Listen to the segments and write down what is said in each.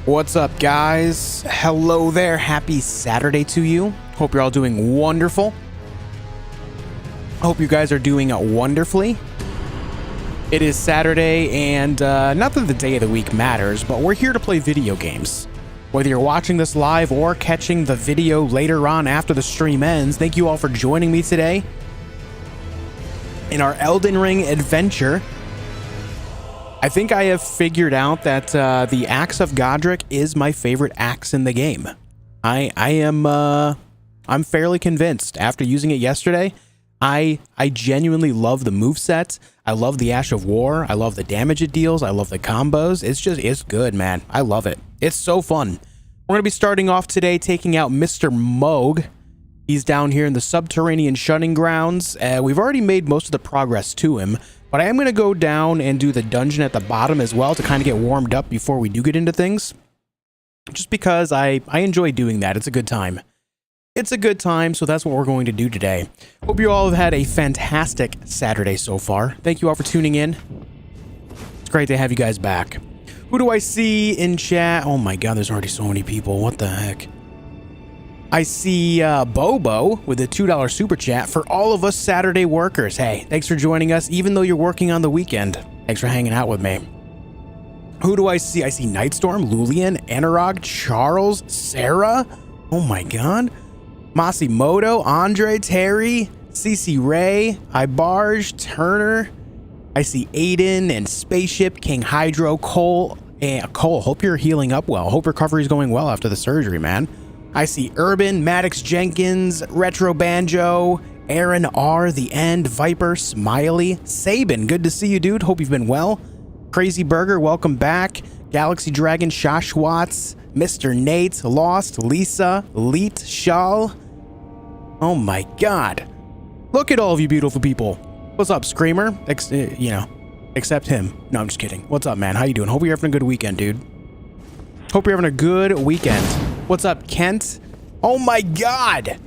What's up, guys? Hello there. Happy Saturday to you. Hope you're all doing wonderful. Hope you guys are doing wonderfully. It is Saturday, and not that the day of the week matters, but we're here to play video games. Whether you're watching this live or catching the video later on after the stream ends, thank you all for joining me today in our Elden Ring adventure. I think I have figured out that the Axe of Godric is my favorite axe in the game. I'm fairly convinced after using it yesterday. I genuinely love the moveset. I love the Ash of War. I love the damage it deals. I love the combos. It's good, man. I love it. It's so fun. We're going to be starting off today taking out Mr. Mohg. He's down here in the Subterranean shunning grounds. We've already made most of the progress to him, but I am going to go down and do the dungeon at the bottom as well to kind of get warmed up before we do get into things. Just because I enjoy doing that. It's a good time. It's a good time, so that's what we're going to do today. Hope you all have had a fantastic Saturday so far. Thank you all for tuning in. It's great to have you guys back. Who do I see in chat? Oh my god, there's already so many people. What the heck? I see Bobo with a $2 super chat for all of us Saturday workers. Hey, thanks for joining us, even though you're working on the weekend. Thanks for hanging out with me. Who do I see? I see Nightstorm, Lulian, Anurag, Charles, Sarah. Oh my god. Masimoto, Andre, Terry, CC Ray, Ibarge, Turner. I see Aiden and Spaceship, King Hydro, Cole. Cole, hope you're healing up well. Hope recovery's going well after the surgery, man. I see Urban, Maddox Jenkins, Retro Banjo, Aaron R, The End, Viper, Smiley, Sabin, good to see you, dude. Hope you've been well. Crazy Burger, welcome back. Galaxy Dragon, Shashwatts, Mr. Nate, Lost, Lisa, Leet, Shal. Oh my god. Look at all of you beautiful people. What's up, Screamer? Except him. No, I'm just kidding. What's up, man? How you doing? Hope you're having a good weekend, dude. Hope you're having a good weekend. What's up, Kent? Oh my god!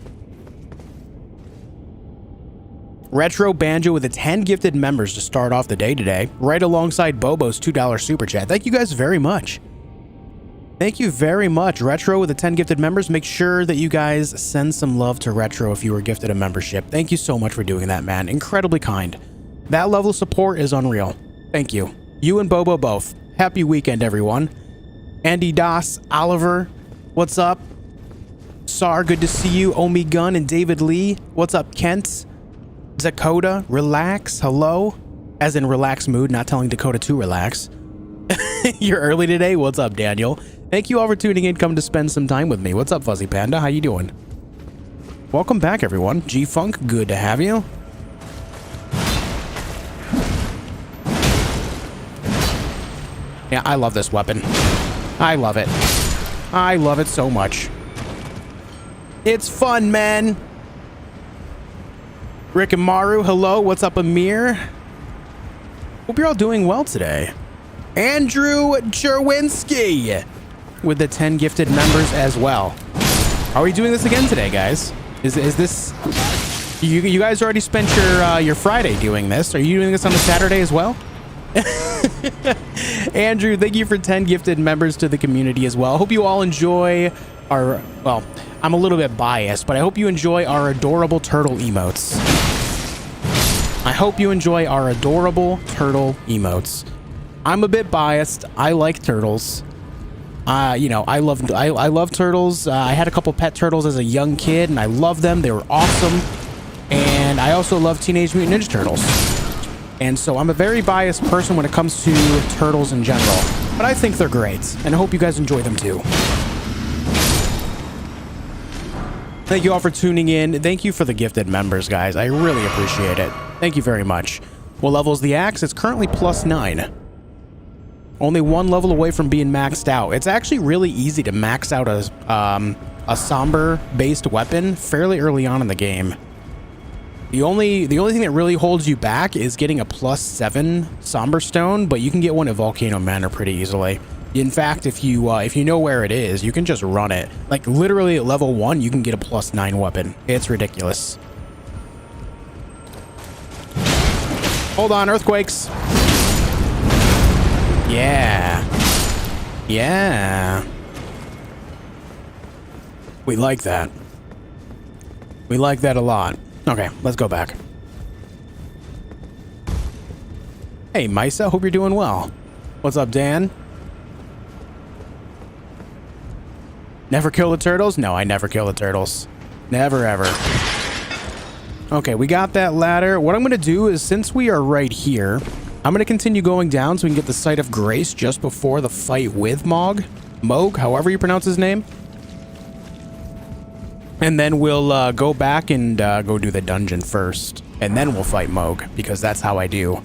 Retro Banjo with the 10 gifted members to start off the day today, right alongside Bobo's $2 super chat. Thank you guys very much. Thank you very much, Retro with the 10 gifted members. Make sure that you guys send some love to Retro if you were gifted a membership. Thank you so much for doing that, man. Incredibly kind. That level of support is unreal. Thank you. You and Bobo both. Happy weekend, everyone. Andy Das, Oliver, what's up? Sar, good to see you. Omi Gun and David Lee. What's up, Kent? Dakota, relax. Hello. As in relax mood, not telling Dakota to relax. You're early today? What's up, Daniel? Thank you all for tuning in. Come to spend some time with me. What's up, Fuzzy Panda? How you doing? Welcome back, everyone. G-Funk, good to have you. Yeah, I love this weapon. I love it. I love it so much. It's fun, man. Rick and Maru, hello. What's up, Amir? Hope you're all doing well today. Andrew Cherwinski with the 10 gifted members as well. Are we doing this again today, guys? Is this... You guys already spent your Friday doing this. Are you doing this on a Saturday as well? Andrew, thank you for 10 gifted members to the community as well. Hope you all enjoy our... Well, I'm a little bit biased, but I hope you enjoy our adorable turtle emotes. I hope you enjoy our adorable turtle emotes. I'm a bit biased. I like turtles. I love turtles. I had a couple pet turtles as a young kid, and I love them. They were awesome. And I also love Teenage Mutant Ninja Turtles. And so I'm a very biased person when it comes to turtles in general. But I think they're great, and I hope you guys enjoy them too. Thank you all for tuning in. Thank you for the gifted members, guys. I really appreciate it. Thank you very much. What level is the axe? It's currently +9. Only one level away from being maxed out. It's actually really easy to max out a somber-based weapon fairly early on in the game. The only thing that really holds you back is getting a +7 somber stone, but you can get one at Volcano Manor pretty easily. In fact, if you know where it is, you can just run it. Like literally at level 1, you can get a +9 weapon. It's ridiculous. Hold on, earthquakes. Yeah. Yeah. We like that. We like that a lot. Okay, let's go back. Hey, Misa, hope you're doing well. What's up, Dan? Never kill the turtles? No, I never kill the turtles. Never, ever. Okay, we got that ladder. What I'm going to do is, since we are right here, I'm going to continue going down so we can get the Site of Grace just before the fight with Mohg, however you pronounce his name. And then we'll go back and go do the dungeon first. And then we'll fight Mohg, because that's how I do.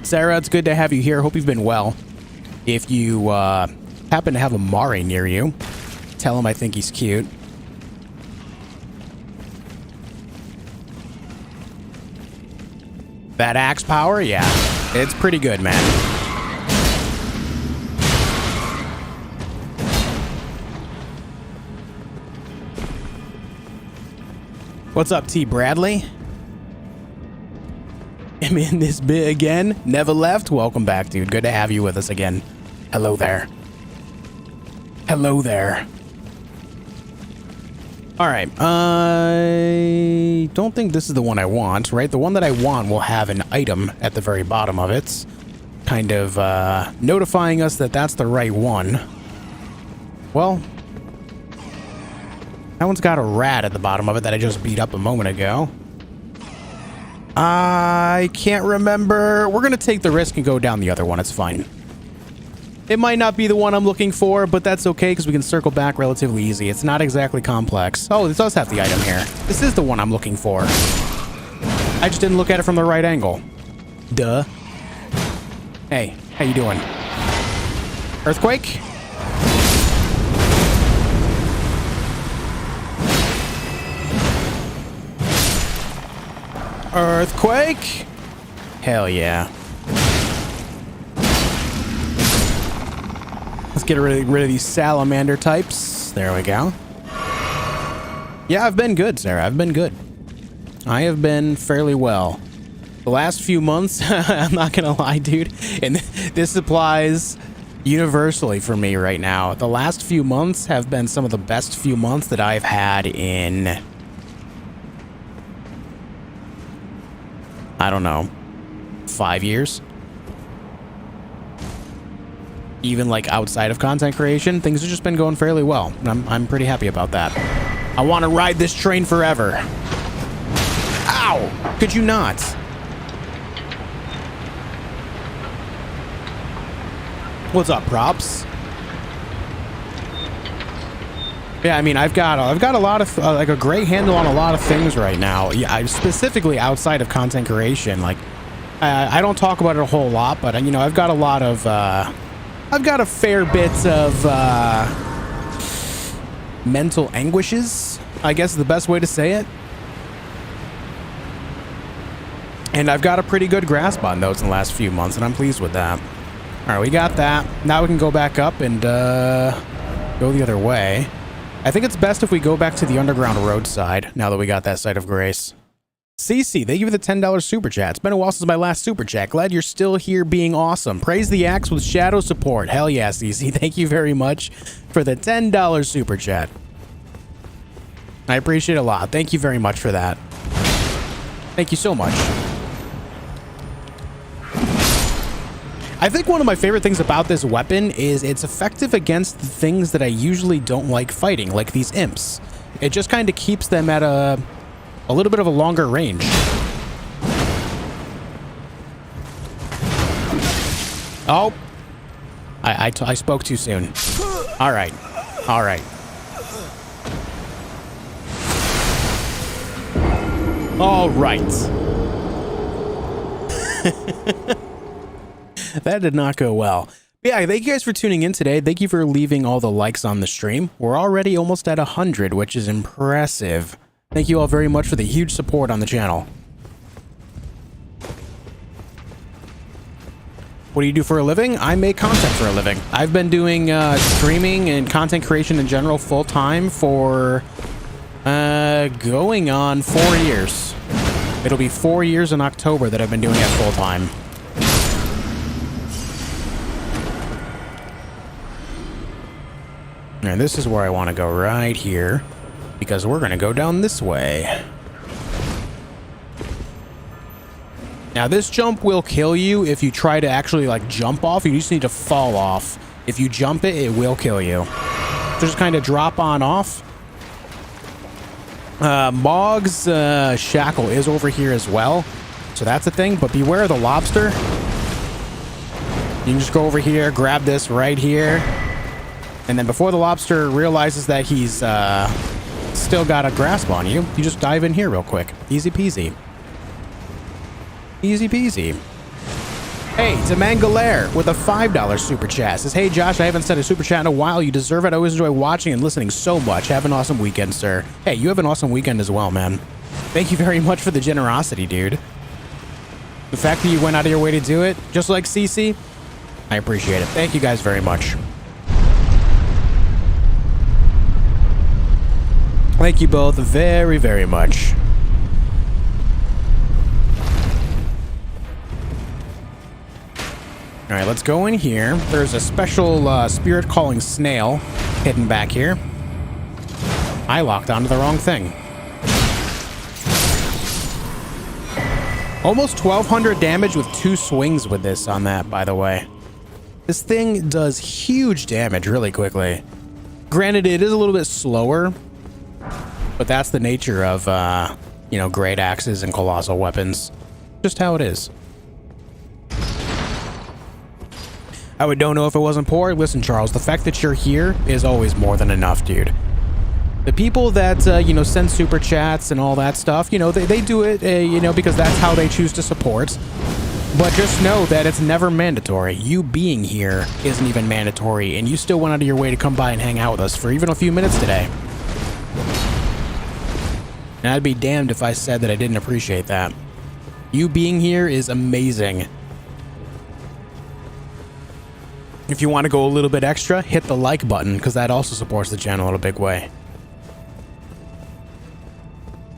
Sarah, it's good to have you here. Hope you've been well. If you happen to have a Mari near you, tell him I think he's cute. That axe power? Yeah, it's pretty good, man. What's up, T. Bradley? I'm in this bit again. Never left. Welcome back, dude. Good to have you with us again. Hello there. Hello there. All right. I don't think this is the one I want, right? The one that I want will have an item at the very bottom of it, kind of notifying us that that's the right one. Well, that one's got a rat at the bottom of it that I just beat up a moment ago. I can't remember. We're going to take the risk and go down the other one. It's fine. It might not be the one I'm looking for, but that's okay because we can circle back relatively easy. It's not exactly complex. Oh, this does have the item here. This is the one I'm looking for. I just didn't look at it from the right angle. Duh. Hey, how you doing? Earthquake? Earthquake? Hell yeah. Let's get rid of these salamander types. There we go. Yeah, I've been good, Sarah. I've been good. I have been fairly well. The last few months, I'm not gonna lie, dude, and this applies universally for me right now. The last few months have been some of the best few months that I've had in... I don't know, 5 years. Even like outside of content creation, things have just been going fairly well. I'm pretty happy about that. I want to ride this train forever. Ow! Could you not? What's up, props? Yeah, I mean, I've got a lot of like a great handle on a lot of things right now. Yeah, I specifically outside of content creation. Like, I don't talk about it a whole lot, but you know, I've got a lot of I've got a fair bit of mental anguishes, I guess is the best way to say it. And I've got a pretty good grasp on those in the last few months, and I'm pleased with that. All right, we got that. Now we can go back up and go the other way. I think it's best if we go back to the underground roadside now that we got that Site of Grace. Cece, thank you for the $10 super chat. It's been a while since my last super chat. Glad you're still here being awesome. Praise the axe with shadow support. Hell yeah, Cece. Thank you very much for the $10 super chat. I appreciate it a lot. Thank you very much for that. Thank you so much. I think one of my favorite things about this weapon is it's effective against the things that I usually don't like fighting, like these imps. It just kind of keeps them at a little bit of a longer range. Oh, I spoke too soon. All right, all right. All right. That did not go well. Yeah, thank you guys for tuning in today. Thank you for leaving all the likes on the stream. We're already almost at 100, which is impressive. Thank you all very much for the huge support on the channel. What do you do for a living? I make content for a living. I've been doing streaming and content creation in general full-time for going on 4 years. It'll be 4 years in October that I've been doing it full time. And this is where I want to go, right here, because we're going to go down this way. Now, this jump will kill you if you try to actually, like, jump off. You just need to fall off. If you jump it, it will kill you. So just kind of drop on off. Mohg's shackle is over here as well. So that's a thing, but beware of the lobster. You can just go over here, grab this right here. And then before the lobster realizes that he's still got a grasp on you, you just dive in here real quick. Easy peasy. Easy peasy. Hey, Demangalaire with a $5 super chat says, hey Josh, I haven't sent a super chat in a while. You deserve it. I always enjoy watching and listening so much. Have an awesome weekend, sir. Hey, you have an awesome weekend as well, man. Thank you very much for the generosity, dude. The fact that you went out of your way to do it, just like CC, I appreciate it. Thank you guys very much. Thank you both very, very much. All right, let's go in here. There's a special spirit calling snail hidden back here. I locked onto the wrong thing. Almost 1,200 damage with 2 swings with this on that, by the way. This thing does huge damage really quickly. Granted, it is a little bit slower, but that's the nature of, you know, great axes and colossal weapons. Just how it is. I don't know if it wasn't poor. Listen, Charles, the fact that you're here is always more than enough, dude. The people that, you know, send super chats and all that stuff, you know, they do it, you know, because that's how they choose to support. But just know that it's never mandatory. You being here isn't even mandatory, and you still went out of your way to come by and hang out with us for even a few minutes today. And I'd be damned if I said that I didn't appreciate that. You being here is amazing. If you want to go a little bit extra, hit the like button, because that also supports the channel in a big way.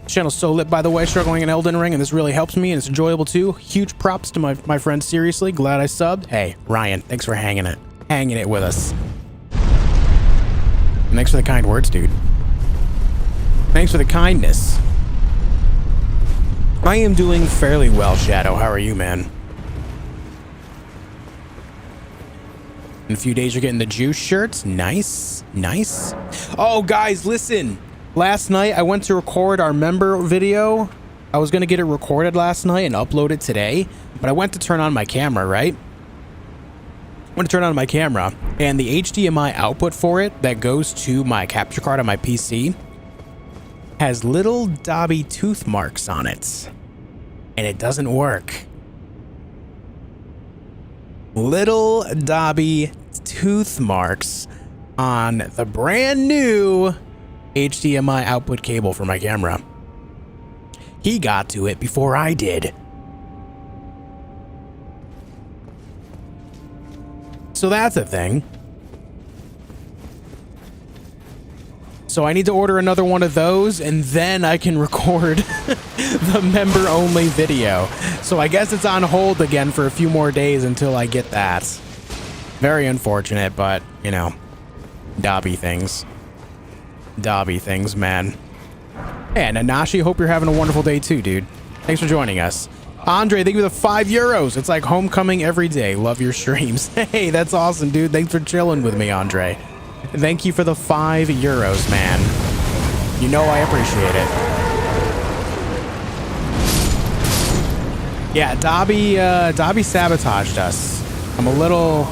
This channel's so lit, by the way, struggling in Elden Ring, and this really helps me, and it's enjoyable too. Huge props to my friend, seriously. Glad I subbed. Hey, Ryan, thanks for hanging it with us. And thanks for the kind words, dude. Thanks for the kindness. I am doing fairly well, Shadow. How are you, man? In a few days, you're getting the juice shirts. Nice. Nice. Oh, guys, listen. Last night, I went to record our member video. I was going to get it recorded last night and upload it today, but I went to turn on my camera, right? I went to turn on my camera, and the HDMI output for it that goes to my capture card on my PC has little Dobby tooth marks on it, and it doesn't work. Little Dobby tooth marks on the brand new HDMI output cable for my camera. He got to it before I did. So that's a thing. So I need to order another one of those, and then I can record the member-only video. So I guess it's on hold again for a few more days until I get that. Very unfortunate, but, you know, Dobby things. Dobby things, man. Hey, and Nanashi, hope you're having a wonderful day too, dude. Thanks for joining us. Andre, thank you for the €5. It's like homecoming every day. Love your streams. Hey, that's awesome, dude. Thanks for chilling with me, Andre. Thank you for the €5, man. You know I appreciate it. Yeah, Dobby sabotaged us. I'm a little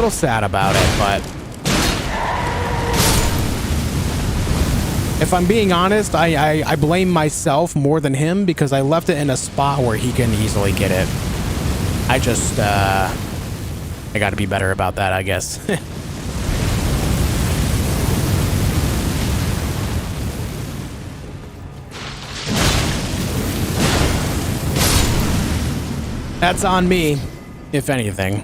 sad about it, but if I'm being honest, I blame myself more than him, because I left it in a spot where he can easily get it. I just, I gotta be better about that, I guess. That's on me, if anything.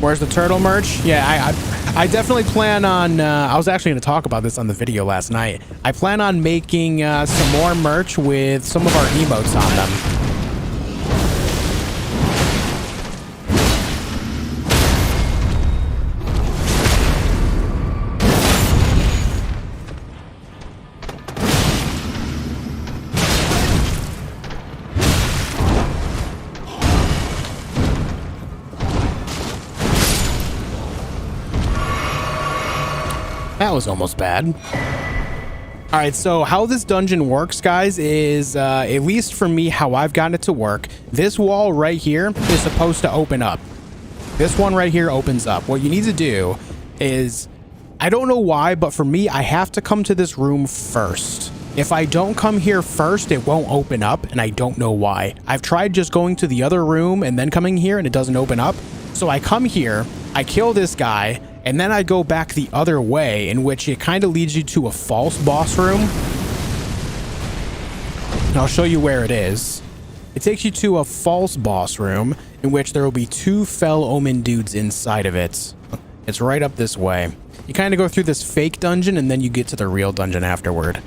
Where's the turtle merch? Yeah, I definitely plan on, I was actually going to talk about this on the video last night. I plan on making some more merch with some of our emotes on them. That was almost bad. All right, so how this dungeon works, guys, is at least for me, how I've gotten it to work. This wall right here is supposed to open up. This one right here opens up. What you need to do is, I don't know why, but for me, I have to come to this room first. If I don't come here first, it won't open up, and I don't know why. I've tried just going to the other room and then coming here, and it doesn't open up. So I come here, I kill this guy, and then I go back the other way, in which it kind of leads you to a false boss room. And I'll show you where it is. It takes you to a false boss room, in which there will be 2 fell omen dudes inside of it. It's right up this way. You kind of go through this fake dungeon, and then you get to the real dungeon afterward.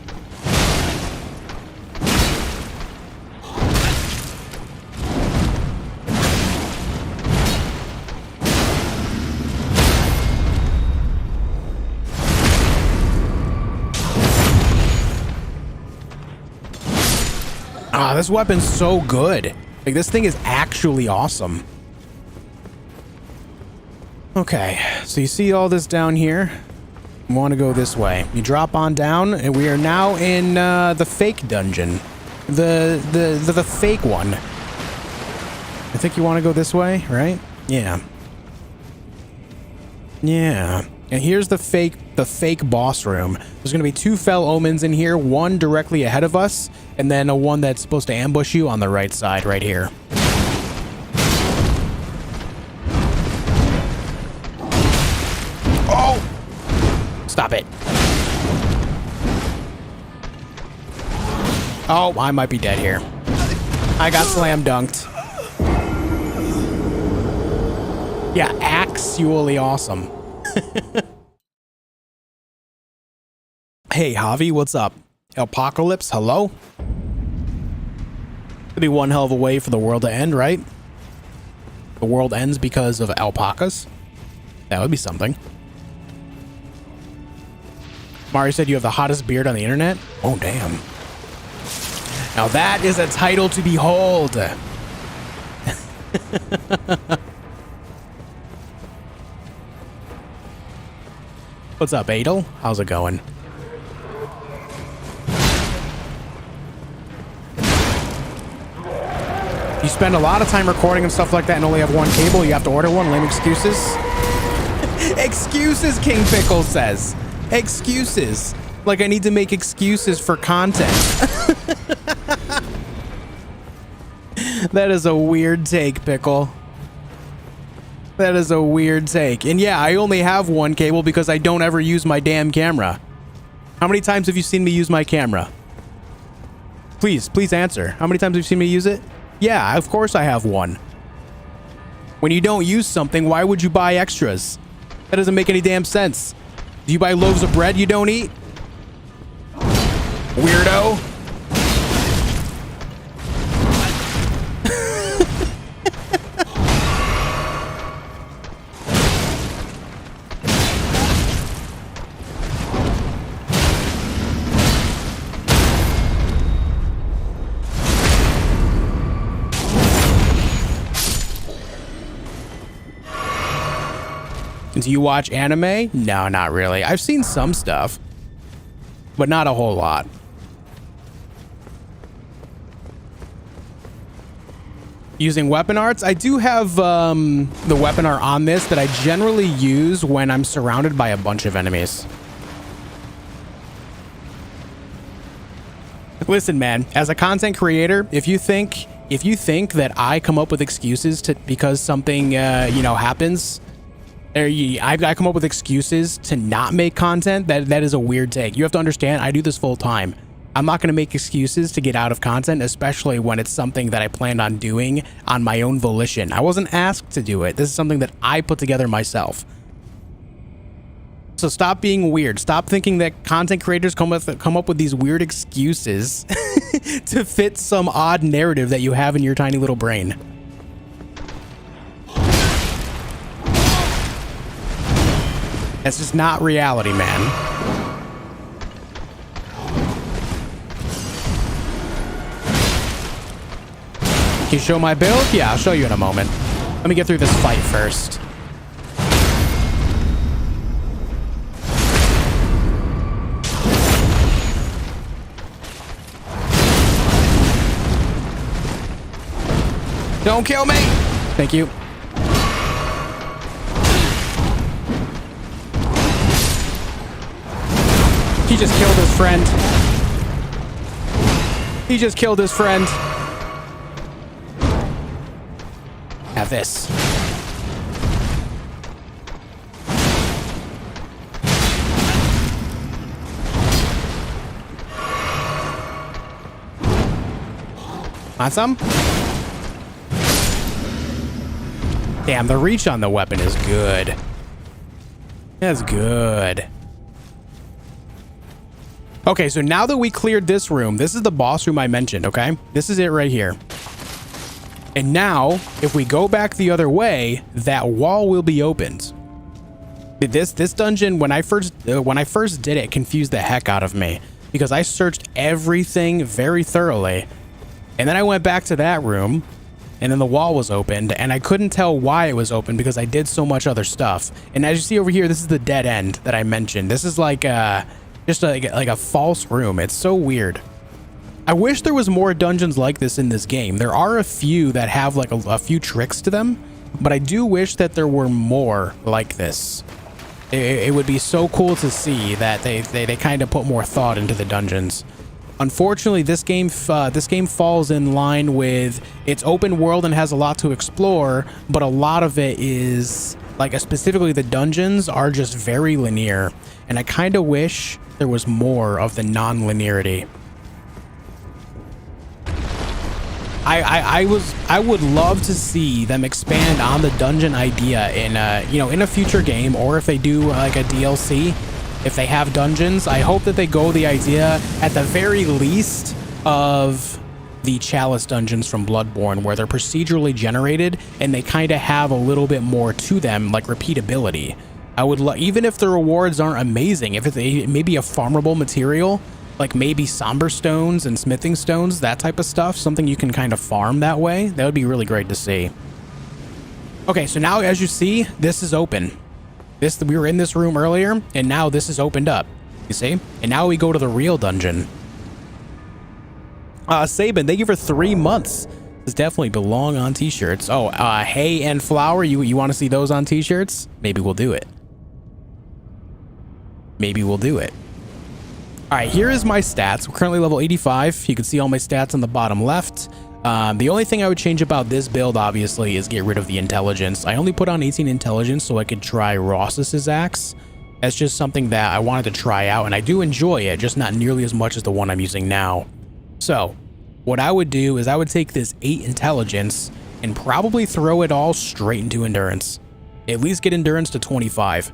Ah, this weapon's so good. Like, this thing is actually awesome. Okay, so you see all this down here? You want to go this way. You drop on down, and we are now in the fake dungeon. The fake one. I think you want to go this way, right? Yeah. Yeah. And here's the fake boss room. There's going to be 2 fell omens in here, one directly ahead of us, and then a one that's supposed to ambush you on the right side right here. Oh! Stop it. Oh, I might be dead here. I got slam dunked. Yeah, actually awesome. Hey, Javi, what's up? Apocalypse, hello? Could be one hell of a way for the world to end, right? The world ends because of alpacas. That would be something. Mario said you have the hottest beard on the internet? Oh, damn. Now that is a title to behold. What's up, Adel? How's it going? You spend a lot of time recording and stuff like that and only have one cable, you have to order one. Lame excuses. Excuses, King Pickle says. Excuses. Like I need to make excuses for content. That is a weird take, Pickle. That is a weird take. And yeah, I only have one cable because I don't ever use my damn camera. How many times have you seen me use my camera? Please answer. How many times have you seen me use it? Yeah, of course I have one. When you don't use something, why would you buy extras? That doesn't make any damn sense. Do you buy loaves of bread you don't eat? Weirdo. Do you watch anime? No, not really. I've seen some stuff, but not a whole lot. Using weapon arts? I do have the weapon art on this that I generally use when I'm surrounded by a bunch of enemies. Listen, man, as a content creator, if you think that I come up with excuses because something happens, I come up with excuses to not make content, that is a weird take. You have to understand, I do this full time. I'm not going to make excuses to get out of content, especially when it's something that I planned on doing on my own volition. I wasn't asked to do it. This is something that I put together myself. So stop being weird. Stop thinking that content creators come up with these weird excuses to fit some odd narrative that you have in your tiny little brain. That's just not reality, man. Can you show my build? Yeah, I'll show you in a moment. Let me get through this fight first. Don't kill me! Thank you. He just killed his friend. He just killed his friend. Have this. Want some? Damn, the reach on the weapon is good. That's good. Okay, so now that we cleared this room, this is the boss room I mentioned, okay? This is it right here. And now, if we go back the other way, that wall will be opened. This dungeon, when I first did it, confused the heck out of me because I searched everything very thoroughly, and then I went back to that room, and then the wall was opened, and I couldn't tell why it was open because I did so much other stuff. And as you see over here, this is the dead end that I mentioned. This is like just like a false room. It's so weird. I wish there was more dungeons like this in this game. There are a few that have like a few tricks to them, but I do wish that there were more like this. It would be so cool to see that they kind of put more thought into the dungeons. Unfortunately, this game falls in line with its open world and has a lot to explore, but a lot of it is like specifically the dungeons are just very linear, and I kind of wish there was more of the non-linearity. I would love to see them expand on the dungeon idea in in a future game, or if they do like a DLC, if they have dungeons. I hope that they go the idea at the very least of the Chalice dungeons from Bloodborne, where they're procedurally generated and they kind of have a little bit more to them, like repeatability. I would even if the rewards aren't amazing, if it's maybe a farmable material, like maybe somber stones and smithing stones, that type of stuff, something you can kind of farm that way, that would be really great to see. Okay, so now as you see, this is open. We were in this room earlier, and now this is opened up, you see? And now we go to the real dungeon. Sabin, thank you for 3 months. This definitely belong on t-shirts. Oh, hay and flour, you want to see those on t-shirts? Maybe we'll do it. Maybe we'll do it. All right, here is my stats. We're currently level 85. You can see all my stats on the bottom left. The only thing I would change about this build, obviously, is get rid of the intelligence. I only put on 18 intelligence so I could try Ross's axe. That's just something that I wanted to try out, and I do enjoy it, just not nearly as much as the one I'm using now. So, what I would do is I would take this 8 intelligence and probably throw it all straight into endurance. At least get endurance to 25.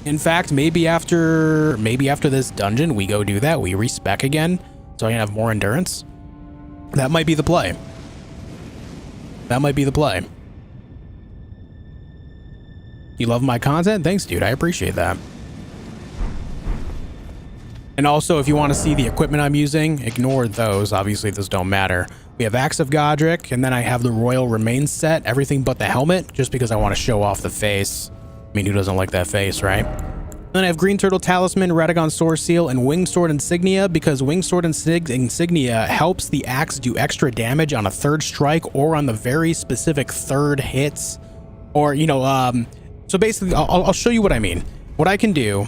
In fact, maybe after this dungeon, we go do that. We respec again, so I can have more endurance. That might be the play. That might be the play. You love my content? Thanks, dude. I appreciate that. And also, if you want to see the equipment I'm using, ignore those. Obviously, those don't matter. We have Axe of Godric, and then I have the Royal Remains set, everything but the helmet, just because I want to show off the face. I mean, who doesn't like that face, right? Then I have Green Turtle Talisman, Radagon Sword Seal, and Winged Sword Insignia, because Winged Sword Insignia helps the axe do extra damage on a 3rd strike or on the very specific 3rd hits. Or, so basically, I'll show you what I mean. What I can do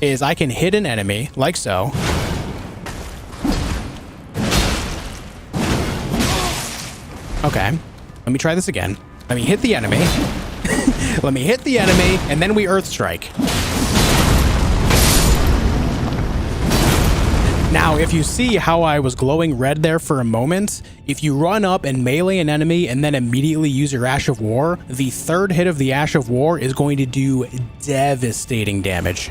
is I can hit an enemy, like so. Okay, let me try this again. Let me hit the enemy. Let me hit the enemy, and then we Earth Strike. Now, if you see how I was glowing red there for a moment, if you run up and melee an enemy and then immediately use your Ash of War, the third hit of the Ash of War is going to do devastating damage.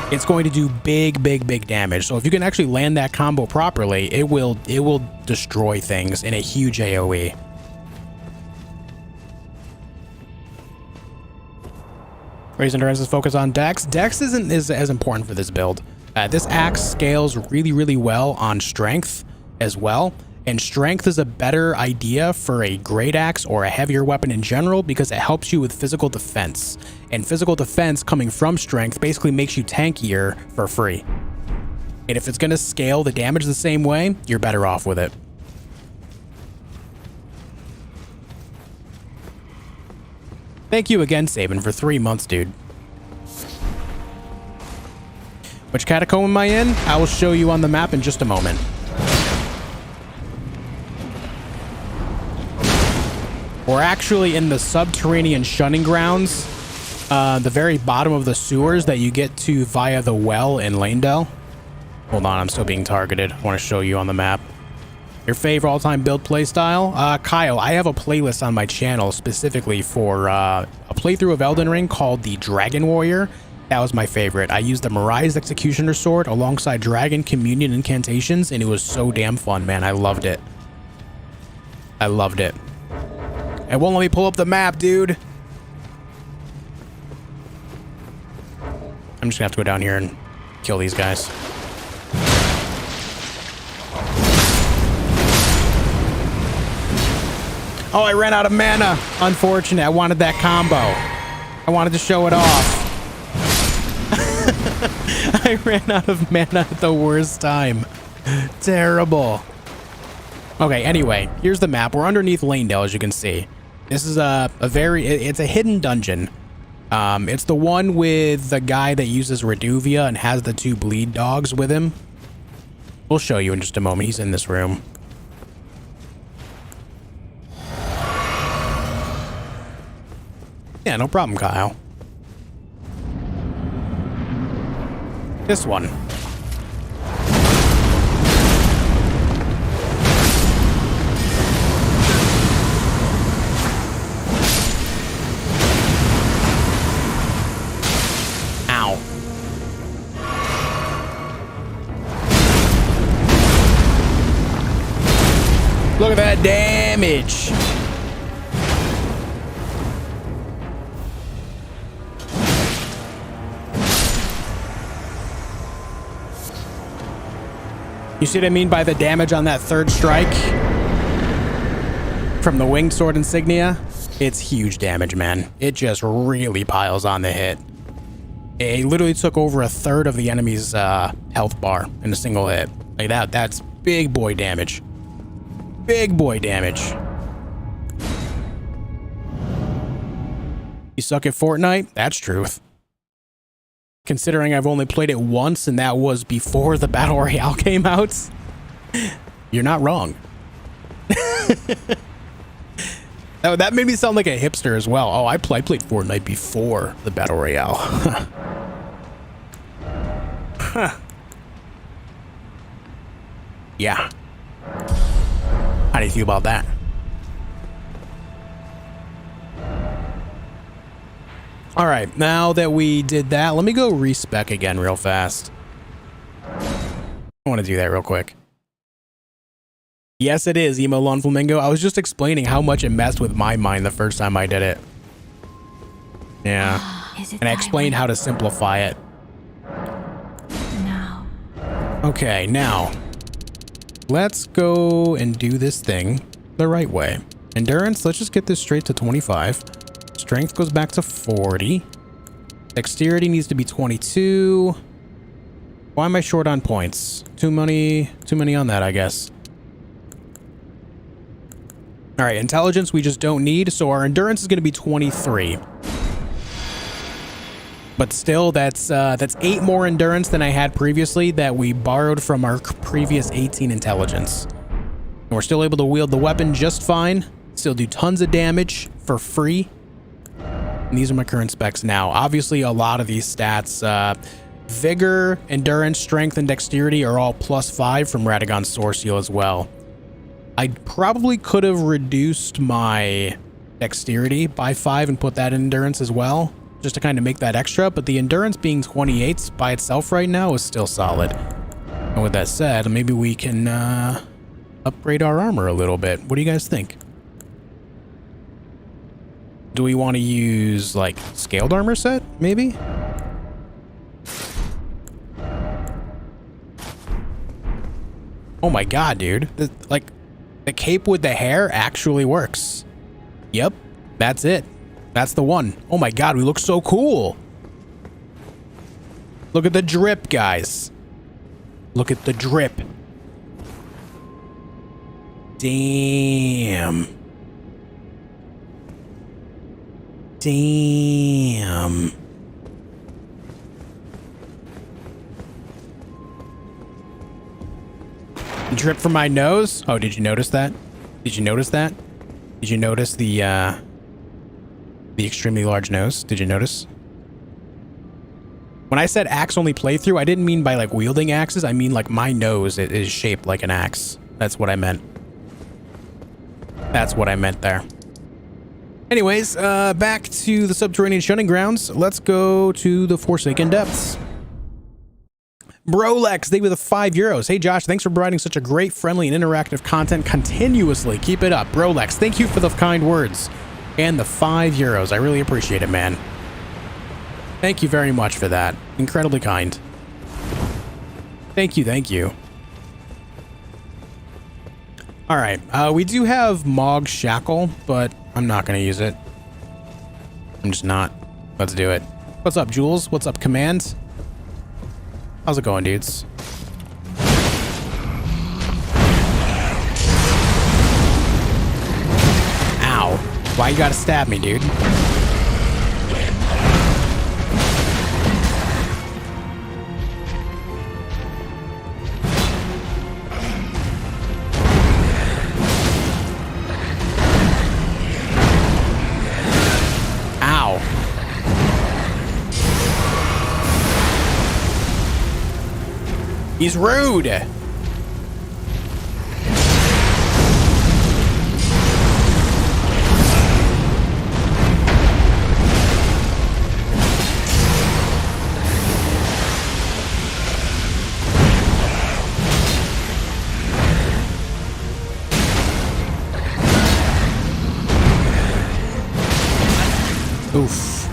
It's going to do big damage. So if you can actually land that combo properly, it will destroy things in a huge AoE. Raise Endurance's focus on Dex. Dex isn't as important for this build. This axe scales really well on strength as well. And strength is a better idea for a great axe or a heavier weapon in general because it helps you with physical defense. And physical defense coming from strength basically makes you tankier for free. And if it's going to scale the damage the same way, you're better off with it. Thank you again, Sabin, for 3 months, dude. Which catacomb am I in? I will show you on the map in just a moment. We're actually in the subterranean shunning grounds, the very bottom of the sewers that you get to via the well in Leyndell. Hold on, I'm still being targeted. I want to show you on the map. Your favorite all-time build playstyle? Kyle, I have a playlist on my channel specifically for a playthrough of Elden Ring called the Dragon Warrior. That was my favorite. I used the Mirai's Executioner Sword alongside Dragon Communion Incantations, and it was so damn fun, man. I loved it. I loved it. It won't let me pull up the map, dude. I'm just gonna have to go down here and kill these guys. Oh, I ran out of mana. Unfortunate. I wanted that combo. I wanted to show it off. I ran out of mana at the worst time. Terrible. Okay, anyway, here's the map. We're underneath Leyndell, as you can see. This is it's a hidden dungeon. It's the one with the guy that uses Reduvia and has the 2 bleed dogs with him. We'll show you in just a moment. He's in this room. Yeah, no problem, Kyle. This one. Ow. Look at that damage. You see what I mean by the damage on that 3rd strike? From the winged sword insignia? It's huge damage, man. It just really piles on the hit. It literally took over 1/3 of the enemy's health bar in a single hit. Like that's big boy damage. Big boy damage. You suck at Fortnite? That's truth. Considering I've only played it once and that was before the Battle Royale came out, you're not wrong. That made me sound like a hipster as well. Oh, I played Fortnite before the Battle Royale. Huh. Yeah. How do you feel about that? All right, now that we did that, let me go respec again real fast. I want to do that real quick. Yes, it is, Emo Lon Flamingo. I was just explaining how much it messed with my mind the first time I did it. Yeah. And I explained how to simplify it. No. Okay, now. Let's go and do this thing the right way. Endurance, let's just get this straight to 25. Strength goes back to 40. Dexterity needs to be 22. Why am I short on points? Too many on that, I guess. All right, intelligence we just don't need, so our endurance is going to be 23. But still, that's 8 more endurance than I had previously that we borrowed from our previous 18 intelligence. And we're still able to wield the weapon just fine. Still do tons of damage for free. And these are my current specs now. Obviously, a lot of these stats Vigor, endurance, strength, and dexterity are all +5 from Radagon's Sword Seal as well. I probably could have reduced my dexterity by 5 and put that in endurance as well, just to kind of make that extra, but the endurance being 28 by itself right now is still solid. And with that said, maybe we can upgrade our armor a little bit. What do you guys think? Do we want to use, like, scaled armor set, maybe? Oh my god, dude. The cape with the hair actually works. Yep, that's it. That's the one. Oh my god, we look so cool. Look at the drip, guys. Look at the drip. Damn. Damn. Drip from my nose? Oh, did you notice that? Did you notice that? Did you notice the extremely large nose? Did you notice? When I said axe only playthrough, I didn't mean by like wielding axes. I mean like my nose is shaped like an axe. That's what I meant. That's what I meant there. Anyways, back to the Subterranean Shunning Grounds. Let's go to the Forsaken Depths. Brolex, they with the €5. Hey Josh, thanks for providing such a great, friendly, and interactive content continuously. Keep it up. Brolex, thank you for the kind words. And the €5. I really appreciate it, man. Thank you very much for that. Incredibly kind. Thank you, thank you. Alright, we do have Mohg Shackle, but I'm not going to use it. I'm just not. Let's do it. What's up, Jules? What's up, Command? How's it going, dudes? Ow. Why you gotta stab me, dude? Ow. He's rude. Oof.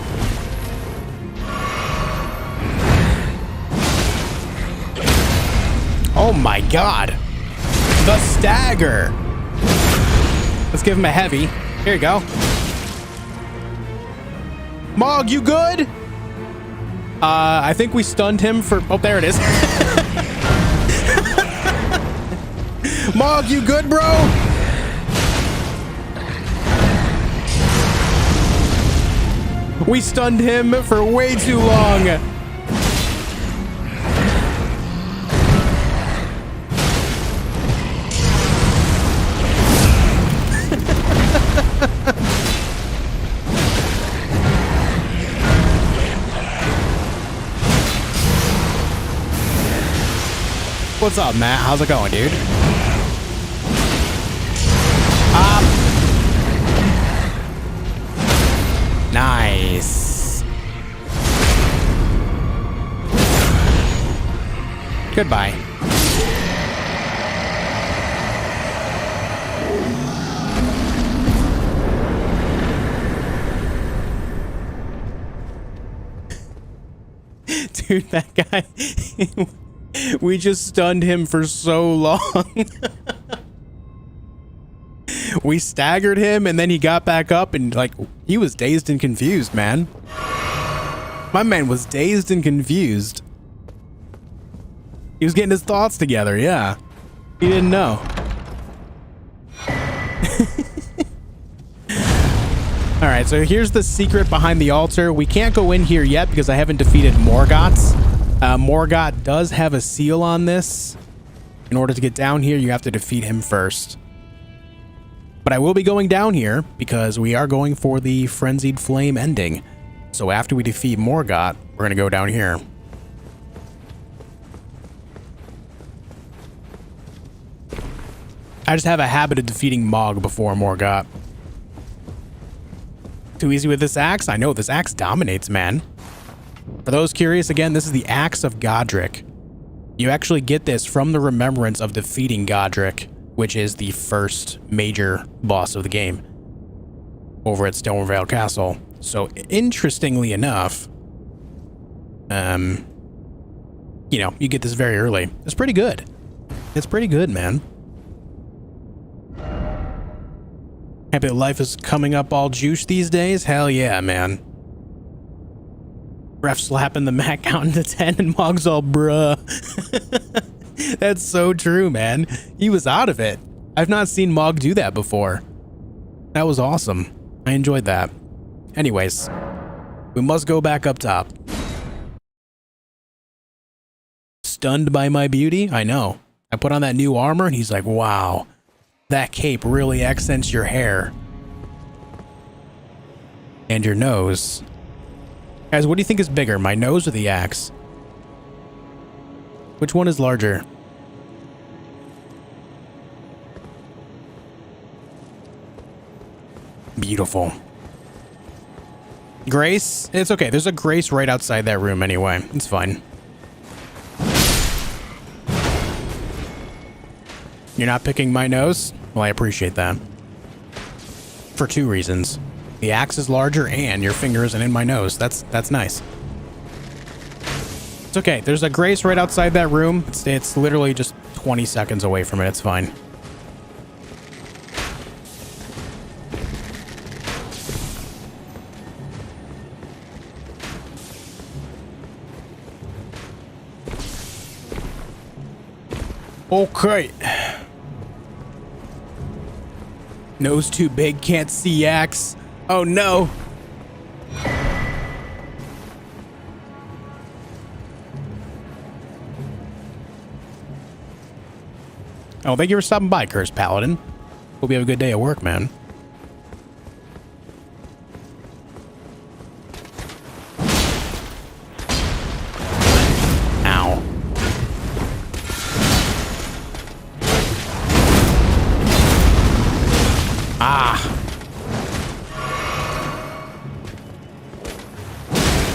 Oh my god. The stagger. Let's give him a heavy. Here you go. Mohg, you good? I think we stunned him for... Oh, there it is. Mohg, you good, bro? We stunned him for way too long. What's up, Matt? How's it going, dude? Nice. Goodbye. Dude, that guy... We just stunned him for so long. We staggered him and then he got back up and like he was dazed and confused, man. My man was dazed and confused. He was getting his thoughts together, yeah. He didn't know. Alright, so here's the secret behind the altar. We can't go in here yet because I haven't defeated Morgott. Morgott does have a seal on this. In order to get down here, you have to defeat him first. But I will be going down here because we are going for the Frenzied Flame ending. So after we defeat Morgott, we're going to go down here. I just have a habit of defeating Mohg before Morgott. Too easy with this axe? I know, this axe dominates, man. For those curious, again, this is the Axe of Godric. You actually get this from the remembrance of defeating Godric, which is the first major boss of the game over at Stonevale Castle. So, interestingly enough, you know, you get this very early. It's pretty good. It's pretty good, man. Happy that life is coming up all juice these days? Hell yeah, man. Ref slapping the Mac counting to 10 and Mohg's all bruh. That's so true, man. He was out of it. I've not seen Mohg do that before. That was awesome. I enjoyed that. Anyways, we must go back up top. Stunned by my beauty? I know. I put on that new armor and he's like, wow, that cape really accents your hair. And your nose. Guys, what do you think is bigger, my nose or the axe? Which one is larger? Beautiful. Grace? It's okay. There's a Grace right outside that room anyway. It's fine. You're not picking my nose? Well, I appreciate that. For two reasons. The axe is larger and your finger isn't in my nose. That's nice. It's okay. There's a Grace right outside that room. It's literally just 20 seconds away from it. It's fine. Okay. Nose too big, can't see axe. Oh no. Oh, thank you for stopping by, Cursed Paladin. Hope you have a good day at work, man. Ow. Ah.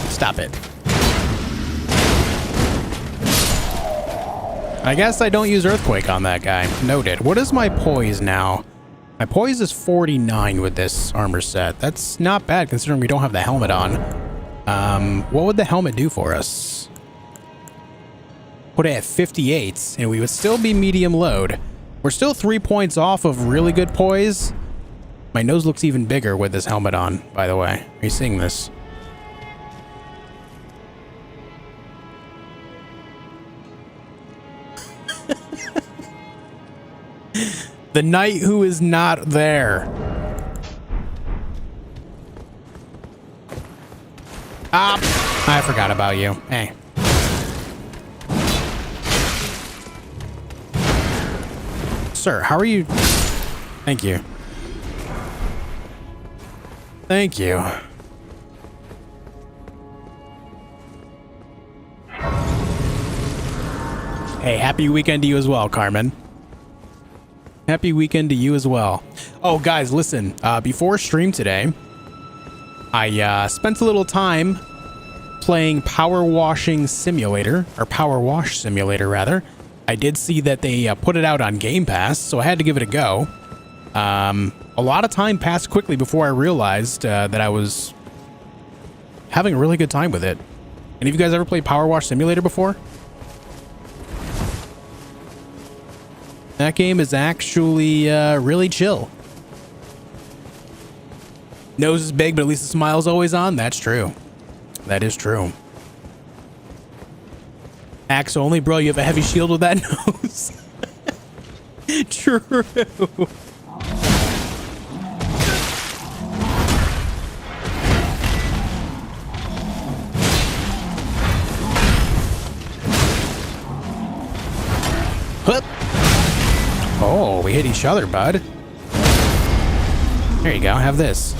Stop it. I guess I don't use Earthquake on that guy. Noted. What is my poise now? My poise is 49 with this armor set. That's not bad considering we don't have the helmet on. What would the helmet do for us? Put it at 58 and we would still be medium load. We're still 3 points off of really good poise. My nose looks even bigger with this helmet on, by the way. Are you seeing this? The knight who is not there. Ah, I forgot about you. Hey. Sir, how are you? Thank you. Thank you. Hey, happy weekend to you as well, Carmen. Happy weekend to you as well. Oh, guys, listen. Before stream today, I spent a little time playing Power Washing Simulator, or Power Wash Simulator, rather. I did see that they put it out on Game Pass, so I had to give it a go. A lot of time passed quickly before I realized that I was having a really good time with it. Any of you guys ever played Power Wash Simulator before? That game is actually really chill. Nose is big, but at least the smile's always on. That's true. That is true. Axe only, bro. You have a heavy shield with that nose. True. Hup. Oh, we hit each other, bud. There you go. Have this.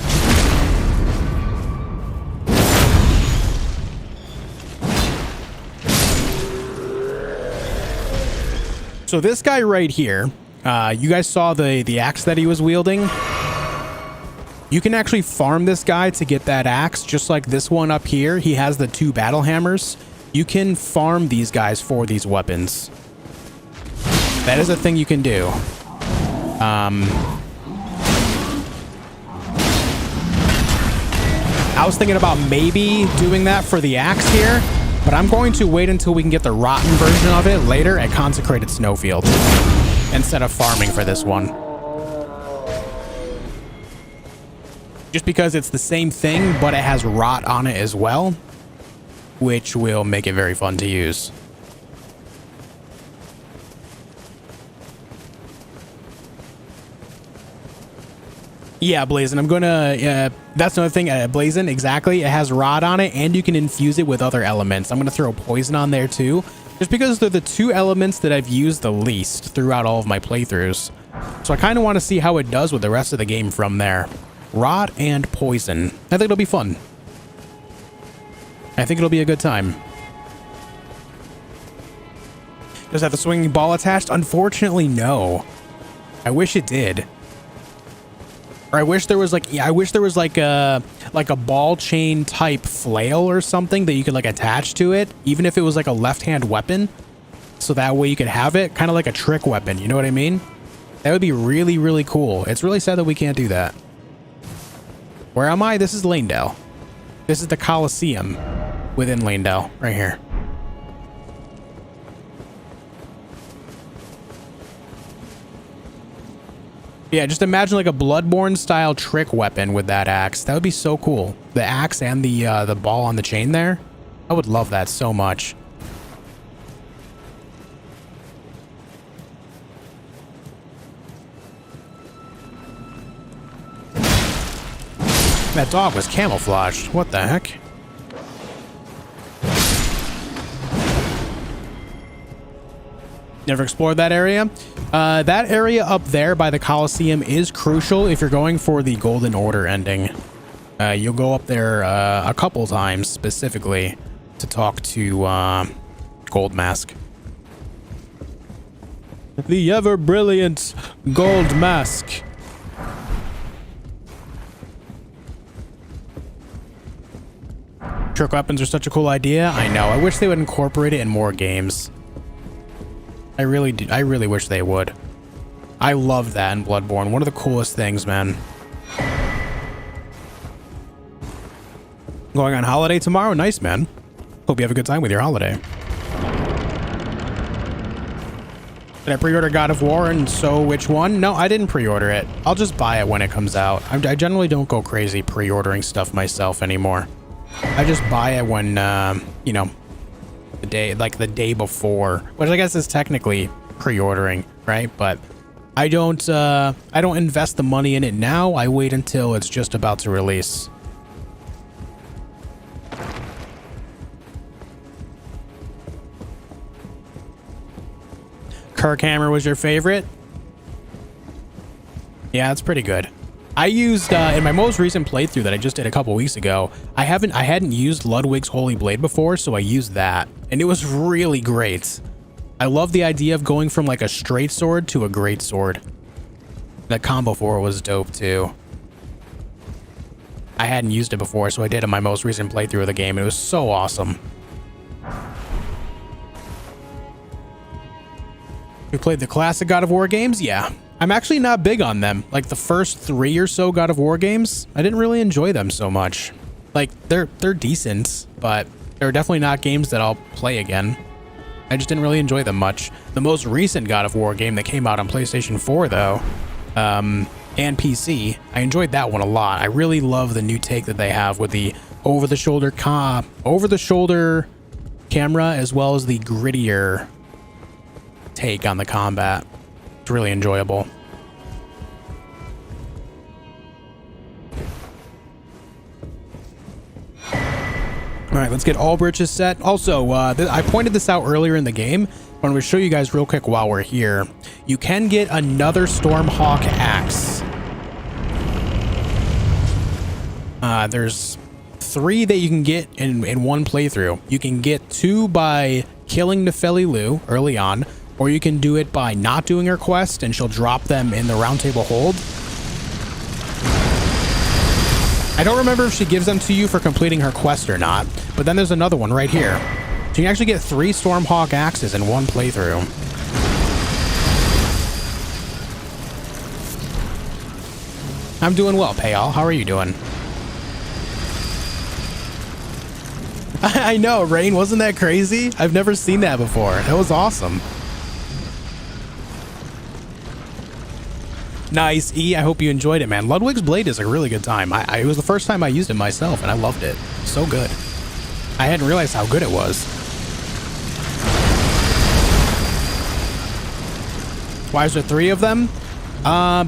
So this guy right here, You guys saw the axe that he was wielding. You can actually farm this guy to get that axe, just like this one up here. He has the 2 battle hammers. You can farm these guys for these weapons. That is a thing you can do. I was thinking about maybe doing that for the axe here, but I'm going to wait until we can get the rotten version of it later at Consecrated Snowfield instead of farming for this one. Just because it's the same thing, but it has rot on it as well, which will make it very fun to use. Yeah, Blazin', I'm gonna, that's another thing, Blazin', exactly, it has rot on it, and you can infuse it with other elements. I'm gonna throw poison on there too, just because they're the 2 elements that I've used the least throughout all of my playthroughs. So I kind of want to see how it does with the rest of the game from there. Rot and poison. I think it'll be fun. I think it'll be a good time. Does it have the swinging ball attached? Unfortunately, no. I wish it did. Or I wish there was like, yeah, I wish there was like a ball chain type flail or something that you could like attach to it, even if it was like a left-hand weapon. So that way you could have it kind of like a trick weapon. You know what I mean? That would be really, really cool. It's really sad that we can't do that. Where am I? This is Leyndell. This is the Colosseum within Leyndell, right here. Yeah, just imagine like a Bloodborne style trick weapon with that axe. That would be so cool. The axe and the ball on the chain there. I would love that so much. That dog was camouflaged. What the heck? Never explored that area. That area up there by the Colosseum is crucial if you're going for the Golden Order ending. You'll go up there a couple times specifically to talk to Gold Mask. The ever-brilliant Gold Mask. Trick weapons are such a cool idea. I know. I wish they would incorporate it in more games. I really do. I really wish they would. I love that in Bloodborne. One of the coolest things, man. Going on holiday tomorrow? Nice, man. Hope you have a good time with your holiday. Did I pre-order God of War, and so which one? No, I didn't pre-order it. I'll just buy it when it comes out. I generally don't go crazy pre-ordering stuff myself anymore. I just buy it when, you know, the day before, which I guess is technically pre-ordering, right? But I don't invest the money in it now. I wait until it's just about to release. Kirkhammer was your favorite? Yeah, it's pretty good. I used in my most recent playthrough that I just did a couple weeks ago, I hadn't used Ludwig's Holy Blade before, so I used that, and it was really great. I love the idea of going from like a straight sword to a great sword. That combo for it was dope too. I hadn't used it before, so I did in my most recent playthrough of the game, and it was so awesome. You played the classic God of War games? Yeah. I'm actually not big on them. Like the first 3 or so God of War games, I didn't really enjoy them so much. Like they're decent, but they're definitely not games that I'll play again. I just didn't really enjoy them much. The most recent God of War game that came out on PlayStation 4 though, and PC, I enjoyed that one a lot. I really love the new take that they have with the over-the-shoulder camera as well as the grittier take on the combat. It's really enjoyable. All right, let's get all britches set. Also, I pointed this out earlier in the game, but I'm going to show you guys real quick while we're here. You can get another Stormhawk axe. There's 3 that you can get in one playthrough. You can get 2 by killing Nefeli Lu early on. or you can do it by not doing her quest and she'll drop them in the round table hold. I don't remember if she gives them to you for completing her quest or not, but then there's another one right here. So you can actually get 3 Stormhawk axes in one playthrough. I'm doing well, Payal. How are you doing? I know, Rain. Wasn't that crazy? I've never seen that before. That was awesome. Nice, E. I hope you enjoyed it, man. Ludwig's Blade is a really good time. It was the first time I used it myself, and I loved it. So good. I hadn't realized how good it was. Why is there 3 of them?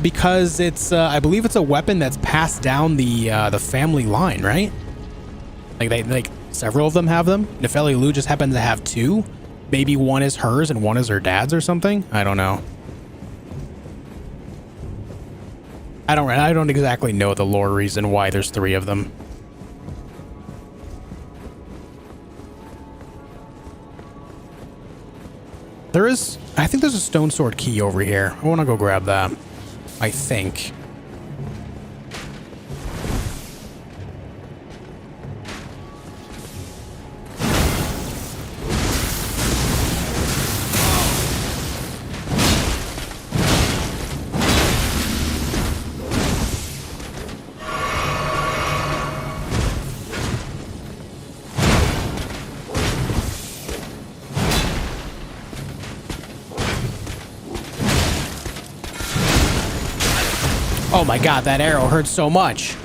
Because it's, I believe it's a weapon that's passed down the family line, right? Like several of them have them. Nefeli Lu just happens to have 2. Maybe one is hers and one is her dad's or something. I don't know. I don't exactly know the lore reason why there's 3 of them. I think there's a stone sword key over here. I want to go grab that. I think. Oh my god, that arrow hurts so much.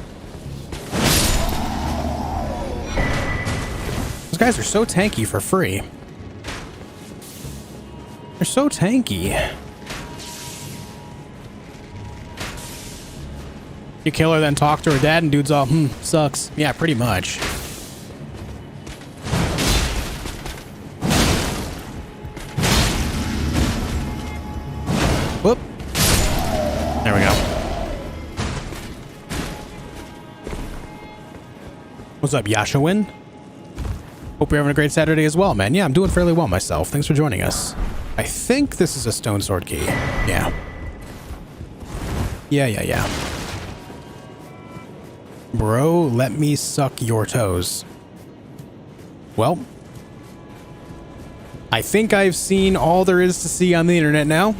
Those guys are so tanky for free. They're so tanky. You kill her, then talk to her dad, and dude's all, sucks. Yeah, pretty much. Whoop. There we go. What's up, Yashawin? Hope you're having a great Saturday as well, man. Yeah, I'm doing fairly well myself. Thanks for joining us. I think this is a stone sword key. Yeah. Yeah. Bro, let me suck your toes. Well, I think I've seen all there is to see on the internet now.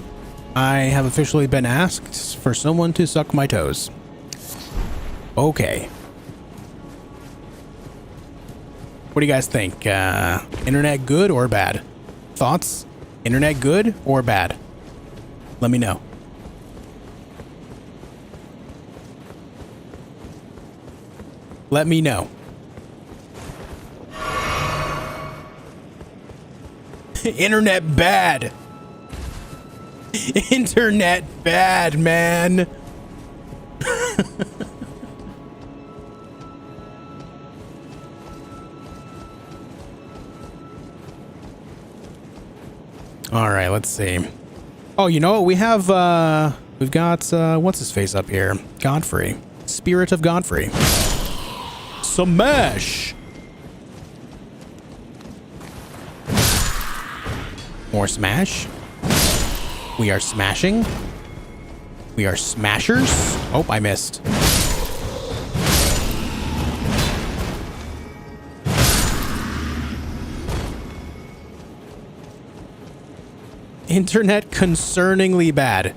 I have officially been asked for someone to suck my toes. Okay. What do you guys think? Internet good or bad? Thoughts? Internet good or bad? Let me know. Let me know. Internet bad. Internet bad, man. All right, let's see. Oh, you know what? We've got, what's his face up here? Godfrey. Spirit of Godfrey. Smash! More smash. We are smashing. We are smashers. Oh, I missed. Internet concerningly bad.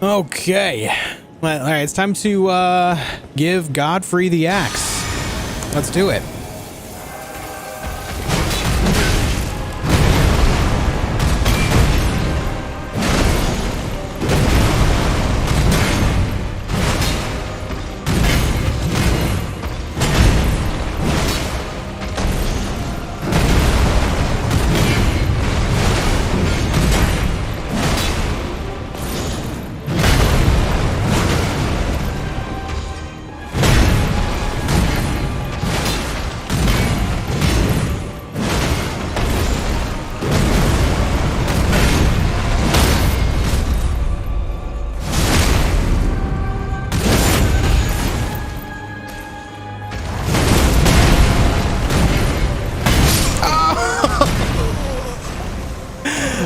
Okay. Well, all right, it's time to give Godfrey the axe. Let's do it.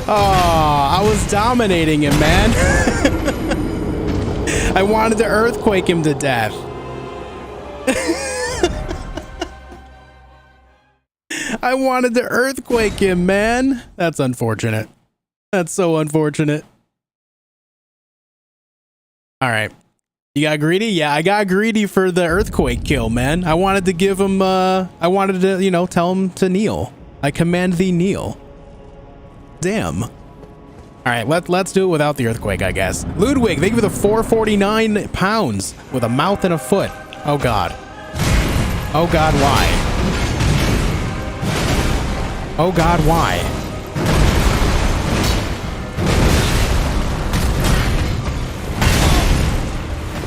I was dominating him, man. I wanted to earthquake him to death. I wanted to earthquake him, man. That's unfortunate. That's so unfortunate. All right. You got greedy? Yeah, I got greedy for the earthquake kill, man. I wanted to give him, I wanted to, you know, tell him to kneel. I command thee kneel. Damn. All right, let's do it without the earthquake, I guess. Ludwig, thank you for the 449 pounds with a mouth and a foot. Oh, God. Oh, God, why? Oh, God, why?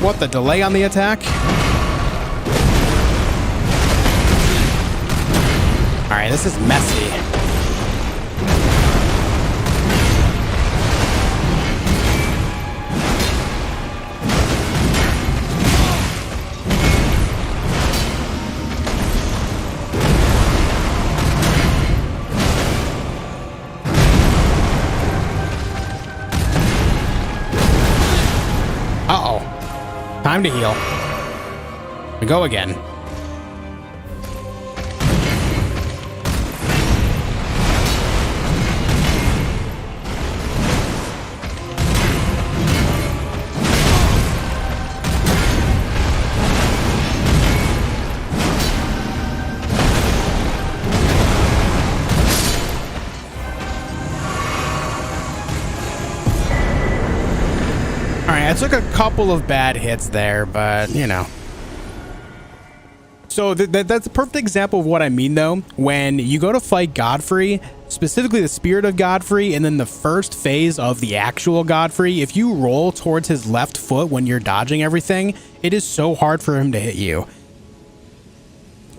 What, the delay on the attack? All right, this is messy. Uh-oh. Time to heal. We go again. I took a couple of bad hits there, but, you know. So that's a perfect example of what I mean, though. When you go to fight Godfrey, specifically the Spirit of Godfrey, and then the first phase of the actual Godfrey, if you roll towards his left foot when you're dodging everything, it is so hard for him to hit you.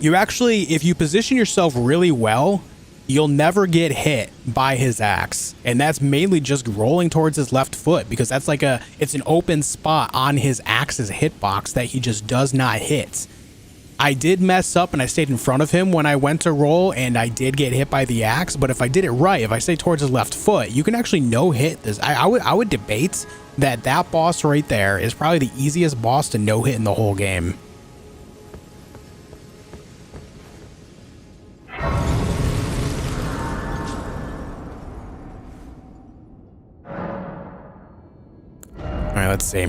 You actually, if you position yourself really well, you'll never get hit by his axe. And that's mainly just rolling towards his left foot, because that's like it's an open spot on his axe's hitbox that he just does not hit. I did mess up and I stayed in front of him when I went to roll, and I did get hit by the axe. But if I did it right, if I stay towards his left foot, you can actually no hit this. I would debate that boss right there is probably the easiest boss to no hit in the whole game. All right, let's see.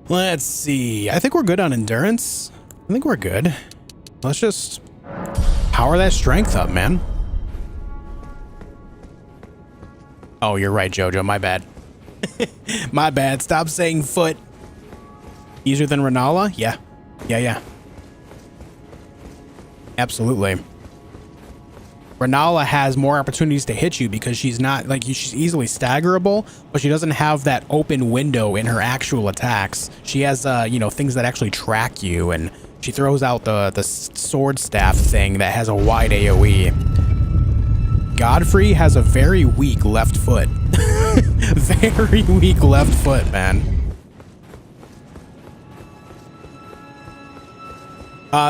Let's see. I think we're good on endurance. I think we're good. Let's just power that strength up, man. Oh, you're right, Jojo. My bad. My bad. Stop saying foot. Easier than Rennala? Yeah. Yeah. Absolutely. Rennala has more opportunities to hit you because she's not, like, she's easily staggerable, but she doesn't have that open window in her actual attacks. She has, you know, things that actually track you, and she throws out the sword staff thing that has a wide AoE. Godfrey has a very weak left foot. Very weak left foot, man.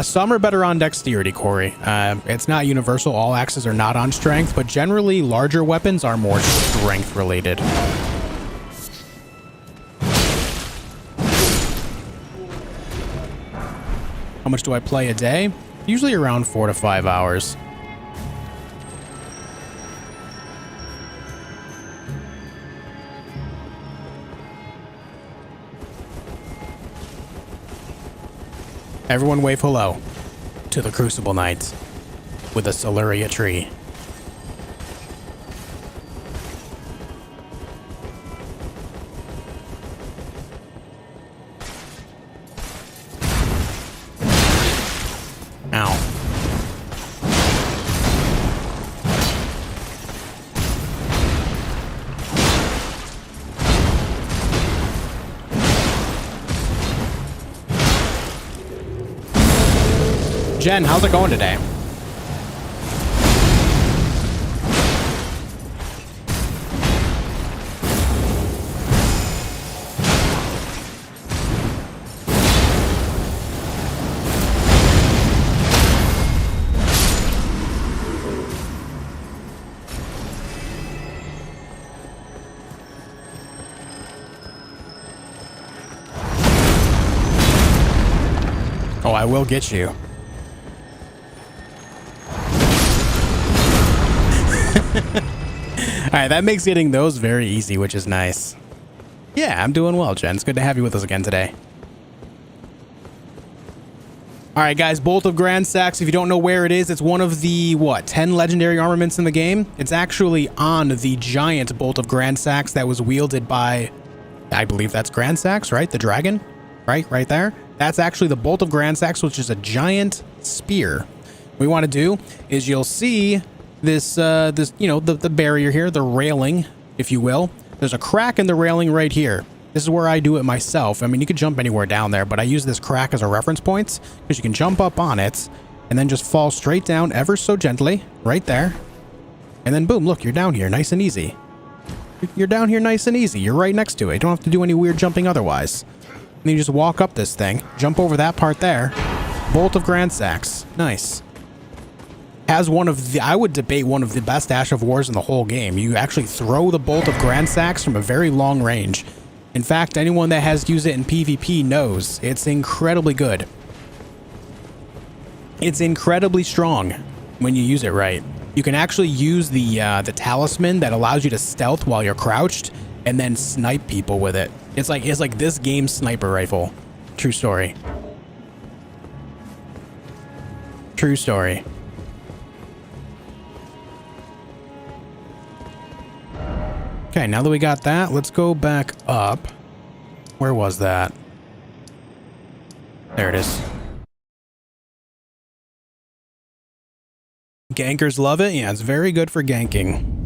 Some are better on dexterity, Corey. It's not universal. All axes are not on strength, but generally larger weapons are more strength related. How much do I play a day? Usually around 4 to 5 hours. Everyone wave hello to the Crucible Knight with a Celluria tree. Ow. Jen, how's it going today? I will get you. Alright, that makes getting those very easy, which is nice. Yeah, I'm doing well, Jen. It's good to have you with us again today. Alright, guys, Bolt of Grandsax. If you don't know where it is, it's one of the, 10 legendary armaments in the game? It's actually on the giant Bolt of Grandsax that was wielded by, I believe that's Grandsax, right? The dragon? Right there. That's actually the Bolt of Grandsax, which is a giant spear. What we want to do is you'll see this, the barrier here, the railing, if you will. There's a crack in the railing right here. This is where I do it myself. I mean, you could jump anywhere down there, but I use this crack as a reference point because you can jump up on it and then just fall straight down ever so gently right there. And then boom, look, you're down here nice and easy. You're down here nice and easy. You're right next to it. You don't have to do any weird jumping otherwise. And then you just walk up this thing, jump over that part there. Bolt of Grandsax. Nice. Has one of the, I would debate one of the best Ash of Wars in the whole game. You actually throw the Bolt of Grandsax from a very long range. In fact, anyone that has used it in PvP knows it's incredibly good. It's incredibly strong when you use it right. You can actually use the talisman that allows you to stealth while you're crouched and then snipe people with it. It's like this game's sniper rifle. True story. True story. Okay, now that we got that, let's go back up. Where was that? There it is. Gankers love it. Yeah, it's very good for ganking.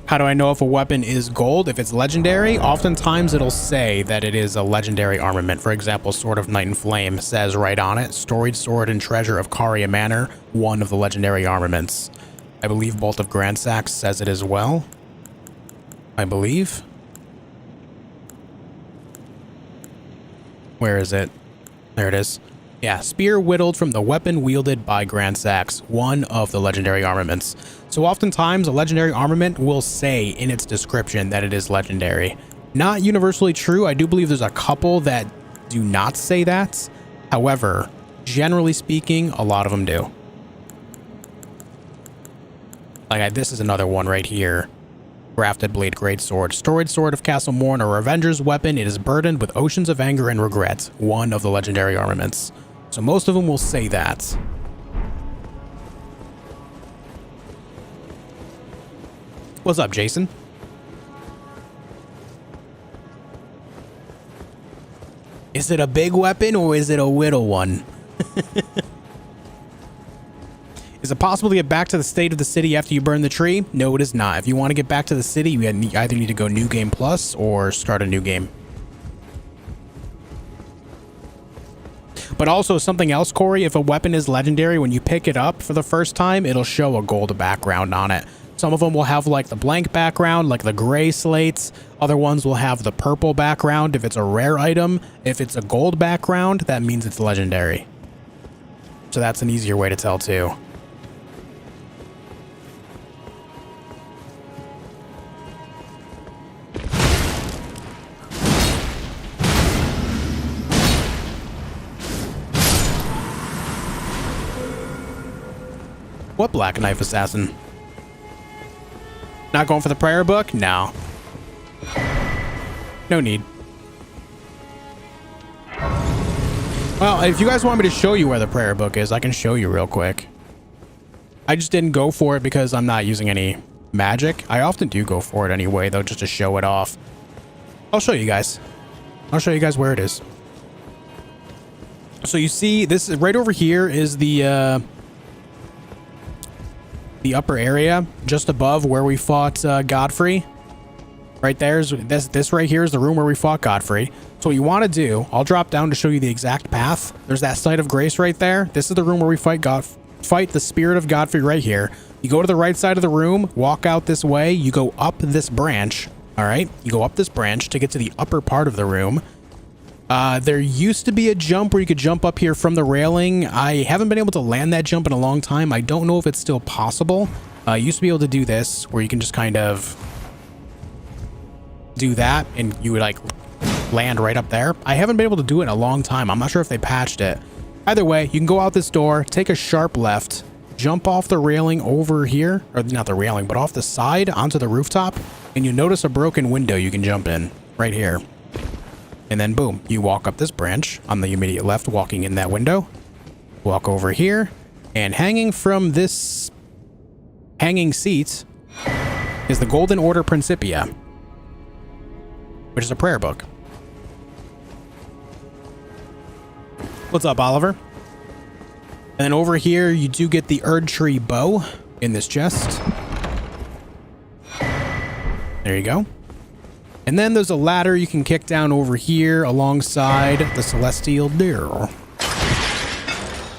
How do I know if a weapon is gold? If it's legendary, oftentimes it'll say that it is a legendary armament. For example, Sword of Night and Flame says right on it, Storied Sword and Treasure of Caria Manor, one of the legendary armaments. I believe Bolt of Grandsax says it as well. I believe. Where is it? There it is. Yeah, spear whittled from the weapon wielded by Grandsax, one of the legendary armaments. So oftentimes a legendary armament will say in its description that it is legendary. Not universally true. I do believe there's a couple that do not say that. However, generally speaking, a lot of them do. Like this is another one right here. Grafted Blade Greatsword. Storied Sword of Castle Morn, a revenger's weapon. It is burdened with oceans of anger and regret. One of the legendary armaments. So most of them will say that. What's up, Jason? Is it a big weapon or is it a little one? Is it possible to get back to the state of the city after you burn the tree? No, it is not. If you want to get back to the city, you either need to go New Game Plus or start a new game. But also something else, Corey, if a weapon is legendary, when you pick it up for the first time, it'll show a gold background on it. Some of them will have like the blank background, like the gray slates. Other ones will have the purple background if it's a rare item. If it's a gold background, that means it's legendary. So that's an easier way to tell too. What Black Knife Assassin? Not going for the prayer book? No. No need. Well, if you guys want me to show you where the prayer book is, I can show you real quick. I just didn't go for it because I'm not using any magic. I often do go for it anyway, though, just to show it off. I'll show you guys. I'll show you guys where it is. So you see, this is right over here is the upper area just above where we fought Godfrey. Right there's this right here is the room where we fought Godfrey. So what you want to do, I'll drop down to show you the exact path. There's that site of grace right there. This is the room where we fight the spirit of Godfrey right here. You go to the right side of the room, walk out this way, you go up this branch. All right, you go up this branch to get to the upper part of the room. There used to be a jump where you could jump up here from the railing. I haven't been able to land that jump in a long time. I don't know if it's still possible. I used to be able to do this where you can just kind of do that and you would like land right up there. I haven't been able to do it in a long time. I'm not sure if they patched it. Either way, you can go out this door, take a sharp left, jump off the railing over here, or not the railing, but off the side onto the rooftop, and you notice a broken window you can jump in right here. And then boom, you walk up this branch on the immediate left, walking in that window, walk over here, and hanging from this hanging seat is the Golden Order Principia, which is a prayer book. What's up, Oliver? And then over here, you do get the Erdtree bow in this chest. There you go. And then there's a ladder you can kick down over here alongside the Celestial Deer,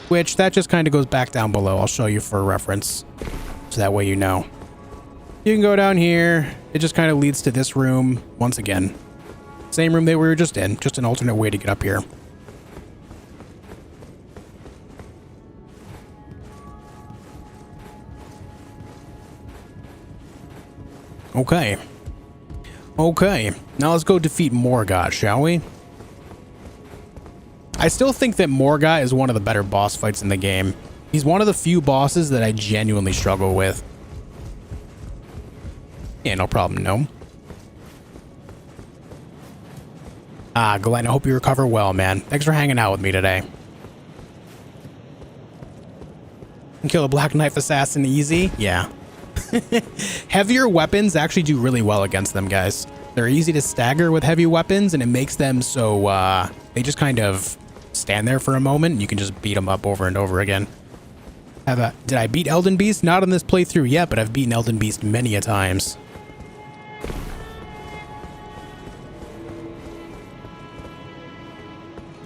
which that just kind of goes back down below. I'll show you for reference, so that way you know. You can go down here. It just kind of leads to this room once again. Same room that we were just in, just an alternate way to get up here. Okay. Okay, now let's go defeat Morgott, shall we? I still think that Morgott is one of the better boss fights in the game. He's one of the few bosses that I genuinely struggle with. Yeah, no problem, no. Ah, Glenn, I hope you recover well, man. Thanks for hanging out with me today. And kill a Black Knife Assassin easy? Yeah. Heavier weapons actually do really well against them, guys. They're easy to stagger with heavy weapons, and it makes them so they just kind of stand there for a moment, and you can just beat them up over and over again. Did I beat Elden Beast? Not on this playthrough yet, but I've beaten Elden Beast many a times.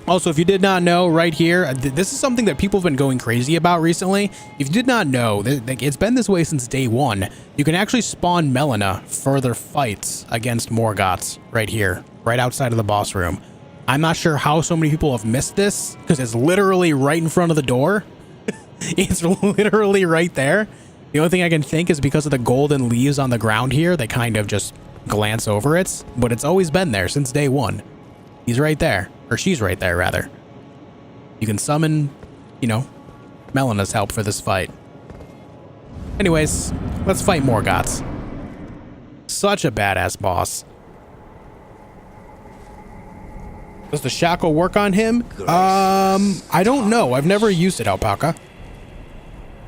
Also, if you did not know, right here, this is something that people have been going crazy about recently. If you did not know, it's been this way since day one. You can actually spawn Melina for their fights against Morgott right here, right outside of the boss room. I'm not sure how so many people have missed this, because it's literally right in front of the door. It's literally right there. The only thing I can think is because of the golden leaves on the ground here, they kind of just glance over it, but it's always been there since day one. He's right there. Or she's right there, rather. You can summon, you know, Melina's help for this fight. Anyways, let's fight Morgott. Such a badass boss. Does the shackle work on him? I don't know. I've never used it, Alpaca.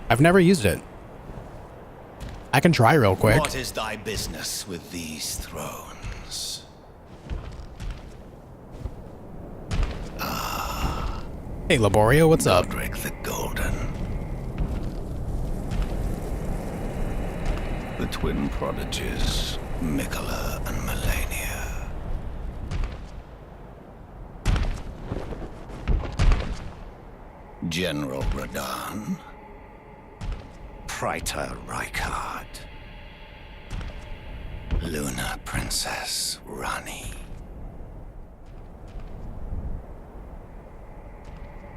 I've never used it. I can try real quick. What is thy business with these thrones? Hey, Laborio, what's up? Godfrey the Golden. The twin prodigies, Mikola and Malenia. General Radahn. Praetor Rykard. Lunar Princess Ranni.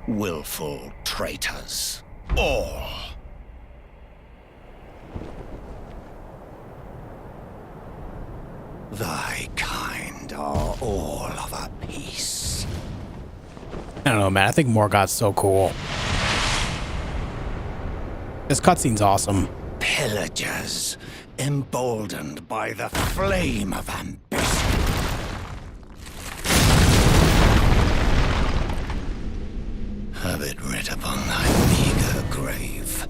Willful traitors, all. Thy kind are all of a piece. I don't know, man. I think Morgott's so cool. This cutscene's awesome. Pillagers, emboldened by the flame of ambition. Have it writ upon thy meager grave.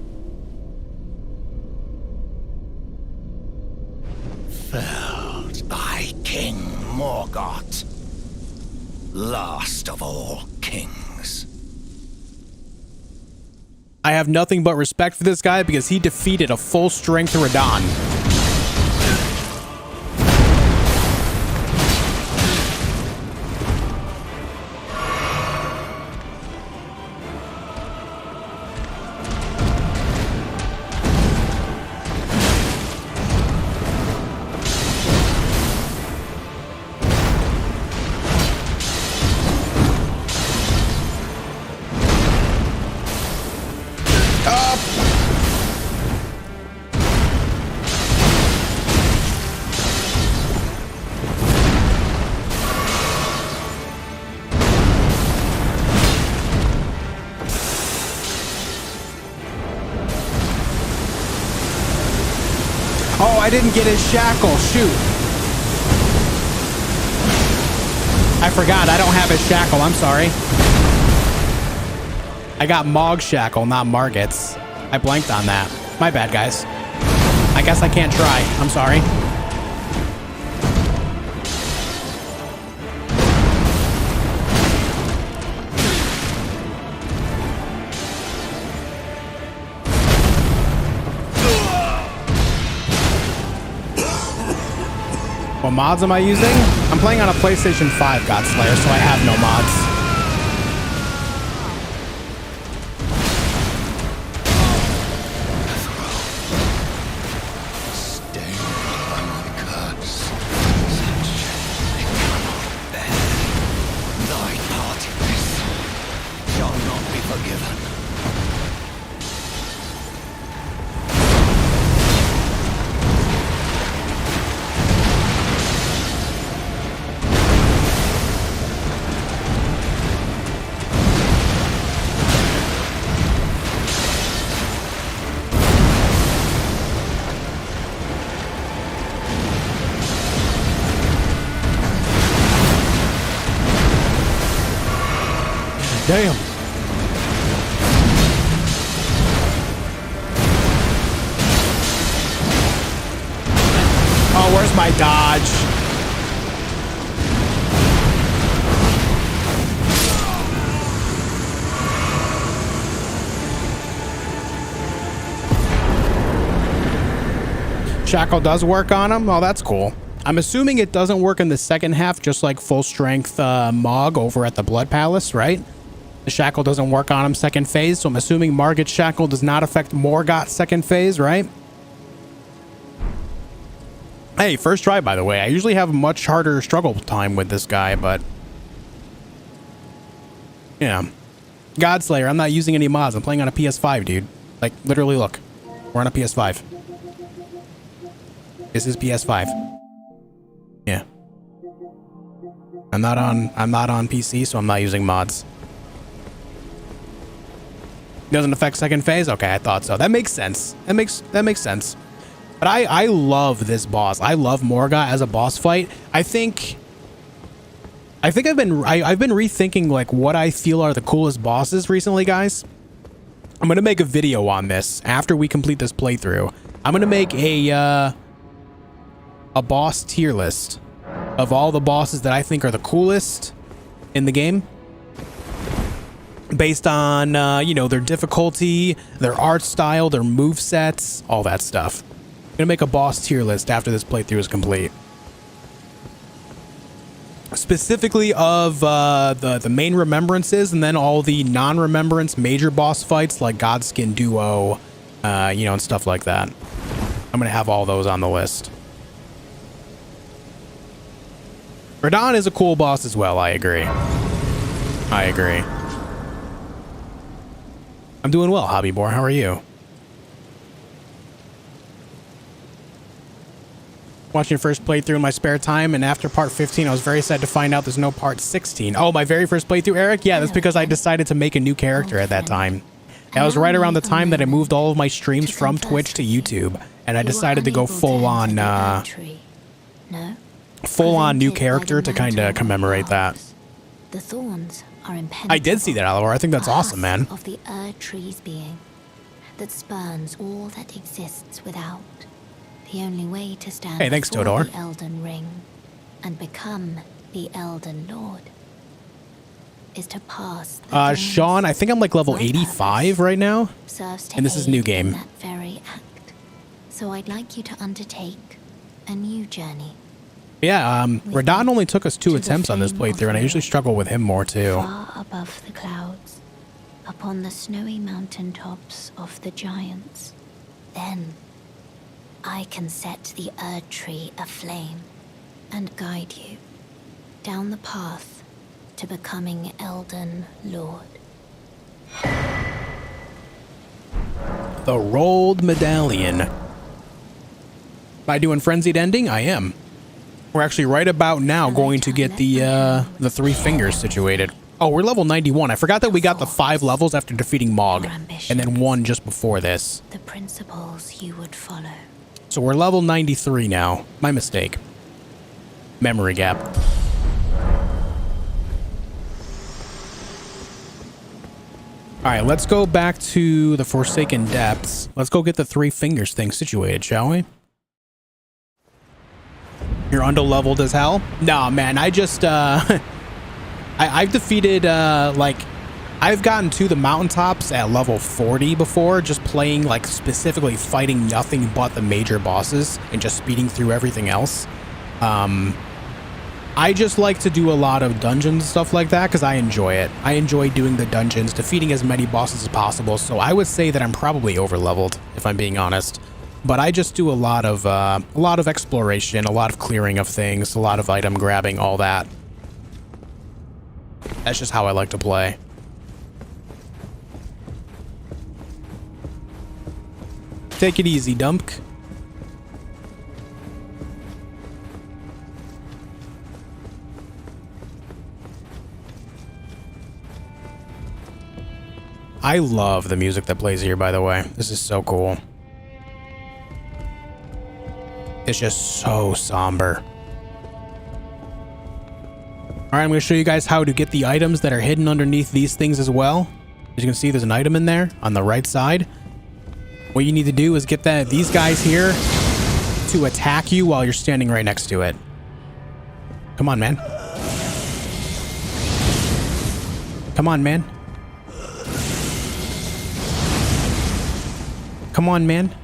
Felled by King Morgott, last of all kings. I have nothing but respect for this guy because he defeated a full-strength Radahn. Oh, I didn't get his shackle. Shoot. I forgot. I don't have his shackle. I'm sorry. I got Mohg's shackle, not Morgott's. I blanked on that. My bad, guys. I guess I can't try. I'm sorry. What mods am I using? I'm playing on a PlayStation 5 Godslayer, so I have no mods. Damn. Oh, where's my dodge? Shackle does work on him? Oh, that's cool. I'm assuming it doesn't work in the second half, just like full strength Mohg over at the Blood Palace, right? The shackle doesn't work on him second phase, so I'm assuming Morgott's shackle does not affect Morgott second phase, right? Hey, first try, by the way. I usually have a much harder struggle time with this guy, but... yeah. Godslayer, I'm not using any mods. I'm playing on a PS5, dude. Like, literally, look. We're on a PS5. This is PS5. Yeah. I'm not on PC, so I'm not using mods. Doesn't affect second phase? Okay, I thought so. That makes sense. That makes sense. But I love this boss. I love Morgott as a boss fight. I think I've been rethinking like what I feel are the coolest bosses recently, guys. I'm gonna make a video on this after we complete this playthrough. I'm gonna make a boss tier list of all the bosses that I think are the coolest in the game, based on you know, their difficulty, their art style, their move sets, all that stuff. I'm gonna make a boss tier list after this playthrough is complete, specifically of the main remembrances, and then all the non-remembrance major boss fights like Godskin Duo, you know, and stuff like that. I'm gonna have all those on the list. Radahn is a cool boss as well. I agree. I'm doing well, Hobbybor. How are you? Watching your first playthrough in my spare time, and after part 15, I was very sad to find out there's no part 16. Oh, my very first playthrough, Eric? Yeah, that's because I decided to make a new character at that time. That was right around the time that I moved all of my streams from Twitch to YouTube, and I decided to go full on new character to kind of commemorate that. The thorns are impenetrable. I did see that, Alvar. I think that's awesome, man. Of the Erdtree's being that spurns all that exists without. The only way to stand thanks, before Todor. the Elden Ring and become the Elden Lord is to pass the Sean, I think I'm like level 85 right now. And this is new game. That very act. So I'd like you to undertake a new journey. Yeah, Radahn only took us 2 attempts on this playthrough, and I usually struggle with him more too. Far above the clouds, upon the snowy mountaintops of the giants, then I can set the Erdtree aflame and guide you down the path to becoming Elden Lord. The Rolled Medallion. Am I doing Frenzied Ending? I am. We're actually right about now going to get the 3 fingers situated. Oh, we're level 91. I forgot that we got the 5 levels after defeating Mohg, and then 1 just before this. The principles you would follow. So we're level 93 now. My mistake. Memory gap. All right, let's go back to the Forsaken Depths. Let's go get the 3 fingers thing situated, shall we? You're under-leveled as hell? Nah, man, I just, I've defeated, like, I've gotten to the mountaintops at level 40 before, just playing, like, specifically fighting nothing but the major bosses and just speeding through everything else. I just like to do a lot of dungeons and stuff like that because I enjoy it. I enjoy doing the dungeons, defeating as many bosses as possible, so I would say that I'm probably over-leveled, if I'm being honest. But I just do a lot of exploration, a lot of clearing of things, a lot of item grabbing, all that. That's just how I like to play. Take it easy, Dump. I love the music that plays here, by the way. This is so cool. It's just so somber. All right, I'm going to show you guys how to get the items that are hidden underneath these things as well. As you can see, there's an item in there on the right side. What you need to do is get these guys here to attack you while you're standing right next to it. Come on, man. Come on, man. Come on, man.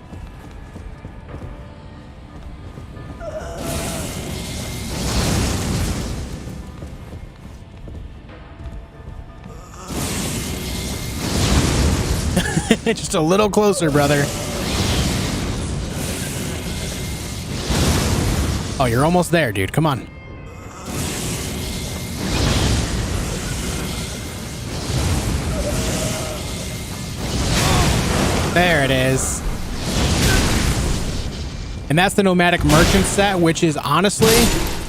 Just a little closer, brother. Oh, you're almost there, dude. Come on. There it is. And that's the Nomadic Merchant set, which is honestly,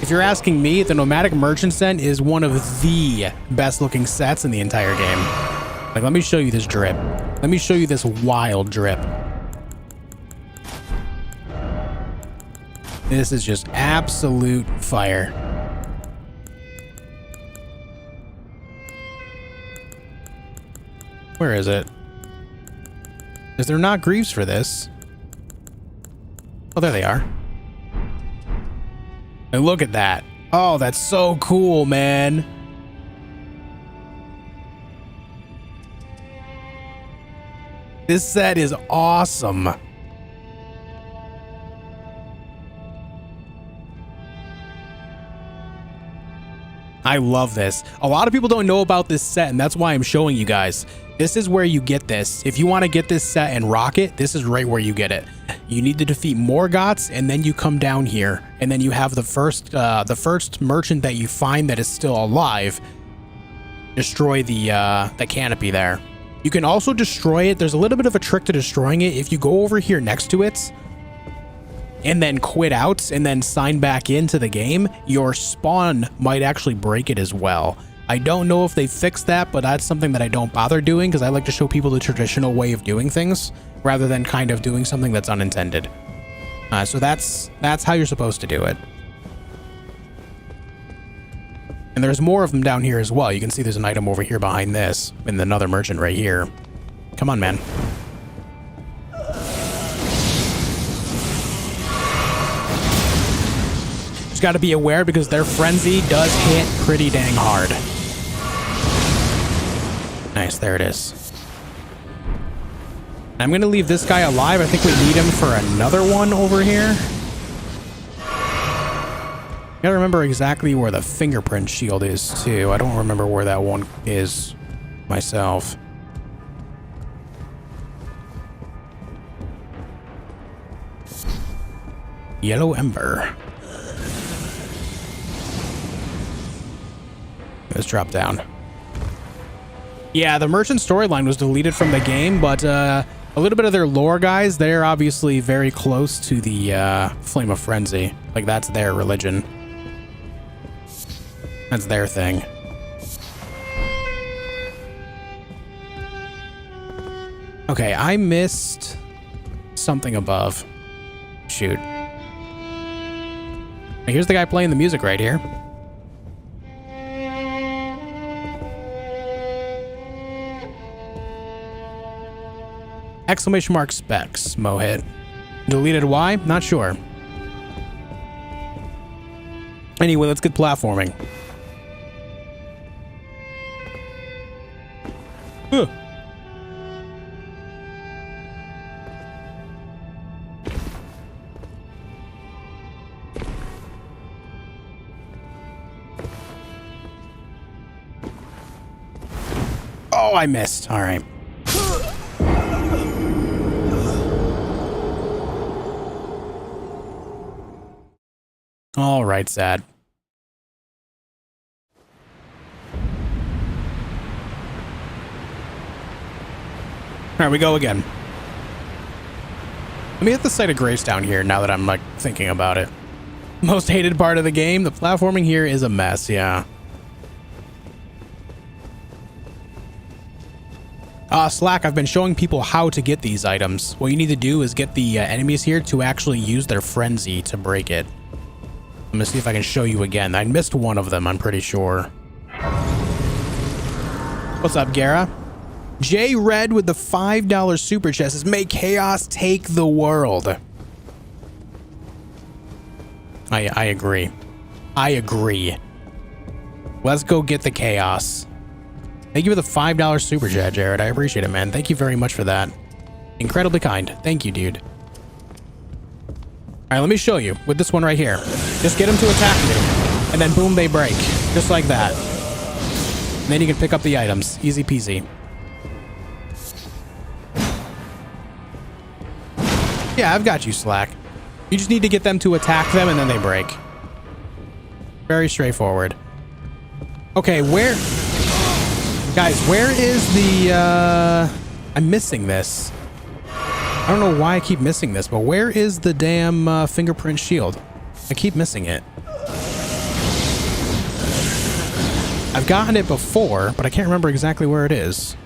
if you're asking me, the Nomadic Merchant set is one of the best looking sets in the entire game. Like, let me show you this drip. Let me show you this wild drip. This is just absolute fire. Where is it? Is there not greaves for this? Oh, there they are. And look at that. Oh, that's so cool, man. This set is awesome. I love this. A lot of people don't know about this set, and that's why I'm showing you guys. This is where you get this. If you want to get this set and rock it, this is right where you get it. You need to defeat Morgotts, and then you come down here, and then you have the first merchant that you find that is still alive. Destroy the canopy there. You can also destroy it. There's a little bit of a trick to destroying it. If you go over here next to it and then quit out and then sign back into the game, your spawn might actually break it as well. I don't know if they fixed that, but that's something that I don't bother doing because I like to show people the traditional way of doing things rather than kind of doing something that's unintended. So that's how you're supposed to do it. And there's more of them down here as well. You can see there's an item over here behind this and another merchant right here. Come on, man. Just got to be aware because their frenzy does hit pretty dang hard. Nice, there it is. I'm going to leave this guy alive. I think we need him for another one over here. Gotta remember exactly where the fingerprint shield is too. I don't remember where that one is myself. Yellow Ember. Let's drop down. Yeah, the merchant storyline was deleted from the game, but a little bit of their lore, guys, they're obviously very close to the Flame of Frenzy. Like, that's their religion. That's their thing. Okay, I missed something above. shoot. Here's the guy playing the music right here. Exclamation mark specs, Mohg. Deleted why? Not sure. Anyway, let's get platforming. Huh. Oh, I missed. All right. All right, sad. All right, we go again. Let me hit the site of grace down here now that I'm like thinking about it. Most hated part of the game, the platforming here is a mess, yeah. Slack, I've been showing people how to get these items. What you need to do is get the enemies here to actually use their frenzy to break it. I'm gonna see if I can show you again. I missed one of them, I'm pretty sure. What's up, Gara? J Red with the $5 super chat says, "May chaos take the world." I agree. I agree. Let's go get the chaos. Thank you for the $5 super chat, Jared. I appreciate it, man. Thank you very much for that. Incredibly kind. Thank you, dude. All right, let me show you with this one right here. Just get them to attack you, and then boom, they break. Just like that. And then you can pick up the items. Easy peasy. Yeah, I've got you, Slack. You just need to get them to attack them, and then they break. Very straightforward. Okay, where... Guys, where is the... I'm missing this. I don't know why I keep missing this, but where is the damn fingerprint shield? I keep missing it. I've gotten it before, but I can't remember exactly where it is.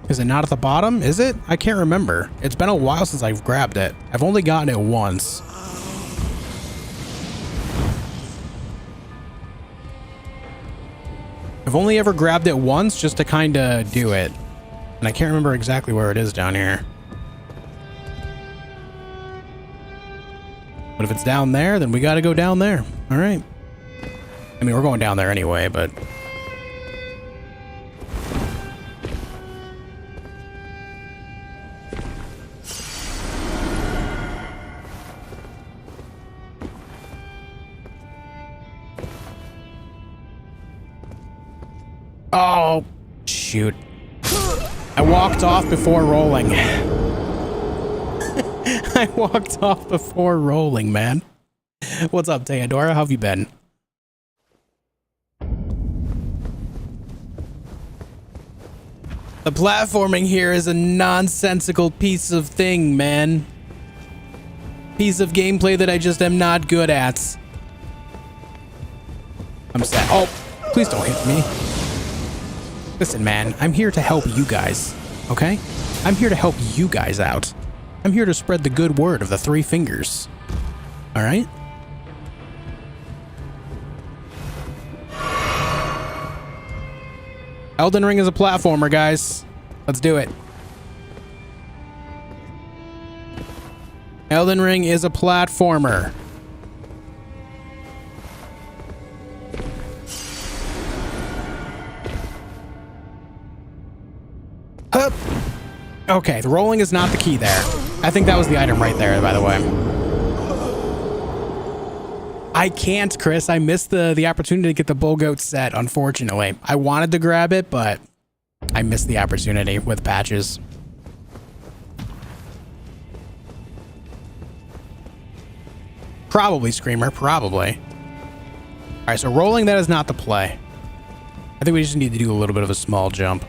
Is it not at the bottom? Is it? I can't remember. It's been a while since I've grabbed it. I've only gotten it once. I've only ever grabbed it once just to kind of do it. And I can't remember exactly where it is down here. But if it's down there, then we got to go down there. All right. I mean, we're going down there anyway, but... Oh, shoot. I walked off before rolling. I walked off before rolling, man. What's up, Theodora? How have you been? The platforming here is a nonsensical piece of thing, man. Piece of gameplay that I just am not good at. I'm sad. Oh, please don't hit me. Listen, man, I'm here to help you guys, okay? I'm here to help you guys out. I'm here to spread the good word of the three fingers. All right? Elden Ring is a platformer, guys. Let's do it. Elden Ring is a platformer. Hup. Okay, the rolling is not the key there. I think that was the item right there, by the way. I can't, Chris. I missed the opportunity to get the bull goat set, unfortunately. I wanted to grab it, but I missed the opportunity with patches. Probably, Screamer. Probably. All right, so rolling, that is not the play. I think we just need to do a little bit of a small jump.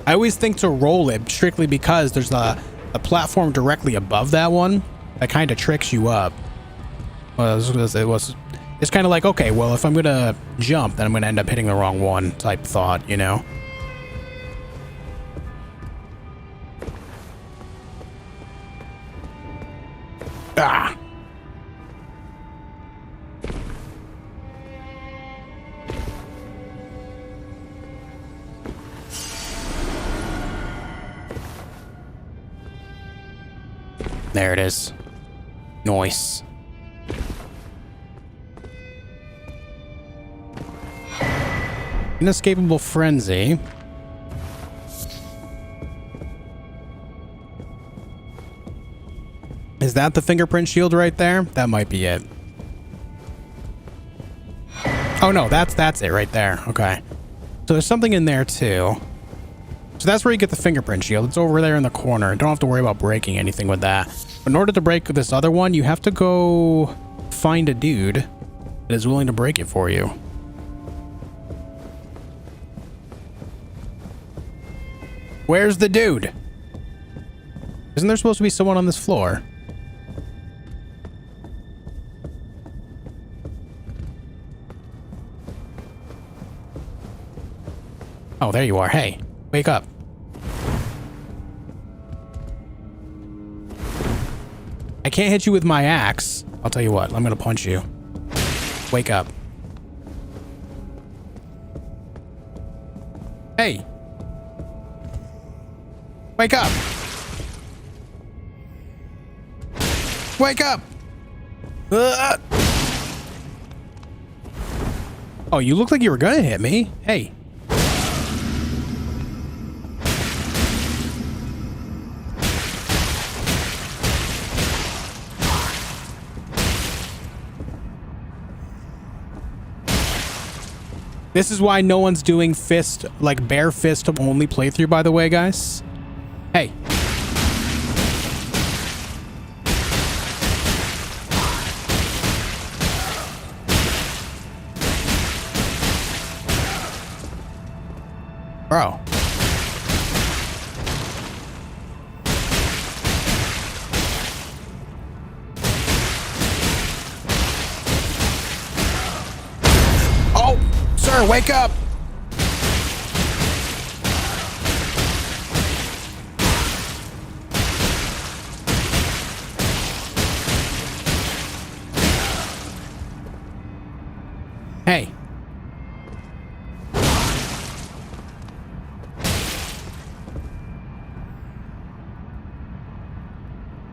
I always think to roll it strictly because there's a platform directly above that one that kind of tricks you up. Well, it's kind of like, okay, well, if I'm gonna jump, then I'm gonna end up hitting the wrong one type thought, you know? Ah! There it is. Nice. Inescapable frenzy. Is that the fingerprint shield right there? That might be it. Oh no, that's it right there. Okay. So there's something in there too. So that's where you get the fingerprint shield. It's over there in the corner. Don't have to worry about breaking anything with that. But in order to break this other one, you have to go find a dude that is willing to break it for you. Where's the dude? Isn't there supposed to be someone on this floor? Oh, there you are. Hey, wake up. I can't hit you with my axe. I'll tell you what, I'm gonna punch you. Wake up. Hey. Wake up. Wake up. Oh, you look like you were gonna hit me. Hey. This is why no one's doing fist, like bare fist only playthrough, by the way, guys. Hey. Bro. Wake up! Hey.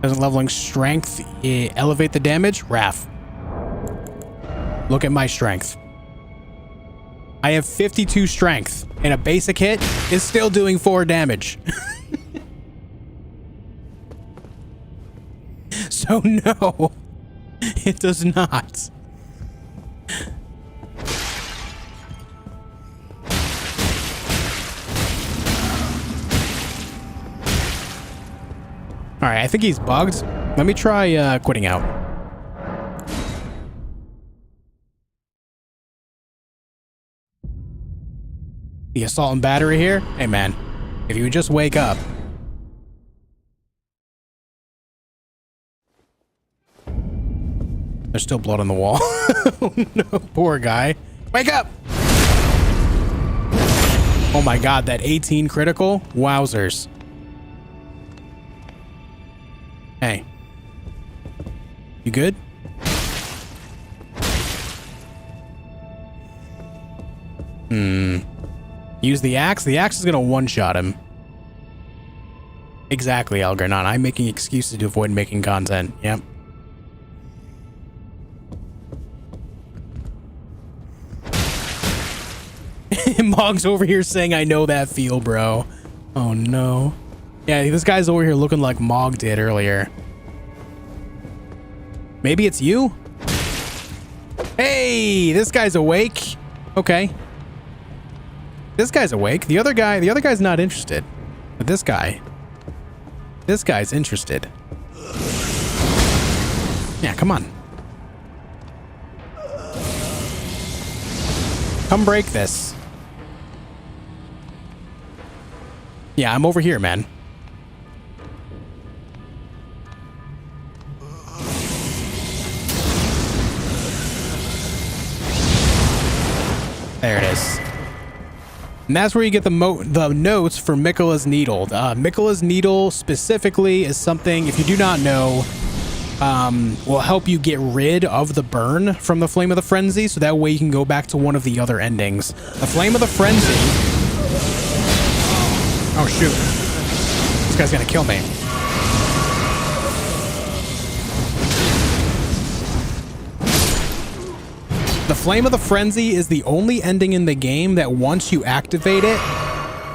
Doesn't leveling strength elevate the damage? Raph. Look at my strength. I have 52 strength, and a basic hit is still doing 4 damage. So no, it does not. All right, I think he's bugged. Let me try quitting out. The assault and battery here? Hey man, if you would just wake up. There's still blood on the wall. Oh no, poor guy. Wake up! Oh my god, that 18 critical? Wowzers. Hey. You good? Use the axe? The axe is gonna one-shot him. Exactly, Algernon. I'm making excuses to avoid making content. Yep. Mohg's over here saying, I know that feel, bro. Oh no. Yeah, this guy's over here looking like Mohg did earlier. Maybe it's you? Hey, this guy's awake. Okay. This guy's awake. The other guy's not interested. But this guy's interested. Yeah, come on. Come break this. Yeah, I'm over here, man. There it is. And that's where you get the notes for Miquella's Needle. Miquella's Needle specifically is something, if you do not know, will help you get rid of the burn from the Flame of the Frenzy, so that way you can go back to one of the other endings. The Flame of the Frenzy... Oh, shoot. This guy's gonna kill me. The Flame of the Frenzy is the only ending in the game that once you activate it,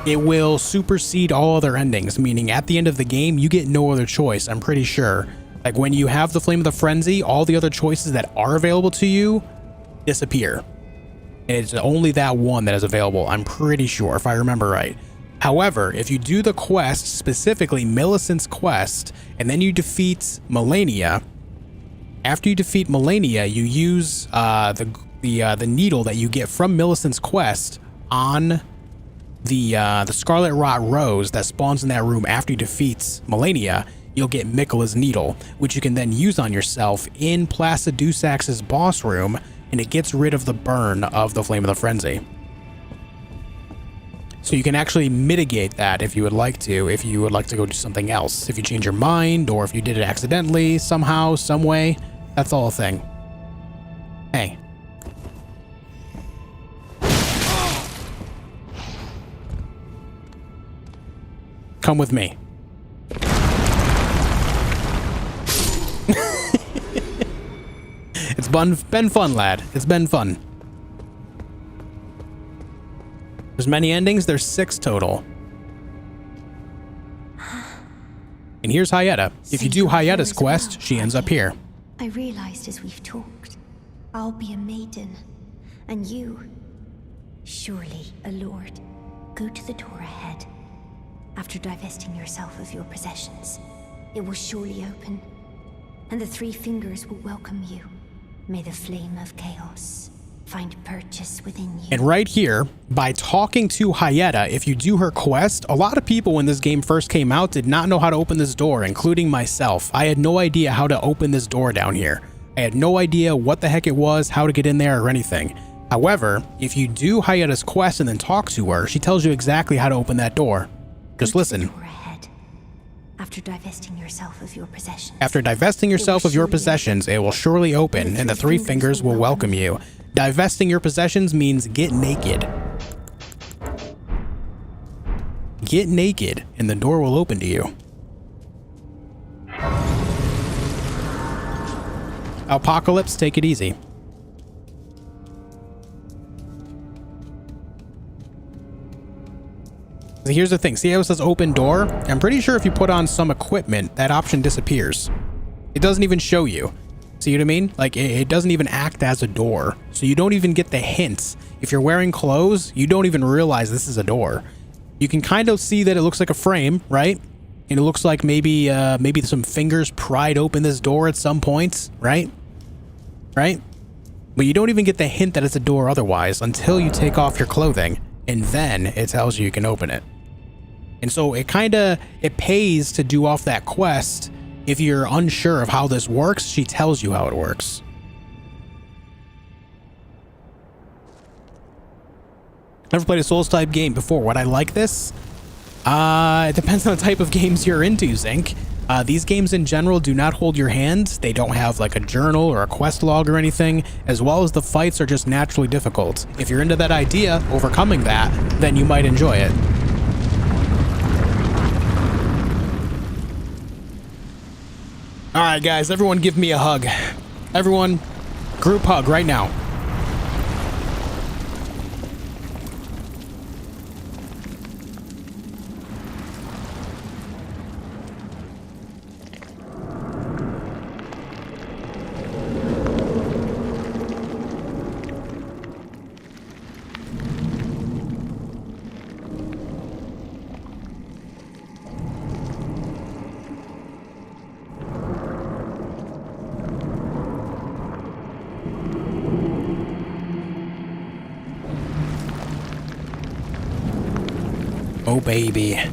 it will supersede all other endings, meaning at the end of the game, you get no other choice, I'm pretty sure. Like when you have the Flame of the Frenzy, all the other choices that are available to you disappear. And it's only that one that is available, I'm pretty sure, if I remember right. However, if you do the quest, specifically Millicent's quest, and then you defeat Malenia, after you defeat Malenia, you use the needle that you get from Millicent's quest on the Scarlet Rot Rose that spawns in that room after you defeat Malenia. You'll get Miquella's Needle, which you can then use on yourself in Placidusax's boss room, and it gets rid of the burn of the Flame of the Frenzy. So you can actually mitigate that if you would like to go do something else. If you change your mind, or if you did it accidentally, somehow, some way, that's all a thing. Hey. Come with me. It's been fun, lad. It's been fun. There's many endings. There's 6 total. And here's Hyetta. If you do Hyetta's quest, she ends up here. I realized as we've talked, I'll be a maiden, and you, surely a lord. Go to the door ahead. After divesting yourself of your possessions, it will surely open, and the 3 fingers will welcome you. May the flame of chaos find purchase within you. And right here, by talking to Hyetta, if you do her quest, a lot of people when this game first came out did not know how to open this door, including myself. I had no idea how to open this door down here. I had no idea what the heck it was, how to get in there, or anything. However, if you do Hyetta's quest and then talk to her, she tells you exactly how to open that door. Just listen. After divesting yourself of your possessions. After divesting yourself of your possessions, it will surely open, and the 3 fingers will welcome you. Divesting your possessions means get naked. Get naked, and the door will open to you. Apocalypse, take it easy. Here's the thing. See how it says open door? I'm pretty sure if you put on some equipment, that option disappears. It doesn't even show you. See what I mean? Like, it doesn't even act as a door. So you don't even get the hints. If you're wearing clothes, you don't even realize this is a door. You can kind of see that it looks like a frame, right? And it looks like maybe some fingers pried open this door at some point, right? Right? But you don't even get the hint that it's a door otherwise until you take off your clothing. And then it tells you can open it. And so it pays to do off that quest. If you're unsure of how this works, she tells you how it works. Never played a Souls type game before. Would I like this? It depends on the type of games you're into, Zinc. These games in general do not hold your hand. They don't have like a journal or a quest log or anything, as well as the fights are just naturally difficult. If you're into that idea, overcoming that, then you might enjoy it. All right, guys, everyone give me a hug. Everyone, group hug right now. Oh, baby. Is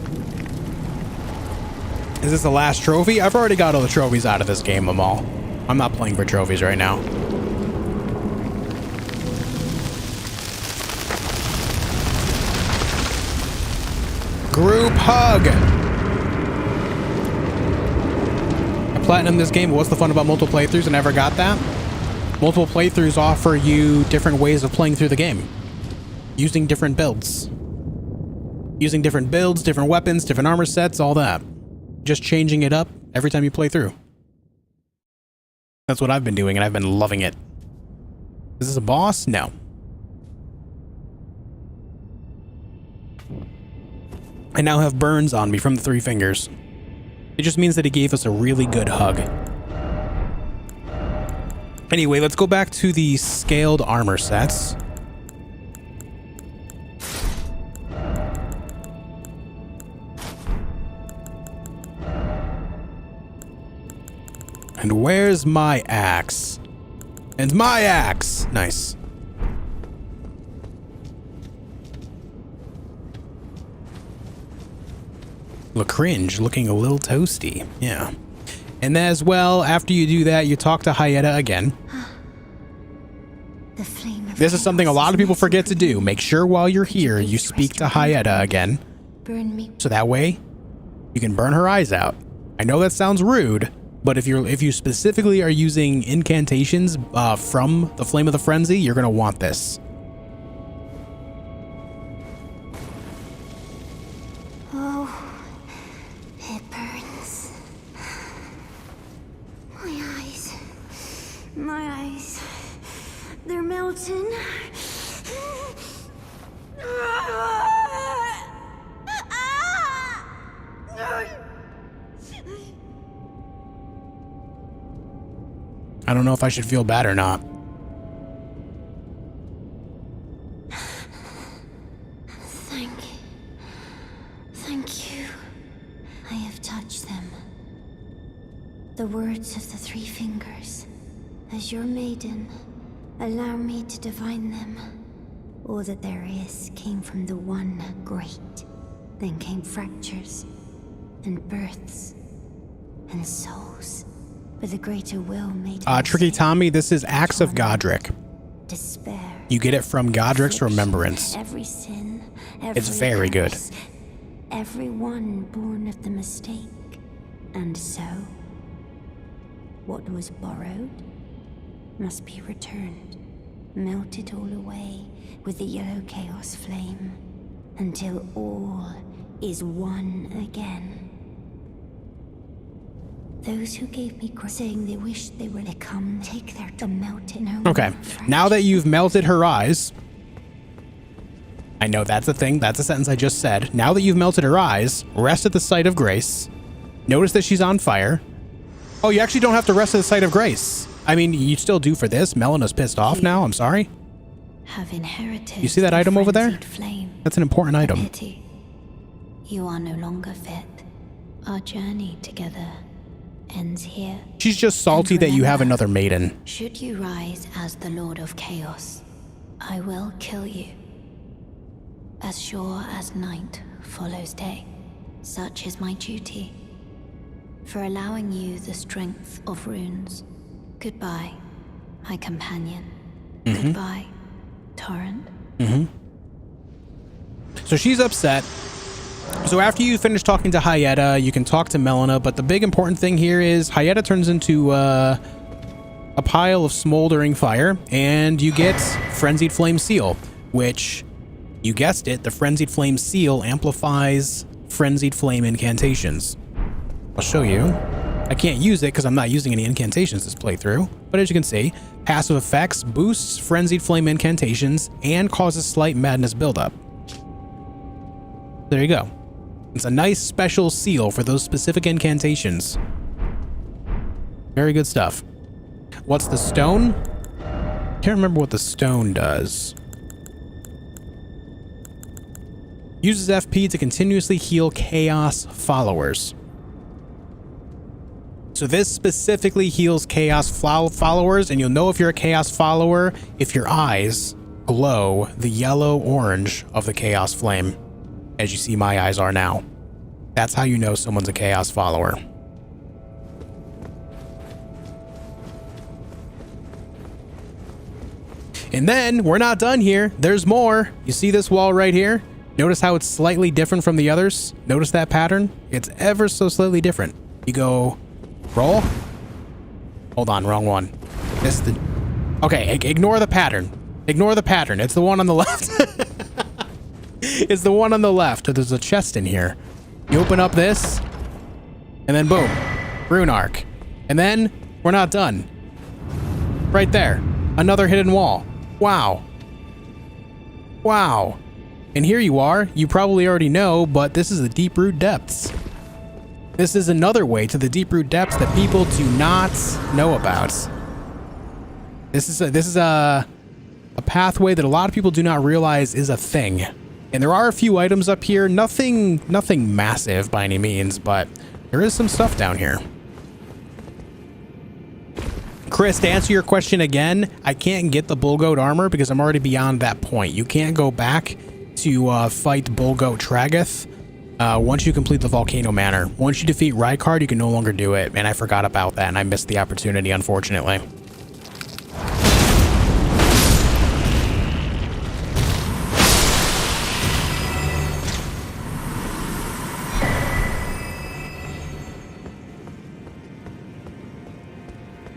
this the last trophy? I've already got all the trophies out of this game, Amal. I'm not playing for trophies right now. Group hug. I platinum this game. What's the fun about multiple playthroughs? I never got that. Multiple playthroughs offer you different ways of playing through the game. Using different builds. Using different builds, different weapons, different armor sets, all that. Just changing it up every time you play through. That's what I've been doing, and I've been loving it. Is this a boss? No. I now have burns on me from the 3 fingers. It just means that he gave us a really good hug. Anyway, let's go back to the scaled armor sets. And where's my axe? And my axe! Nice. Look, cringe, looking a little toasty. Yeah. And as well, after you do that, you talk to Hyetta again. This is something a lot of people forget to do. Make sure while you're here, you speak to Hyetta again. So that way, you can burn her eyes out. I know that sounds rude, but if you specifically are using incantations from the Flame of the Frenzy, you're gonna want this. Oh, it burns. My eyes, they're melting. I don't know if I should feel bad or not. Thank you. I have touched them. The words of the 3 fingers. As your maiden, allow me to divine them. All that there is came from the one great. Then came fractures, and births, and souls. But the greater will made Tricky Tommy, this is Axe of Godric. Despair. You get it from Godric's Remembrance. Every sin, It's very good. Everyone born of the mistake. And so, what was borrowed must be returned, melted all away with the yellow chaos flame, until all is one again. Those who gave me saying they wished they were to come take their to melt it. Okay, now that you've melted her eyes, I know that's a thing, that's a sentence I just said. Now that you've melted her eyes, rest at the site of grace. Notice that she's on fire. Oh, you actually don't have to rest at the site of grace. I mean, you still do for this. Melena's pissed off now, I'm sorry. Have inherited. You see that item over there? Flame. That's an important item. Pity. You are no longer fit. Our journey together ends here. She's just salty that you have another maiden. Should you rise as the Lord of Chaos, I will kill you. As sure as night follows day, such is my duty. For allowing you the strength of runes. Goodbye, my companion. Goodbye, Torrent. So she's upset. So after you finish talking to Hyetta, you can talk to Melina, but the big important thing here is Hyetta turns into a pile of smoldering fire, and you get Frenzied Flame Seal, which, you guessed it, the Frenzied Flame Seal amplifies Frenzied Flame incantations. I'll show you. I can't use it because I'm not using any incantations this playthrough, but as you can see, passive effects boosts Frenzied Flame incantations and causes slight madness buildup. There you go. It's a nice special seal for those specific incantations. Very good stuff. What's the stone? Can't remember what the stone does. Uses FP to continuously heal chaos followers. So this specifically heals chaos followers, and you'll know if you're a chaos follower if your eyes glow the yellow-orange of the chaos flame, as you see my eyes are now. That's how you know someone's a chaos follower. And then, we're not done here. There's more. You see this wall right here? Notice how it's slightly different from the others? Notice that pattern? It's ever so slightly different. You go roll. Hold on, wrong one. This is the... Okay, ignore the pattern. Ignore the pattern. It's the one on the left. It's the one on the left. There's a chest in here. You open up this, and then boom, rune arc. And then we're not done. Right there, another hidden wall. Wow. Wow. And here you are. You probably already know, but this is the Deeproot Depths. This is another way to the Deeproot Depths that people do not know about. This is a pathway that a lot of people do not realize is a thing. And there are a few items up here. Nothing massive by any means, but there is some stuff down here. Chris, to answer your question again, I can't get the Bullgoat armor because I'm already beyond that point. You can't go back to fight Bullgoat Tragoth once you complete the Volcano Manor. Once you defeat Rykard, you can no longer do it, and I forgot about that, and I missed the opportunity, unfortunately.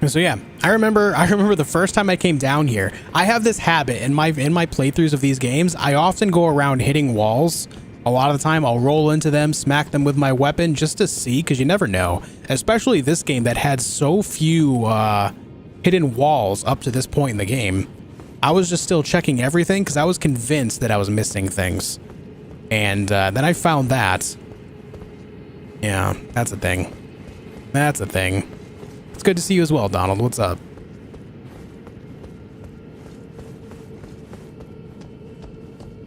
So yeah, I remember the first time I came down here. I have this habit in my playthroughs of these games. I often go around hitting walls. A lot of the time I'll roll into them, smack them with my weapon just to see, because you never know. Especially this game that had so few hidden walls up to this point in the game. I was just still checking everything because I was convinced that I was missing things. And then I found that. Yeah, that's a thing. That's a thing. It's good to see you as well, Donald. What's up?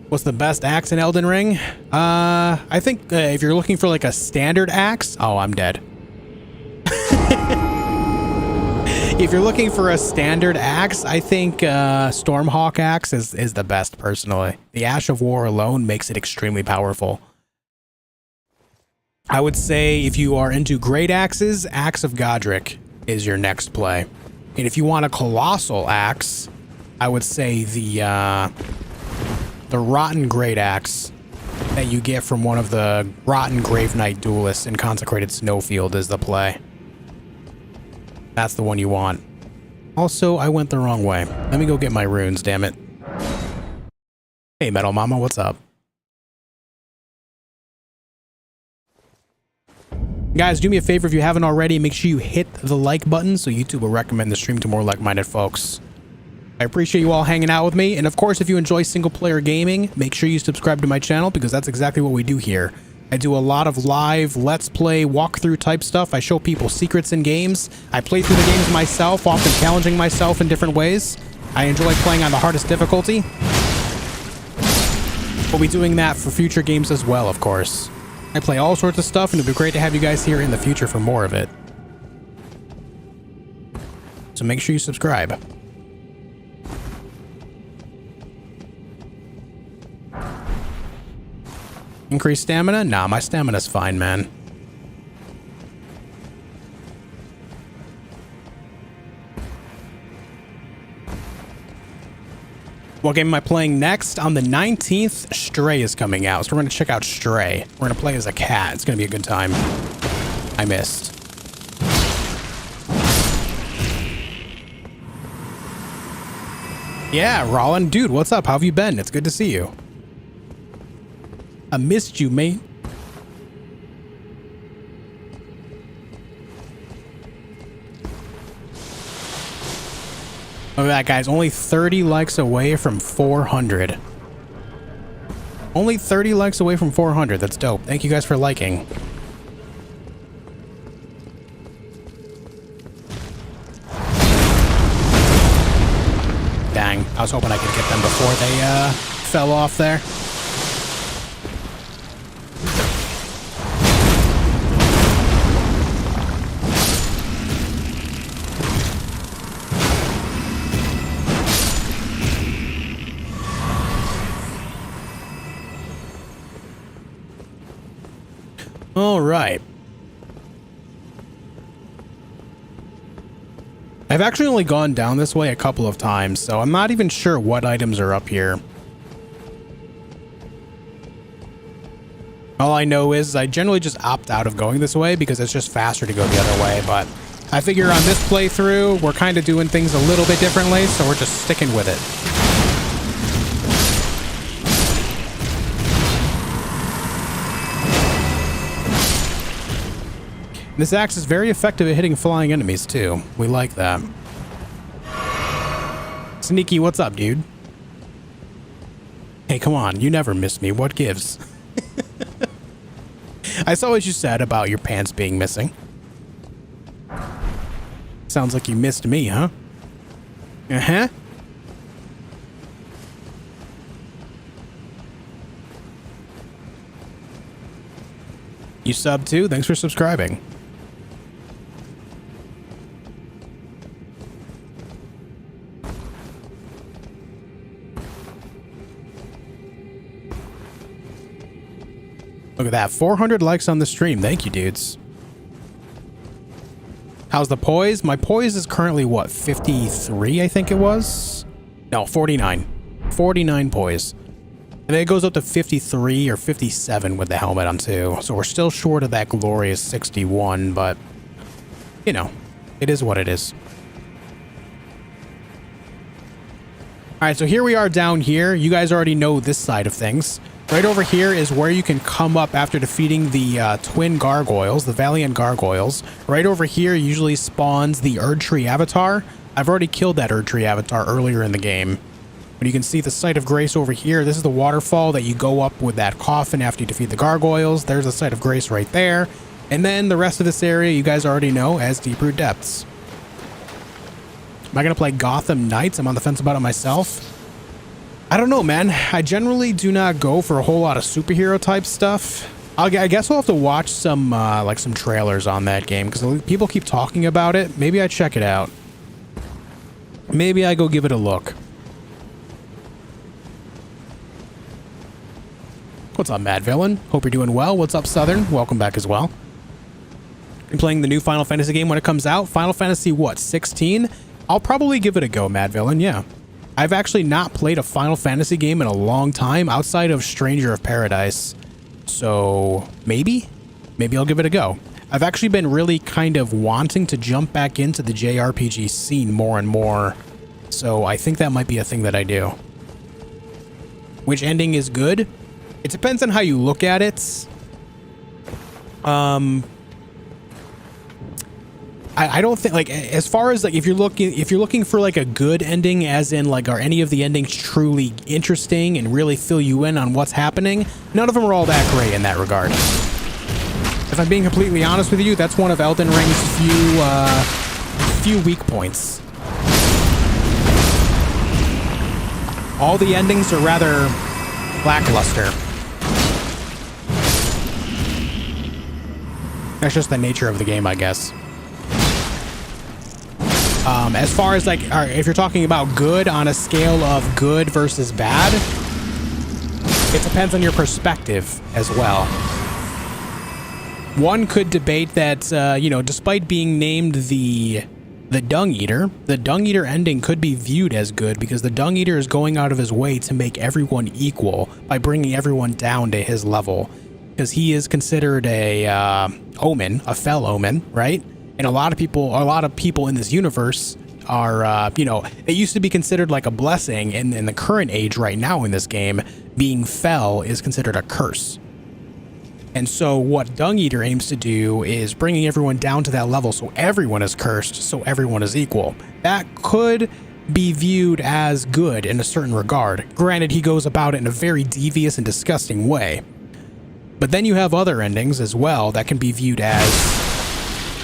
What's the best axe in Elden Ring? I think if you're looking for like a standard axe... Oh, I'm dead. If you're looking for a standard axe, I think Stormhawk axe is the best, personally. The Ash of War alone makes it extremely powerful. I would say if you are into great axes, Axe of Godric is your next play. And if you want a colossal axe, I would say the Rotten Great Axe that you get from one of the Rotten Grave Knight duelists in Consecrated Snowfield is the play. That's the one you want. Also, I went the wrong way. Let me go get my runes, damn it. Hey, Metal Mama, what's up? Guys, do me a favor if you haven't already, make sure you hit the like button so YouTube will recommend the stream to more like-minded folks. I appreciate you all hanging out with me, and of course, if you enjoy single-player gaming, make sure you subscribe to my channel because that's exactly what we do here. I do a lot of live Let's Play walkthrough type stuff. I show people secrets in games. I play through the games myself, often challenging myself in different ways. I enjoy playing on the hardest difficulty. We'll be doing that for future games as well, of course. I play all sorts of stuff, and it'd be great to have you guys here in the future for more of it. So make sure you subscribe. Increase stamina? Nah, my stamina's fine, man. What game am I playing next? On the 19th, Stray is coming out. So we're going to check out Stray. We're going to play as a cat. It's going to be a good time. I missed. Yeah, Rollin. Dude, what's up? How have you been? It's good to see you. I missed you, mate. Look at that, guys. Only 30 likes away from 400. Only 30 likes away from 400. That's dope. Thank you guys for liking. Dang. I was hoping I could get them before they fell off there. All right. I've actually only gone down this way a couple of times, so I'm not even sure what items are up here. All I know is I generally just opt out of going this way because it's just faster to go the other way, but I figure on this playthrough, we're kind of doing things a little bit differently, so we're just sticking with it. This axe is very effective at hitting flying enemies, too. We like that. Sneaky, what's up, dude? Hey, come on. You never miss me. What gives? I saw what you said about your pants being missing. Sounds like you missed me, huh? Uh-huh. You sub too? Thanks for subscribing. Look at that. 400 likes on the stream. Thank you, dudes. How's the poise? My poise is currently, what, 53, I think it was? No, 49. 49 poise. And then it goes up to 53 or 57 with the helmet on, too. So we're still short of that glorious 61, but, you know, it is what it is. All right, so here we are down here. You guys already know this side of things. Right over here is where you can come up after defeating the twin gargoyles, the Valiant gargoyles. Right over here usually spawns the Erdtree avatar. I've already killed that Erdtree avatar earlier in the game. But you can see the Site of Grace over here. This is the waterfall that you go up with that coffin after you defeat the gargoyles. There's the Site of Grace right there. And then the rest of this area you guys already know as Deeproot Depths. Am I going to play Gotham Knights? I'm on the fence about it myself. I don't know, man. I generally do not go for a whole lot of superhero type stuff. I guess we'll have to watch some like some trailers on that game because people keep talking about it. Maybe I check it out. Maybe I go give it a look. What's up, Mad Villain? Hope you're doing well. What's up, Southern? Welcome back as well. I'm playing the new Final Fantasy game when it comes out. Final Fantasy, what, 16? I'll probably give it a go, Mad Villain, yeah. I've actually not played a Final Fantasy game in a long time outside of Stranger of Paradise. So maybe I'll give it a go. I've actually been really kind of wanting to jump back into the JRPG scene more and more. So I think that might be a thing that I do. Which ending is good? It depends on how you look at it. I don't think, like, as far as like if you're looking for like a good ending, as in like are any of the endings truly interesting and really fill you in on what's happening, none of them are all that great in that regard. If I'm being completely honest with you, that's one of Elden Ring's few weak points. All the endings are rather lackluster. That's just the nature of the game, I guess. As far as like, if you're talking about good on a scale of good versus bad, it depends on your perspective as well. One could debate that, you know, despite being named the Dung Eater ending could be viewed as good because the Dung Eater is going out of his way to make everyone equal by bringing everyone down to his level, because he is considered a omen, a fell omen, right? And a lot of people in this universe are, you know, it used to be considered like a blessing, and in the current age right now in this game, being fell is considered a curse. And so what Dung Eater aims to do is bringing everyone down to that level so everyone is cursed, so everyone is equal. That could be viewed as good in a certain regard. Granted, he goes about it in a very devious and disgusting way. But then you have other endings as well that can be viewed as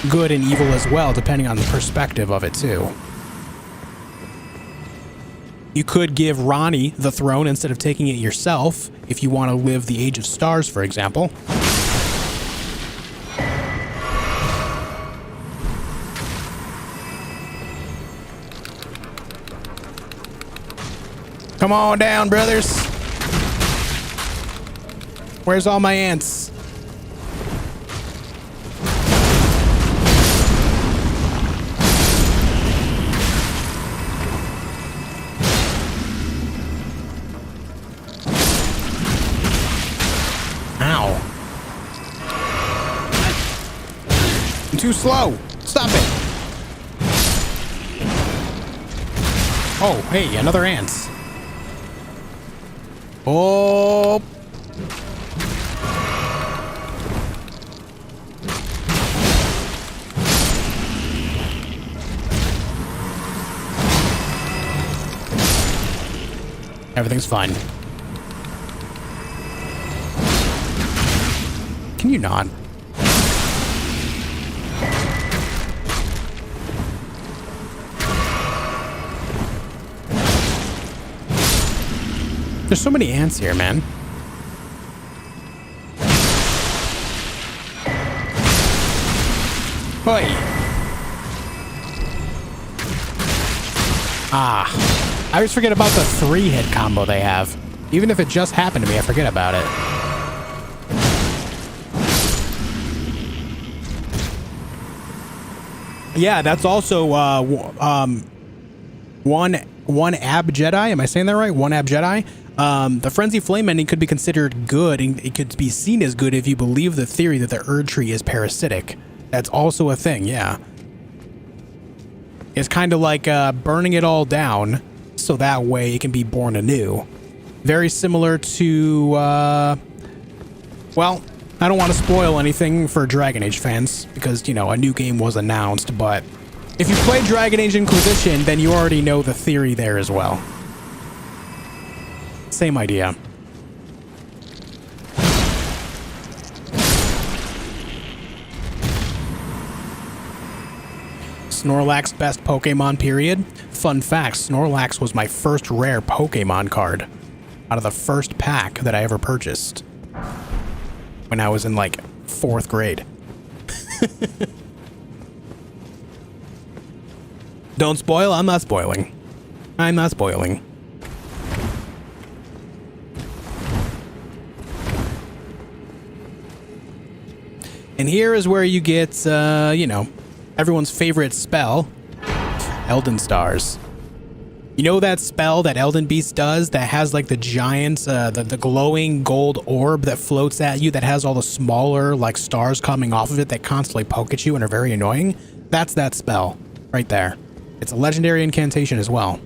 good and evil as well, depending on the perspective of it too. You could give Ranni the throne instead of taking it yourself, if you want to live the Age of Stars, for example. Come on down, brothers. Where's all my ants? too slow. Stop it. Oh, hey, another ant. Oh. Everything's fine. Can you not? There's so many ants here, man. Hoi. Ah. I always forget about the 3-hit combo they have. Even if it just happened to me, I forget about it. Yeah, that's also one Ab Jedi. Am I saying that right? One Ab Jedi. The Frenzy Flame ending could be considered good, and it could be seen as good if you believe the theory that the Erdtree is parasitic. That's also a thing, yeah. It's kind of like burning it all down, so that way it can be born anew. Very similar to, well, I don't want to spoil anything for Dragon Age fans, because, you know, a new game was announced, but if you play Dragon Age Inquisition, then you already know the theory there as well. Same idea. Snorlax best Pokemon period. Fun fact, Snorlax was my first rare Pokemon card out of the first pack that I ever purchased when I was in like 4th grade. Don't spoil, I'm not spoiling. I'm not spoiling. And here is where you get, you know, everyone's favorite spell, Elden Stars. You know that spell that Elden Beast does that has like the giant, the glowing gold orb that floats at you that has all the smaller like stars coming off of it that constantly poke at you and are very annoying? That's that spell right there. It's a legendary incantation as well.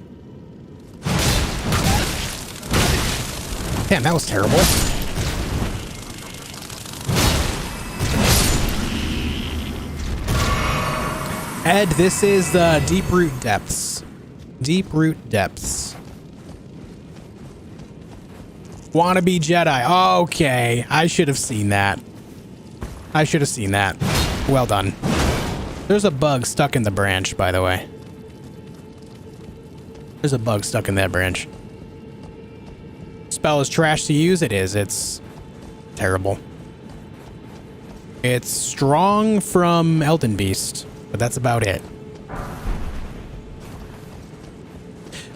Damn, that was terrible. Ed, this is the Deeproot Depths. Deeproot Depths. Wannabe Jedi. Okay, I should have seen that. I should have seen that. Well done. There's a bug stuck in the branch, by the way. There's a bug stuck in that branch. Spell is trash to use. It is. It's terrible. It's strong from Elden Beast, but that's about it.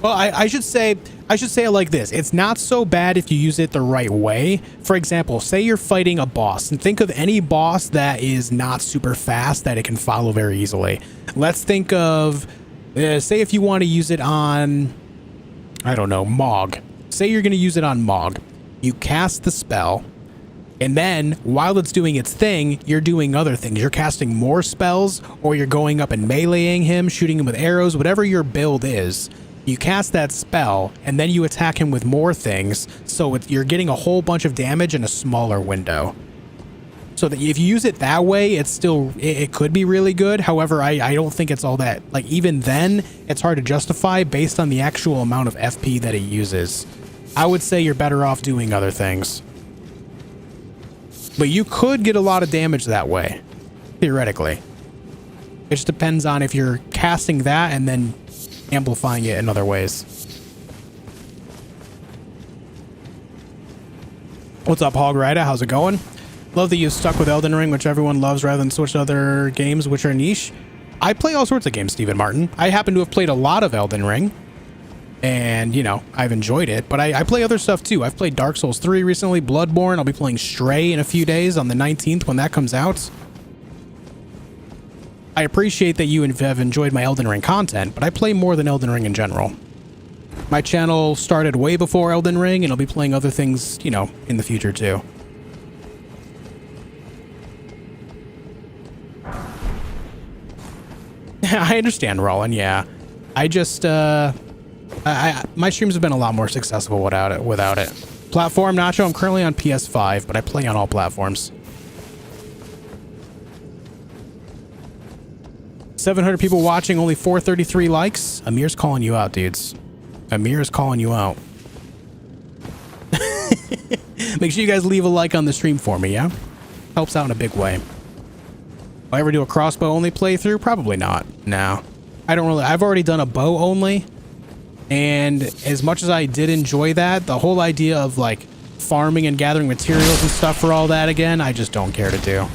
Well, I should say it like this. It's not so bad if you use it the right way. For example, say you're fighting a boss, and think of any boss that is not super fast that it can follow very easily. Let's think of, say if you want to use it on, I don't know, Mohg. Say you're going to use it on Mohg. You cast the spell, and then while it's doing its thing, you're doing other things. You're casting more spells, or you're going up and meleeing him, shooting him with arrows, whatever your build is. You cast that spell, and then you attack him with more things, so you're getting a whole bunch of damage in a smaller window. So that if you use it that way, it's still, it could be really good. However, I don't think it's all that, like, even then, it's hard to justify based on the actual amount of FP that it uses. I would say you're better off doing other things. But you could get a lot of damage that way, theoretically. It just depends on if you're casting that and then amplifying it in other ways. What's up, Hog Rider? How's it going? Love that you stuck with Elden Ring, which everyone loves, rather than switch to other games which are niche. I play all sorts of games, Stephen Martin. I happen to have played a lot of Elden Ring, and, you know, I've enjoyed it, but I play other stuff too. I've played Dark Souls 3 recently, Bloodborne. I'll be playing Stray in a few days on the 19th when that comes out. I appreciate that you have enjoyed my Elden Ring content, but I play more than Elden Ring in general. My channel started way before Elden Ring, and I'll be playing other things, you know, in the future too. I understand, Roland. Yeah, I just my streams have been a lot more successful without it. Platform, Nacho. I'm currently on PS5, but I play on all platforms. 700 people watching, only 433 likes. Amir's calling you out, dudes. Amir is calling you out. Make sure you guys leave a like on the stream for me, yeah? Helps out in a big way. Will I ever do a crossbow only playthrough? Probably not. No. I don't really. I've already done a bow only. And as much as I did enjoy that, the whole idea of like farming and gathering materials and stuff for all that again, I just don't care to do.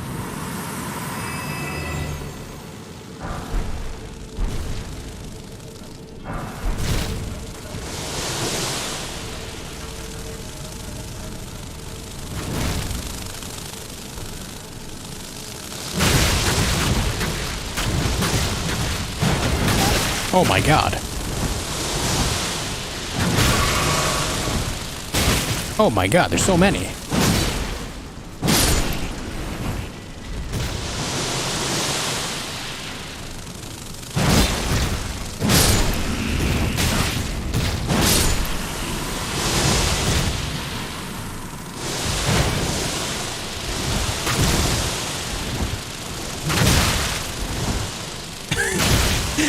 Oh my god. Oh my god, there's so many.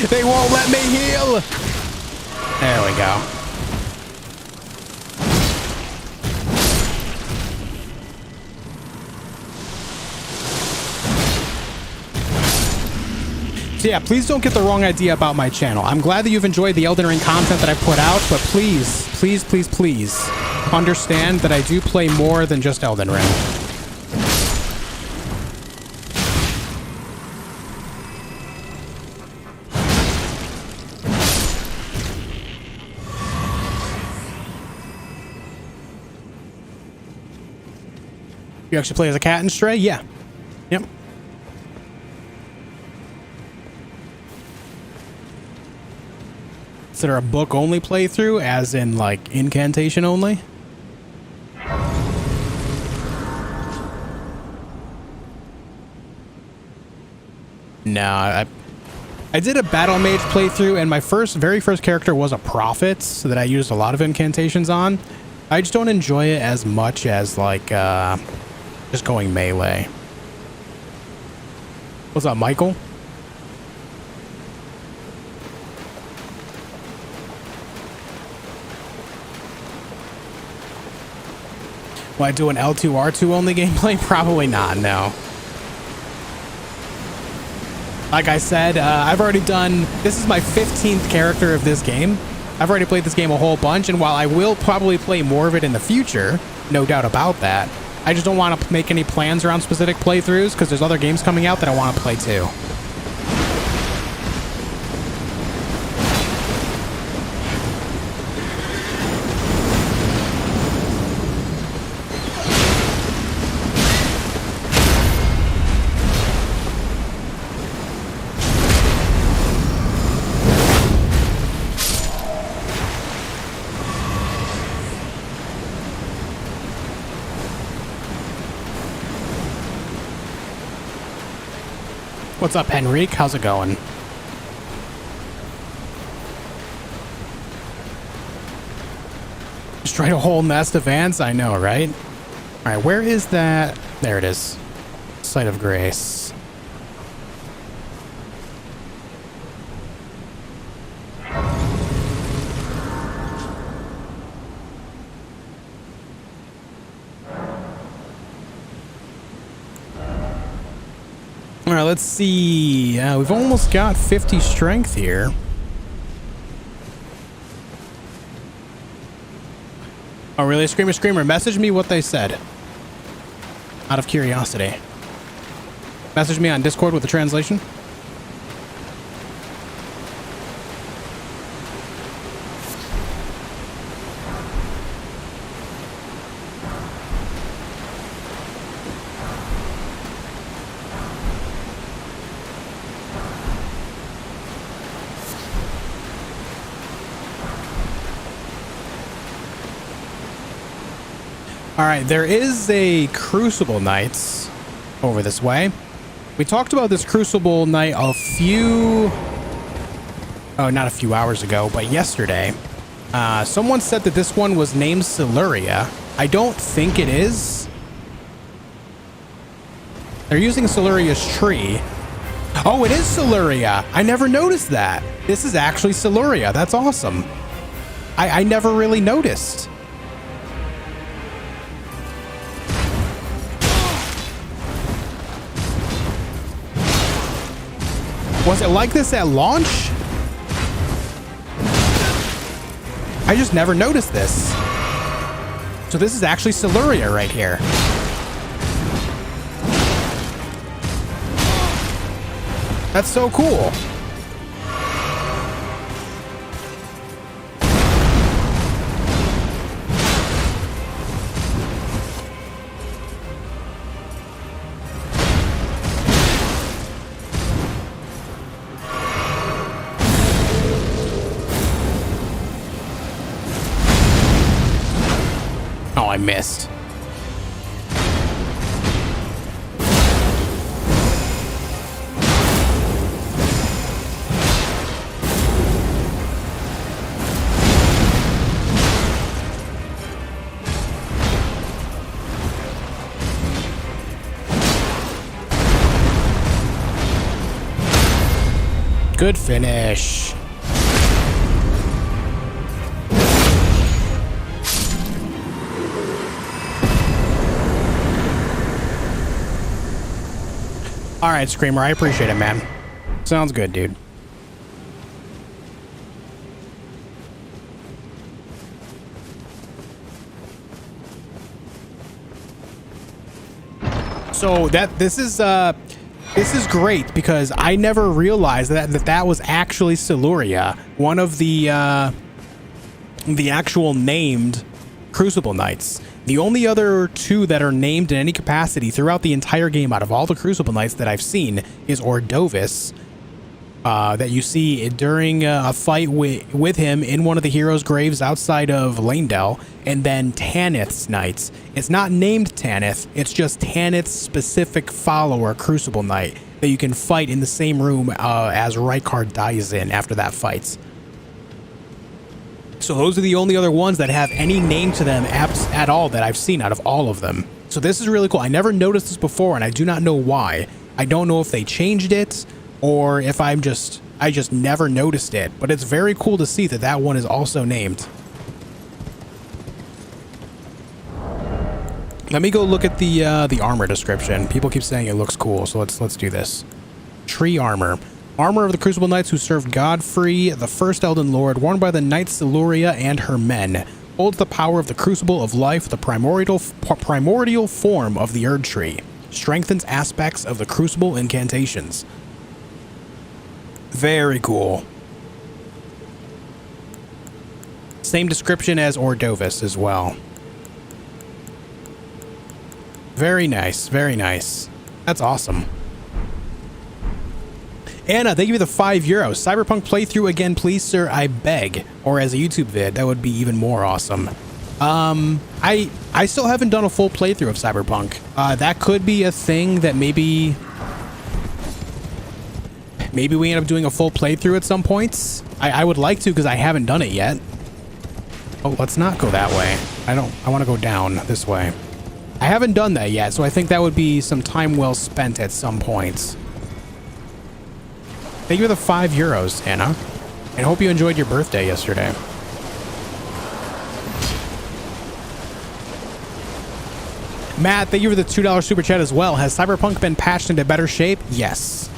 They won't let me heal. There we go. So yeah, please don't get the wrong idea about my channel. I'm glad that you've enjoyed the Elden Ring content that I put out, but please, please, please, please understand that I do play more than just Elden Ring. You actually play as a cat in Stray? Yeah. Yep. Consider a book only playthrough, as in like incantation only? No, I did a battle mage playthrough, and my very first character was a prophet, so that I used a lot of incantations on. I just don't enjoy it as much as like just going melee. What's up, Michael? Will I do an L2 R2 only gameplay? Probably not, no. Like I said, I've already done, this is my 15th character of this game. I've already played this game a whole bunch, and while I will probably play more of it in the future, no doubt about that, I just don't want to make any plans around specific playthroughs because there's other games coming out that I want to play too. What's up, Henrique? How's it going? Destroyed a whole nest of ants? I know, right? All right, where is that? There it is. Site of Grace. All right, let's see. We've almost got 50 strength here. Oh, really? Screamer, Screamer, message me what they said. Out of curiosity. Message me on Discord with the translation. All right, there is a Crucible Knight over this way. We talked about this Crucible Knight a few oh, not a few hours ago, but yesterday, someone said that this one was named Siluria. I don't think it is. They're using Siluria's tree. Oh, it is Siluria. I never noticed that. This is actually Siluria. That's awesome. I never really noticed. Was it like this at launch? I just never noticed this. So this is actually Siluria right here. That's so cool. Oh, I missed. Good finish. All right, Screamer, I appreciate it, man. Sounds good, dude. So this is great because I never realized that was actually Siluria, one of the actual named Crucible Knights. The only other two that are named in any capacity throughout the entire game out of all the Crucible Knights that I've seen is Ordovis, that you see during a fight with him in one of the heroes' graves outside of Leyndell, and then Tanith's Knights. It's not named Tanith, it's just Tanith's specific follower, Crucible Knight, that you can fight in the same room as Rykard dies in after that fight. So those are the only other ones that have any name to them at all that I've seen out of all of them. So this is really cool. I never noticed this before, and I do not know why. I don't know if they changed it or if I just never noticed it, but it's very cool to see that one is also named. Let me go look at the armor description. People keep saying it looks cool, so let's do this. Tree armor. Armor of the Crucible Knights who served Godfrey, the first Elden Lord, worn by the Knight Siluria and her men. Holds the power of the Crucible of Life, the primordial form of the Erdtree. Strengthens aspects of the Crucible incantations. Very cool. Same description as Ordovis as well. Very nice, very nice. That's awesome. Anna, thank you for the €5. Cyberpunk playthrough again, please, sir, I beg. Or as a YouTube vid, that would be even more awesome. I still haven't done a full playthrough of Cyberpunk. That could be a thing that maybe we end up doing a full playthrough at some points. I would like to because I haven't done it yet. Oh, let's not go that way. I want to go down this way. I haven't done that yet, so I think that would be some time well spent at some point. Thank you for the €5, Anna. And hope you enjoyed your birthday yesterday. Matt, thank you for the $2 super chat as well. Has Cyberpunk been patched into better shape? Yes.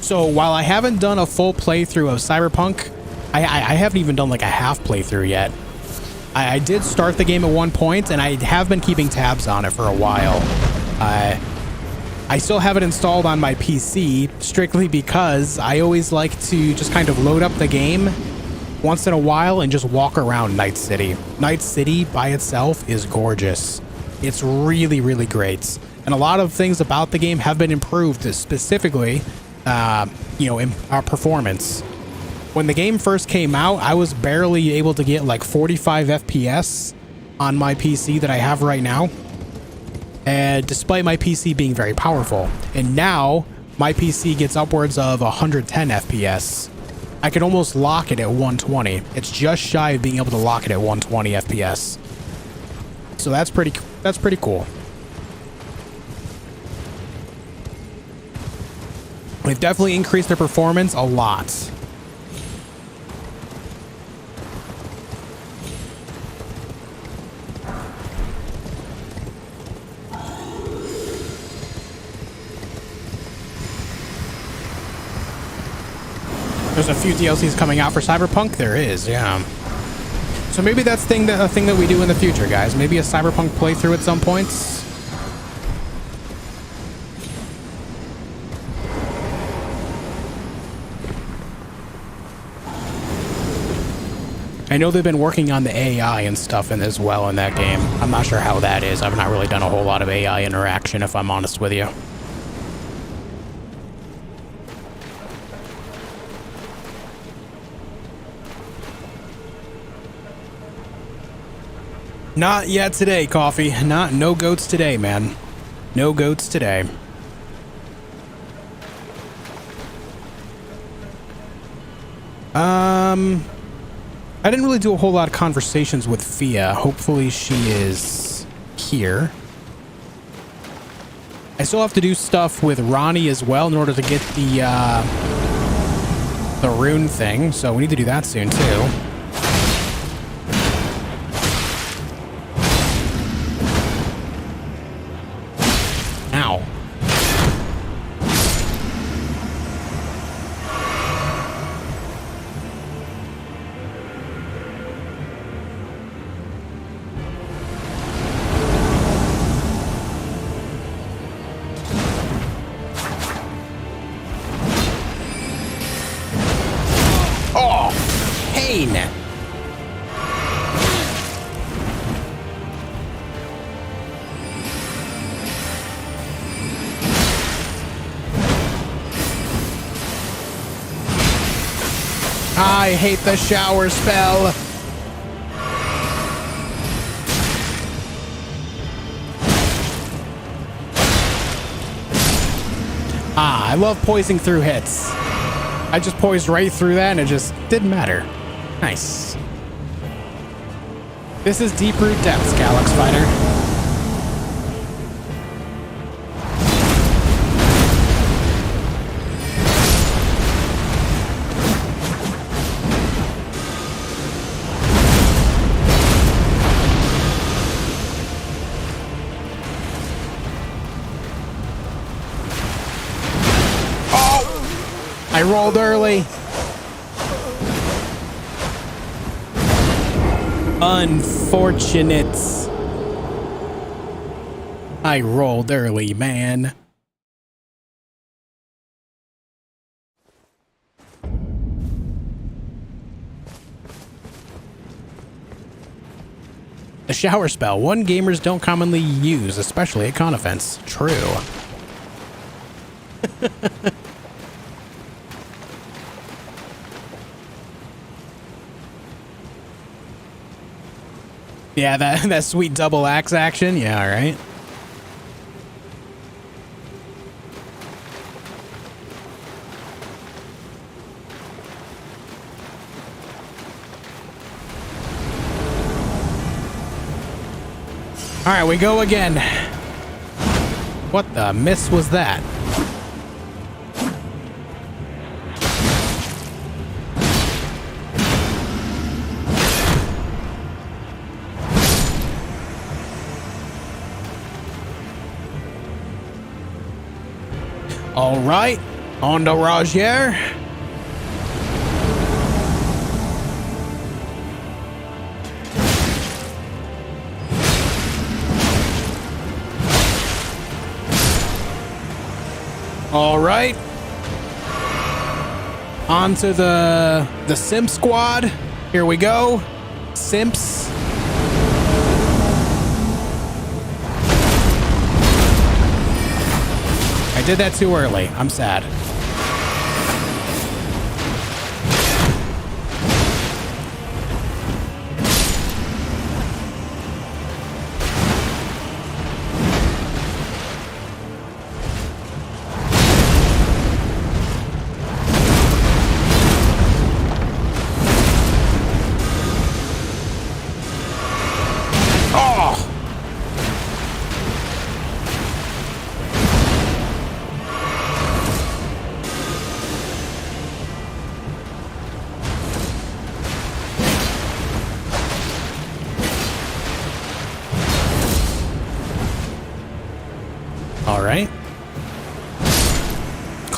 So while I haven't done a full playthrough of Cyberpunk, I haven't even done like a half playthrough yet. I did start the game at one point, and I have been keeping tabs on it for a while. I still have it installed on my PC, strictly because I always like to just kind of load up the game once in a while and just walk around Night City. Night City by itself is gorgeous. It's really, really great. And a lot of things about the game have been improved, specifically, in our performance. When the game first came out, I was barely able to get like 45 FPS on my PC that I have right now. And despite my PC being very powerful. And now my PC gets upwards of 110 FPS. I could almost lock it at 120. It's just shy of being able to lock it at 120 FPS. So that's pretty cool. They've definitely increased their performance a lot. There's a few DLCs coming out for Cyberpunk. There is, yeah. So maybe that's a thing that we do in the future, guys. Maybe a Cyberpunk playthrough at some points. I know they've been working on the AI and stuff as well in that game. I'm not sure how that is. I've not really done a whole lot of AI interaction, if I'm honest with you. Not yet today, Coffee. No goats today, man. No goats today. I didn't really do a whole lot of conversations with Fia. Hopefully she is here. I still have to do stuff with Ranni as well in order to get the rune thing, so we need to do that soon too. Ow. I hate the shower spell. I love poising through hits. I just poised right through that and it just didn't matter. Nice. This is Deeproot Depths, Calyx Fighter. I rolled early. Unfortunate. I rolled early, man. A shower spell. One gamers don't commonly use, especially at con events. True. Yeah, that sweet double axe action. Yeah, all right. All right, we go again. What the miss was that? All right, on to Rogier. All right, on to the Simp Squad. Here we go, Simps. I did that too early. I'm sad.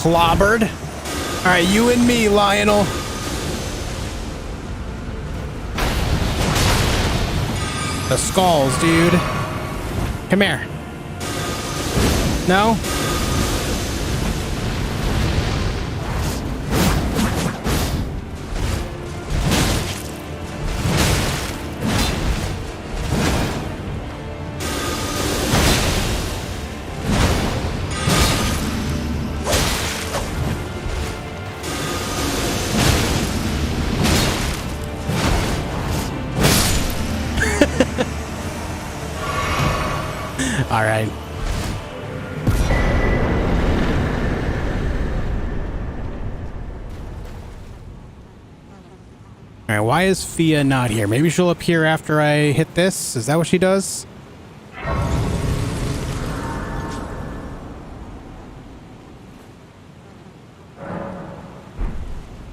clobbered. All right, you and me, Lionel. The skulls, dude. Come here. No? All right. All right, why is Fia not here? Maybe she'll appear after I hit this? Is that what she does?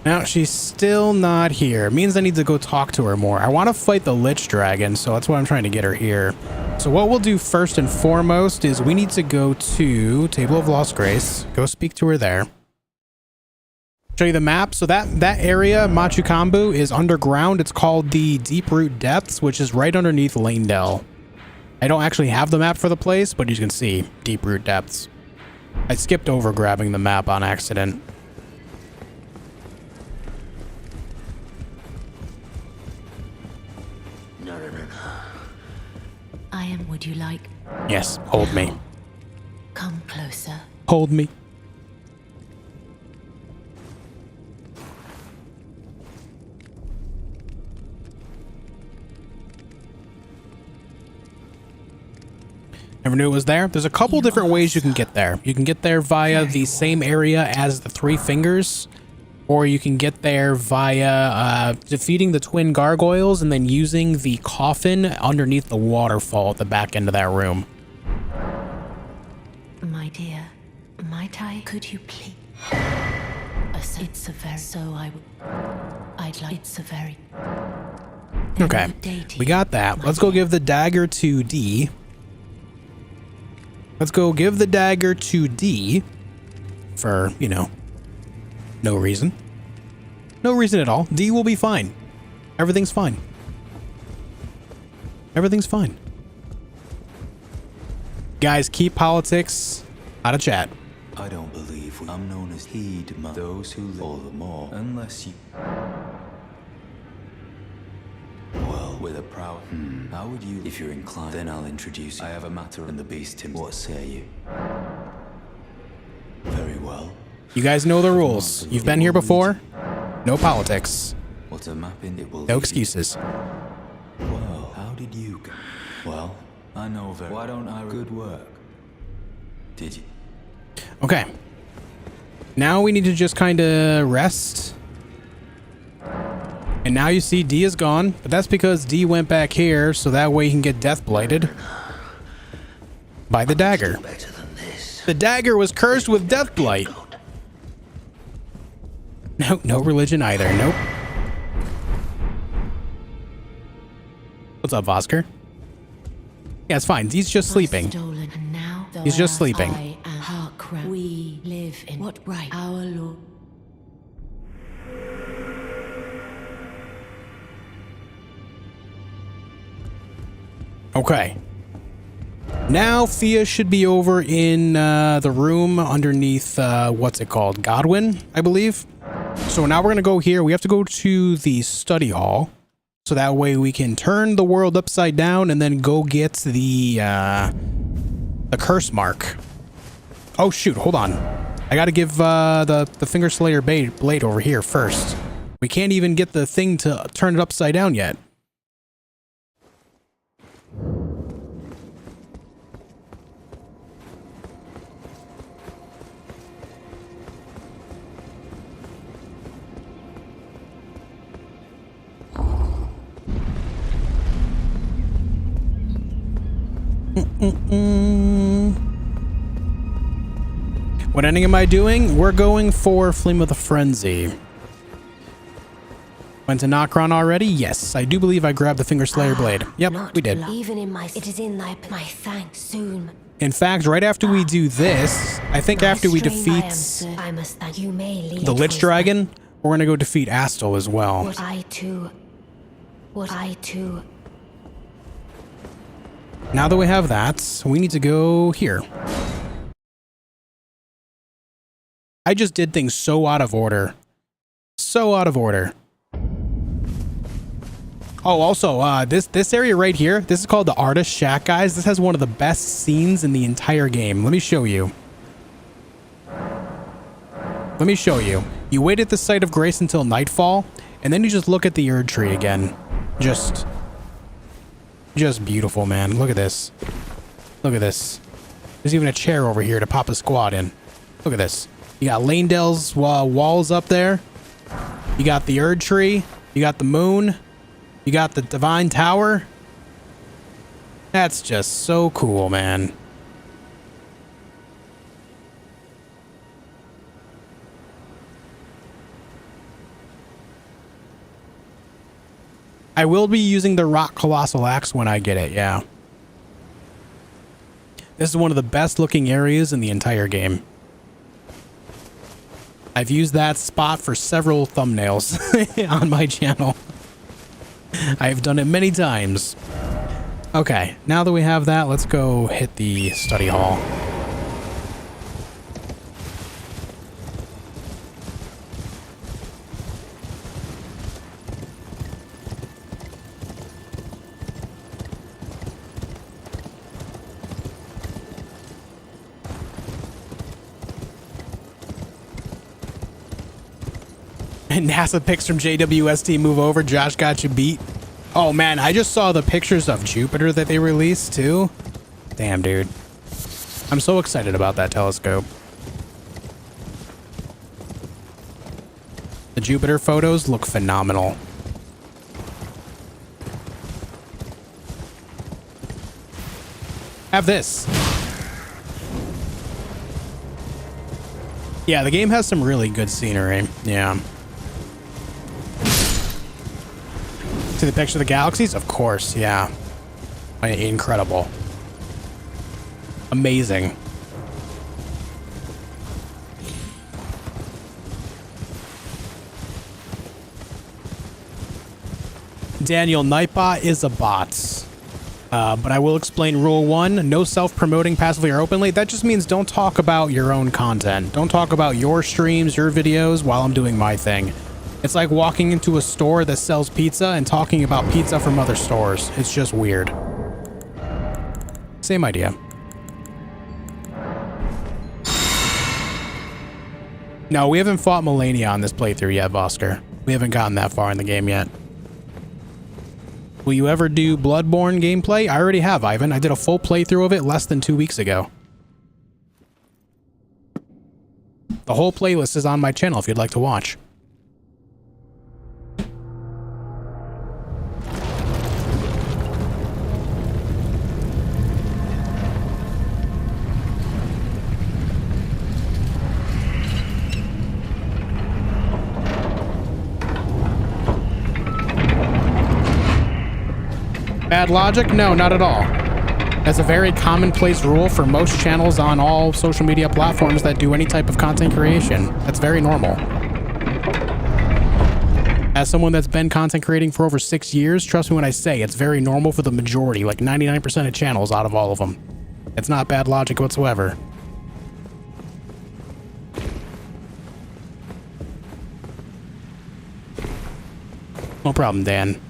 No, she's still not here. It means I need to go talk to her more. I want to fight the Lichdragon, so that's why I'm trying to get her here. So what we'll do first and foremost is we need to go to Table of Lost Grace. Go speak to her there. Show you the map. So that area, Machukambu, is underground. It's called the Deeproot Depths, which is right underneath Leyndell. I don't actually have the map for the place, but you can see Deeproot Depths. I skipped over grabbing the map on accident. I am. Would you like? Yes, hold me. Come closer. Hold me. Never knew it was there. There's a couple different ways you can get there. You can get there via the same area as the Three Fingers, or you can get there via defeating the twin gargoyles and then using the coffin underneath the waterfall at the back end of that room. My dear, might I? Could you please? It's a very. So I'd like. It's a very. Okay, we got that. Let's go give the dagger to D. Let's go give the dagger to D for, you know, no reason. No reason at all. D will be fine. Everything's fine. Everything's fine. Guys, keep politics out of chat. I don't believe I'm known as heed those who live all the more, unless you... Well, with a proud... How would you... If you're inclined, then I'll introduce you. I have a matter in the beast, Tim. What say you? Very well. You guys know the rules. You've been here before. No politics. What's a map in it will... No excuses. Well, how did you... Well, I know very... Why don't I... Good work. Did you? Okay. Now we need to just kind of rest. And now you see D is gone, but that's because D went back here so that way he can get death blighted by the dagger. The dagger was cursed with death blight. No religion either. Nope. What's up, Vosker? Yeah, it's fine. He's just sleeping. He's just sleeping. We live in what right? Our Lord. Okay. Now Fia should be over in the room underneath, what's it called? Godwin, I believe. So now we're going to go here. We have to go to the study hall. So that way we can turn the world upside down and then go get the curse mark. Oh, shoot. Hold on. I got to give the Finger Slayer blade over here first. We can't even get the thing to turn it upside down yet. What ending am I doing? We're going for Flame of the Frenzy. Went to Nokron already? Yes, I do believe I grabbed the Finger Slayer blade. Yep, we did. Even in my... It is in my thanks soon. In fact, right after we do this, I think after we defeat the Lichdragon, we're going to go defeat Astel as well. Now that we have that, we need to go here. I just did things so out of order. So out of order. Oh, also, this area right here, this is called the Artist Shack, guys. This has one of the best scenes in the entire game. Let me show you. Let me show you. You wait at the Site of Grace until nightfall, and then you just look at the Erdtree again. Just beautiful, man. Look at this. Look at this. There's even a chair over here to pop a squad in. Look at this. You got Leyndell's walls up there. You got the Erdtree. You got the moon. You got the Divine Tower. That's just so cool, man. I will be using the Rock Colossal Axe when I get it, yeah. This is one of the best looking areas in the entire game. I've used that spot for several thumbnails on my channel. I've done it many times. Okay, now that we have that, let's go hit the study hall. And NASA pics from JWST move over. Josh got you beat. Oh man, I just saw the pictures of Jupiter that they released too. Damn, dude. I'm so excited about that telescope. The Jupiter photos look phenomenal. Have this. Yeah, the game has some really good scenery. Yeah. See the picture of the galaxies? Of course, yeah. Incredible. Amazing. Daniel, Nightbot is a bot. But I will explain rule 1. No self-promoting passively or openly. That just means don't talk about your own content. Don't talk about your streams, your videos while I'm doing my thing. It's like walking into a store that sells pizza and talking about pizza from other stores. It's just weird. Same idea. No, we haven't fought Melania on this playthrough yet, Vosker. We haven't gotten that far in the game yet. Will you ever do Bloodborne gameplay? I already have, Ivan. I did a full playthrough of it less than 2 weeks ago. The whole playlist is on my channel if you'd like to watch. Bad logic? No, not at all. That's a very commonplace rule for most channels on all social media platforms that do any type of content creation. That's very normal. As someone that's been content creating for over 6 years, trust me when I say it's very normal for the majority, like 99% of channels out of all of them. It's not bad logic whatsoever. No problem, Dan.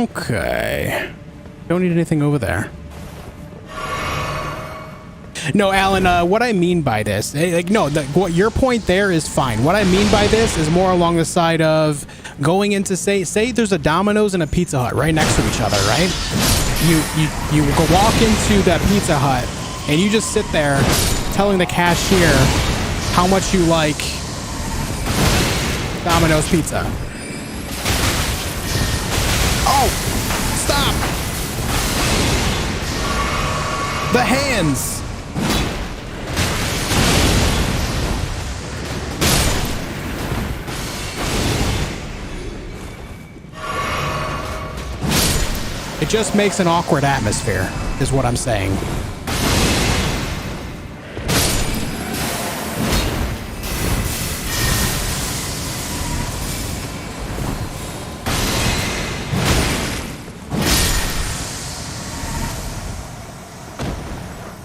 Okay. Don't need anything over there. No, Alan, what I mean by this, what your point there is fine. What I mean by this is more along the side of going into, say there's a Domino's and a Pizza Hut right next to each other, right? You go walk into that Pizza Hut and you just sit there telling the cashier how much you like Domino's pizza. Oh, stop! The hands! It just makes an awkward atmosphere, is what I'm saying.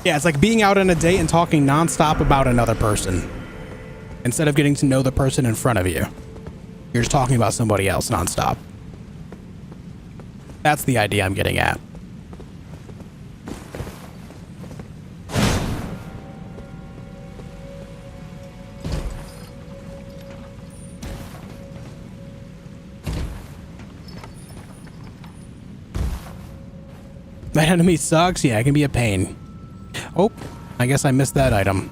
Yeah, it's like being out on a date and talking nonstop about another person. Instead of getting to know the person in front of you. You're just talking about somebody else nonstop. That's the idea I'm getting at. That enemy sucks? Yeah, it can be a pain. Oh, I guess I missed that item.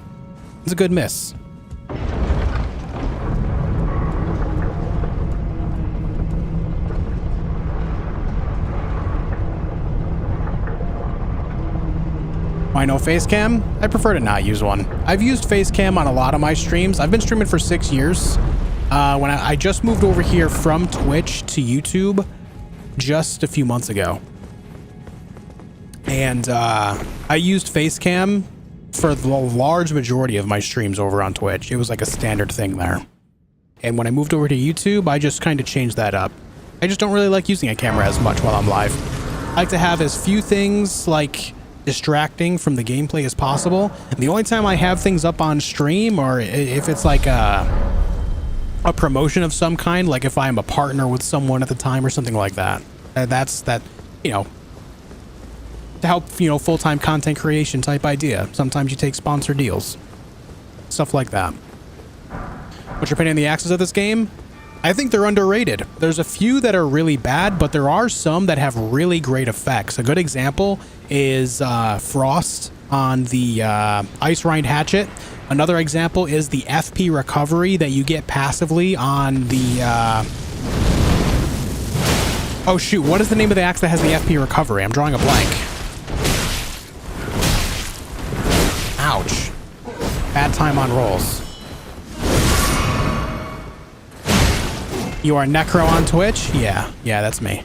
It's a good miss. Why no face cam? I prefer to not use one. I've used face cam on a lot of my streams. I've been streaming for 6 years. When I just moved over here from Twitch to YouTube just a few months ago. And I used face cam for the large majority of my streams over on Twitch. It was like a standard thing there. And when I moved over to YouTube, I just kind of changed that up. I just don't really like using a camera as much while I'm live. I like to have as few things like distracting from the gameplay as possible. And the only time I have things up on stream, or if it's like a promotion of some kind, like if I'm a partner with someone at the time or something like that. That's you know, to help, you know, full-time content creation type idea. Sometimes you take sponsor deals. Stuff like that. What's your opinion on the axes of this game? I think they're underrated. There's a few that are really bad, but there are some that have really great effects. A good example is Frost on the Ice Rind Hatchet. Another example is the FP recovery that you get passively on the... Oh shoot, what is the name of the axe that has the FP recovery? I'm drawing a blank. Ouch. Bad time on rolls. You are Necro on Twitch? Yeah, that's me.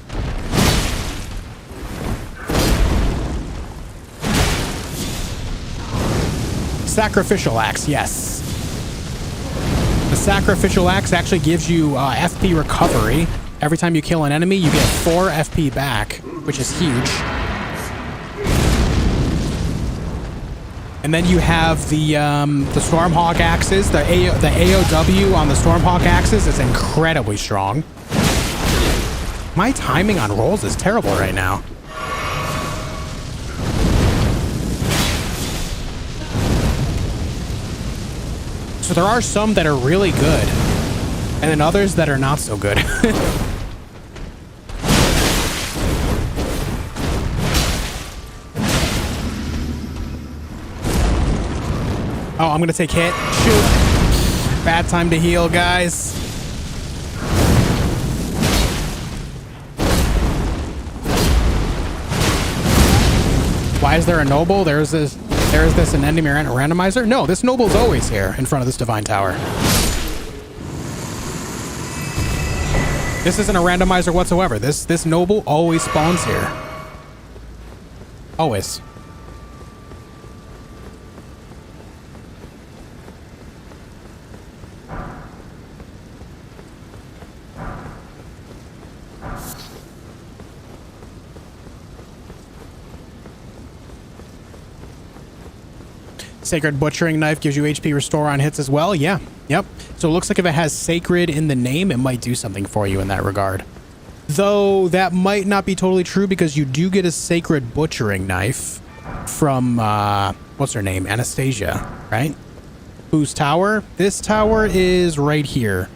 Sacrificial Axe, yes. The Sacrificial Axe actually gives you FP recovery. Every time you kill an enemy, you get 4 FP back, which is huge. And then you have the Stormhawk axes. The AOW on the Stormhawk axes is incredibly strong. My timing on rolls is terrible right now. So there are some that are really good, and then others that are not so good. Oh, I'm gonna take hit. Shoot. Bad time to heal, guys. Why is there a noble? There's this an enemy randomizer? No, this noble's always here in front of this divine tower. This isn't a randomizer whatsoever. This noble always spawns here. Always. Sacred Butchering Knife gives you HP restore on hits as well. Yeah, yep. So it looks like if it has Sacred in the name, it might do something for you in that regard. Though that might not be totally true because you do get a sacred butchering knife from, what's her name? Anastasia, right? Whose tower? This tower is right here.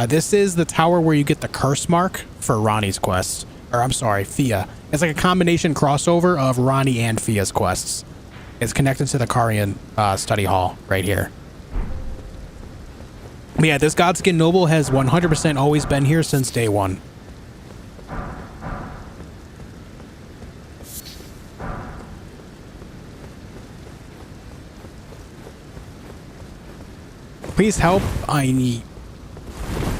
This is the tower where you get the curse mark for Ranni's quest. Or I'm sorry, Fia. It's like a combination crossover of Ranni and Fia's quests. It's connected to the Karian study hall right here. But yeah, this Godskin Noble has 100% always been here since day one. Please help, I need.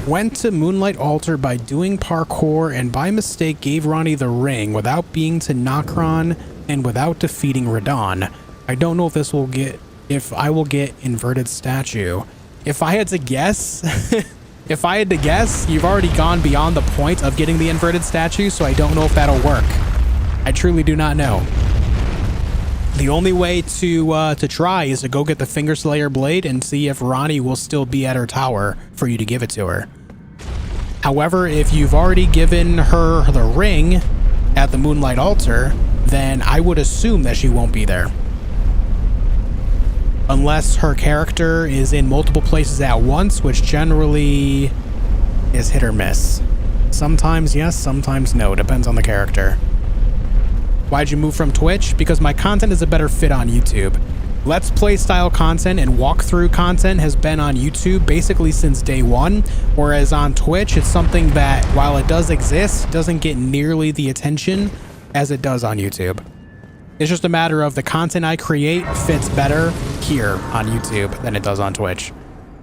Went to Moonlight Altar by doing parkour and by mistake gave Ranni the ring without being to Nokron and without defeating Radon. I don't know if I will get inverted statue. If I had to guess, you've already gone beyond the point of getting the inverted statue, so I don't know if that'll work. I truly do not know. The only way to try is to go get the Fingerslayer blade and see if Ranni will still be at her tower for you to give it to her. However, if you've already given her the ring at the Moonlight Altar, then I would assume that she won't be there. Unless her character is in multiple places at once, which generally is hit or miss. Sometimes yes, sometimes no. Depends on the character. Why'd you move from Twitch? Because my content is a better fit on YouTube. Let's play style content and walkthrough content has been on YouTube basically since day one, whereas on Twitch, it's something that, while it does exist, doesn't get nearly the attention as it does on YouTube. It's just a matter of the content I create fits better here on YouTube than it does on Twitch.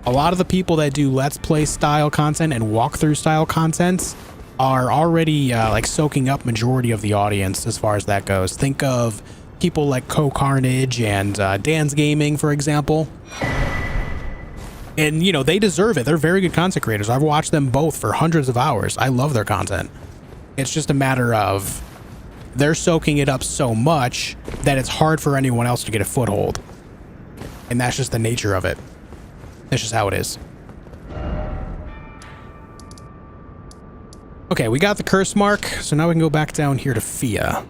A lot of the people that do Let's Play style content and walkthrough style content are already like soaking up majority of the audience as far as that goes. Think of people like Carnage and Dan's Gaming, for example. And, you know, they deserve it. They're very good content creators. I've watched them both for hundreds of hours. I love their content. It's just a matter of they're soaking it up so much that it's hard for anyone else to get a foothold. And that's just the nature of it. That's just how it is. Okay, we got the curse mark, so now we can go back down here to Fia.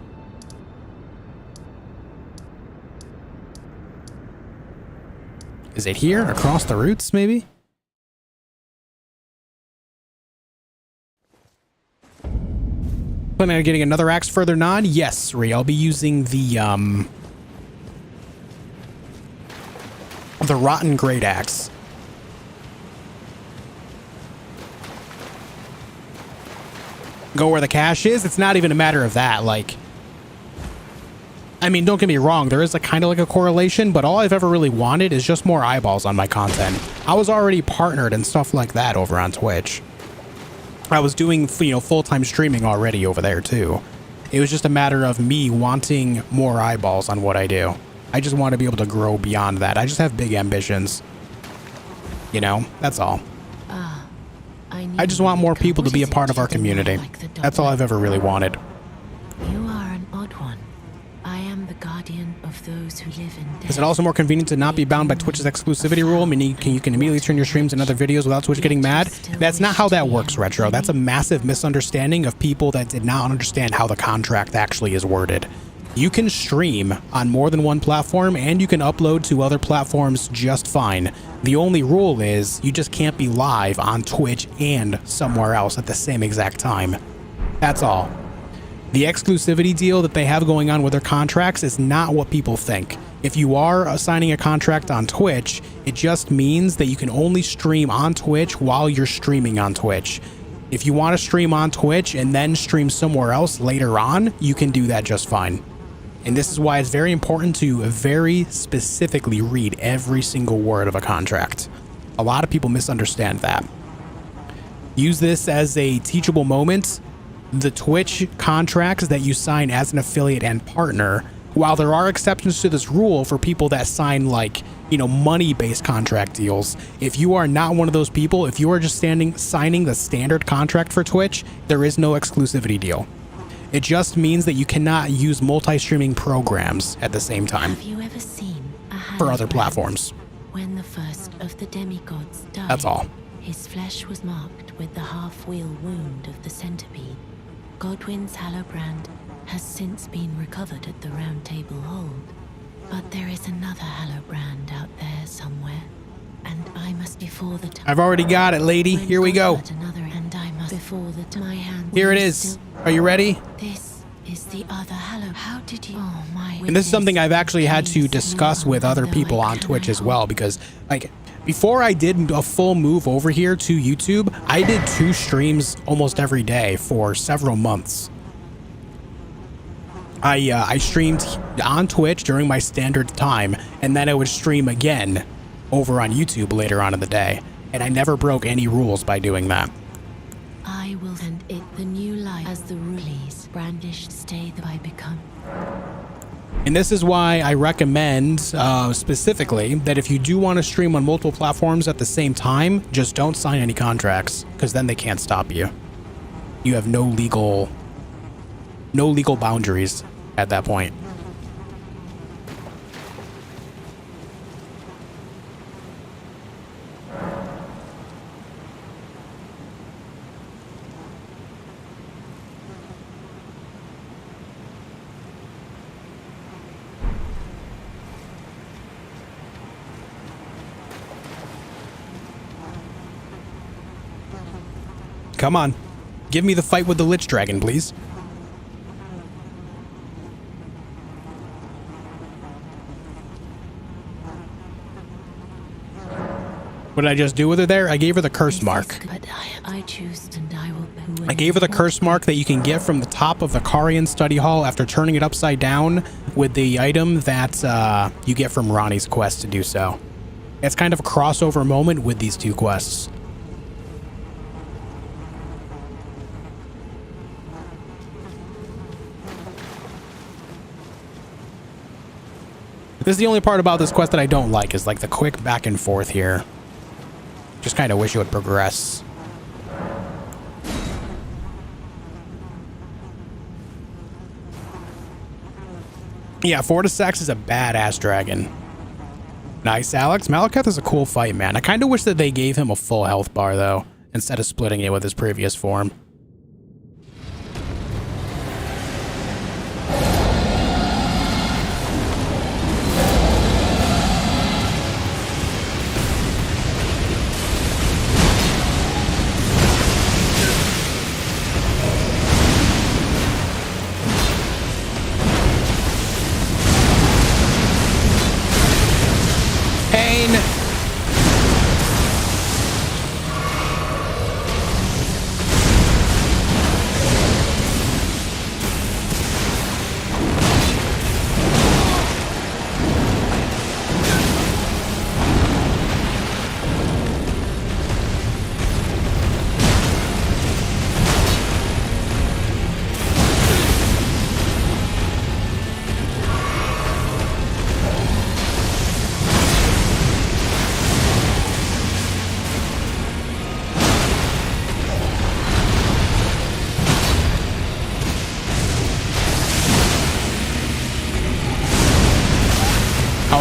Is it here? Across the roots, maybe? Planning on getting another axe further on? Yes, Ree. I'll be using the rotten great axe. Go where the cache is. It's not even a matter of that. Like, I mean, don't get me wrong. There is a kind of like a correlation, but all I've ever really wanted is just more eyeballs on my content. I was already partnered and stuff like that over on Twitch. I was doing, you know, full-time streaming already over there too. It was just a matter of me wanting more eyeballs on what I do. I just want to be able to grow beyond that. I just have big ambitions. You know, that's all. I just want more people to be a part of our community. That's all I've ever really wanted. You are an odd one. I am the guardian of those who live in death. Is it also more convenient to not be bound by Twitch's exclusivity rule, meaning you can immediately turn your streams and other videos without Twitch getting mad? That's not how that works, Retro. That's a massive misunderstanding of people that did not understand how the contract actually is worded. You can stream on more than one platform and you can upload to other platforms just fine. The only rule is you just can't be live on Twitch and somewhere else at the same exact time. That's all. The exclusivity deal that they have going on with their contracts is not what people think. If you are signing a contract on Twitch, it just means that you can only stream on Twitch while you're streaming on Twitch. If you want to stream on Twitch and then stream somewhere else later on, you can do that just fine. And this is why it's very important to very specifically read every single word of a contract. A lot of people misunderstand that. Use this as a teachable moment. The Twitch contracts that you sign as an affiliate and partner, while there are exceptions to this rule for people that sign like, you know, money-based contract deals, if you are not one of those people, if you are just signing the standard contract for Twitch, there is no exclusivity deal. It just means that you cannot use multi-streaming programs at the same time. Have you ever seen a for other platforms? When the first of the demigods died, that's all. His flesh was marked with the half-wheel wound of the centipede. Godwyn's Hallowbrand has since been recovered at the Round Table Hold. But there is another Hallowbrand out there somewhere. And I must before the time. I've already got it, lady. Here we go. Another, and I must before the my hand. Here it is. Are you ready? This is the other Hallow. How did you? Oh my. And this is something I've actually had to discuss with other people on Twitch as well, because like before I did a full move over here to YouTube, I did 2 streams almost every day for several months. I streamed on Twitch during my standard time, and then I would stream again over on YouTube later on in the day, and I never broke any rules by doing that. I will send it the new life as the release brandished stay that I become. And this is why I recommend specifically that if you do want to stream on multiple platforms at the same time, just don't sign any contracts, because then they can't stop you. You have no legal boundaries at that point. Come on. Give me the fight with the Lichdragon, please. What did I just do with her there? I gave her the curse mark. But I choose and I will. I gave her the curse mark that you can get from the top of the Carian study hall after turning it upside down with the item that you get from Ranni's quest to do so. It's kind of a crossover moment with these 2 quests. This is the only part about this quest that I don't like, is like the quick back and forth here. Just kind of wish it would progress. Yeah, Fortissax is a badass dragon. Nice, Alex. Malekith is a cool fight, man. I kind of wish that they gave him a full health bar, though, instead of splitting it with his previous form.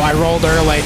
I rolled early.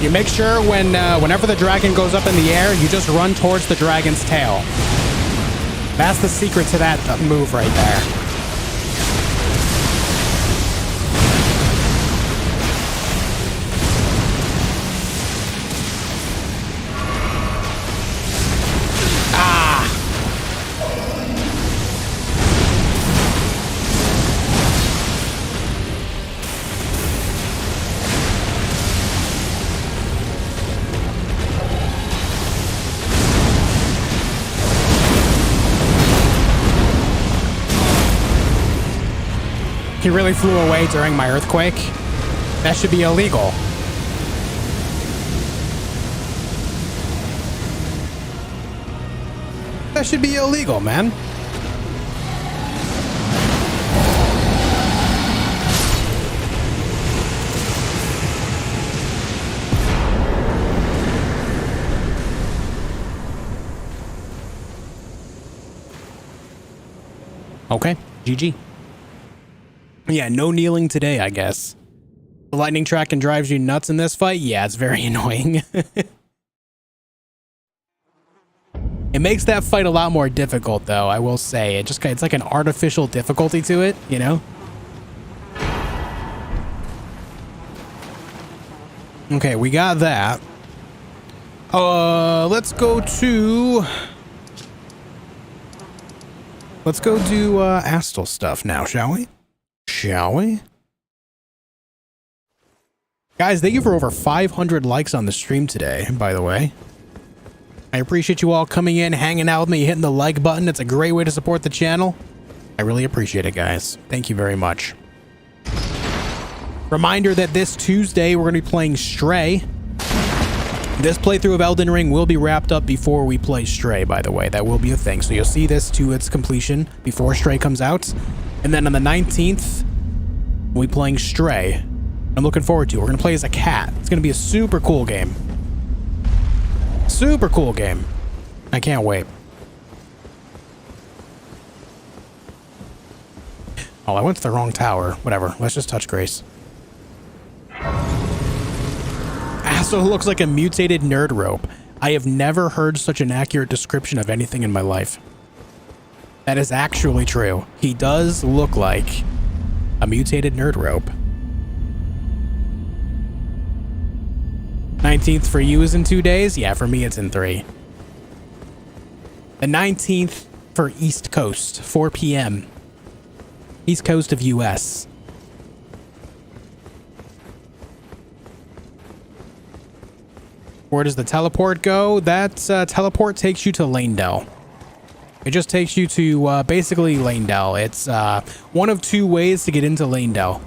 You make sure whenever the dragon goes up in the air, you just run towards the dragon's tail. That's the secret to that move right there. He really flew away during my earthquake. That should be illegal. That should be illegal, man. Okay, GG. Yeah, no kneeling today, I guess. The lightning track drives you nuts in this fight? Yeah, it's very annoying. It makes that fight a lot more difficult, though, I will say. It's like an artificial difficulty to it, you know? Okay, we got that. Let's go do Astel stuff now, shall we? Shall we? Guys, thank you for over 500 likes on the stream today, by the way. I appreciate you all coming in, hanging out with me, hitting the like button. It's a great way to support the channel. I really appreciate it, guys. Thank you very much. Reminder that this Tuesday, we're going to be playing Stray. This playthrough of Elden Ring will be wrapped up before we play Stray, by the way. That will be a thing. So you'll see this to its completion before Stray comes out. And then on the 19th, we'll be playing Stray. I'm looking forward to it. We're going to play as a cat. It's going to be a super cool game. Super cool game. I can't wait. Oh, I went to the wrong tower. Whatever. Let's just touch Grace. Astel looks like a mutated nerd rope. I have never heard such an accurate description of anything in my life. That is actually true. He does look like a mutated nerd rope. 19th for you is in 2 days? Yeah, for me it's in 3. The 19th for East Coast, 4 p.m. East Coast of US. Where does the teleport go? That teleport takes you to Leyndell. It just takes you to basically Leyndell. It's one of 2 ways to get into Leyndell.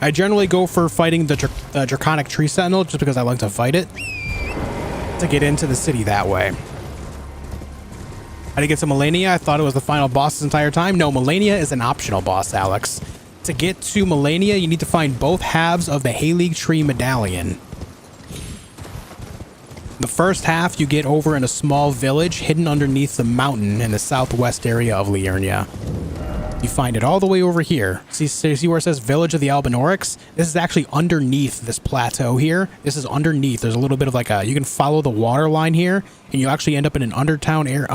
I generally go for fighting the Draconic Tree Sentinel just because I like to fight it. To get into the city that way. How to get to Malenia? I thought it was the final boss this entire time. No, Malenia is an optional boss, Alex. To get to Malenia, you need to find both halves of the Erdtree medallion. The first half you get over in a small village hidden underneath the mountain in the southwest area of Liurnia. You find it all the way over here. See where it says Village of the Albinaurics? This is actually underneath this plateau here. This is underneath. There's a little bit of like a... You can follow the water line here, and you actually end up in an underground area.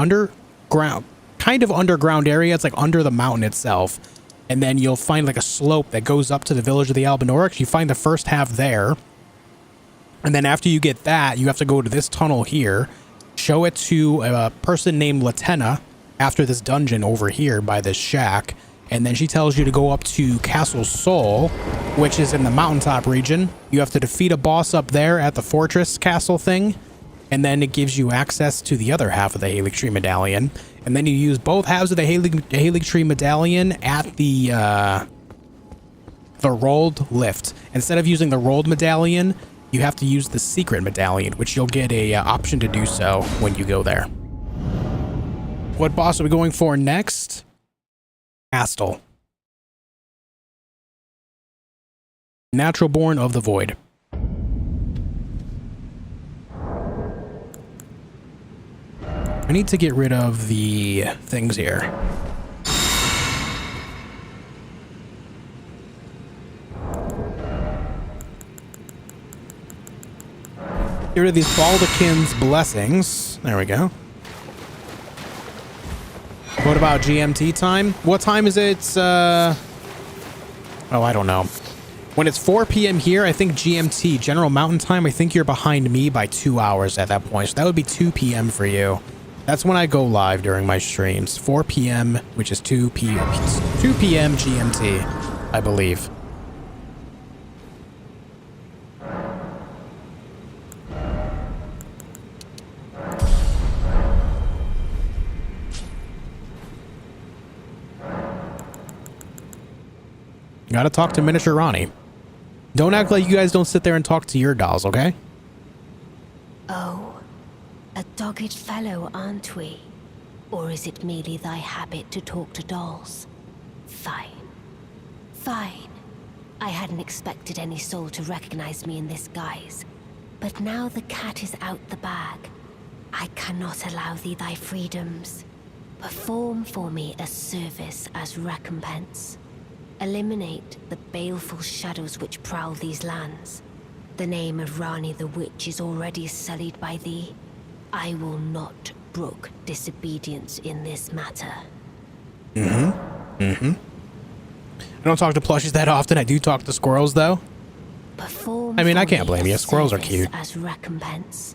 It's like under the mountain itself. And then you'll find like a slope that goes up to the Village of the Albinaurics. You find the first half there. And then after you get that, you have to go to this tunnel here. Show it to a person named Latena after this dungeon over here by this shack, and then she tells you to go up to Castle Sol, which is in the mountaintop region. You have to defeat a boss up there at the fortress castle thing, and then it gives you access to the other half of the Erdtree medallion, and then you use both halves of the Erdtree medallion at the rolled lift. Instead of using the rolled medallion, you have to use the secret medallion, which you'll get a option to do so when you go there. What boss are we going for next? Astel. Natural Born of the Void. I need to get rid of the things here. Get rid of these Baldakin's blessings. There we go. What about GMT time? What time is it? Oh, I don't know. When it's 4 p.m. here, I think GMT, General Mountain Time, I think you're behind me by 2 hours at that point. So that would be 2 p.m. for you. That's when I go live during my streams. 4 p.m., which is 2 p.m. GMT, I believe. Gotta talk to Miniature Ranni. Don't act like you guys don't sit there and talk to your dolls, okay? Oh, a dogged fellow, aren't we? Or is it merely thy habit to talk to dolls? Fine. Fine. I hadn't expected any soul to recognize me in this guise. But now the cat is out the bag. I cannot allow thee thy freedoms. Perform for me a service as recompense. Eliminate the baleful shadows which prowl these lands. The name of Ranni the Witch is already sullied by thee. I will not brook disobedience in this matter. I don't talk to plushies that often. I do talk to squirrels, though. Perform I mean, I for can't me blame a you. Squirrels are service cute. As recompense.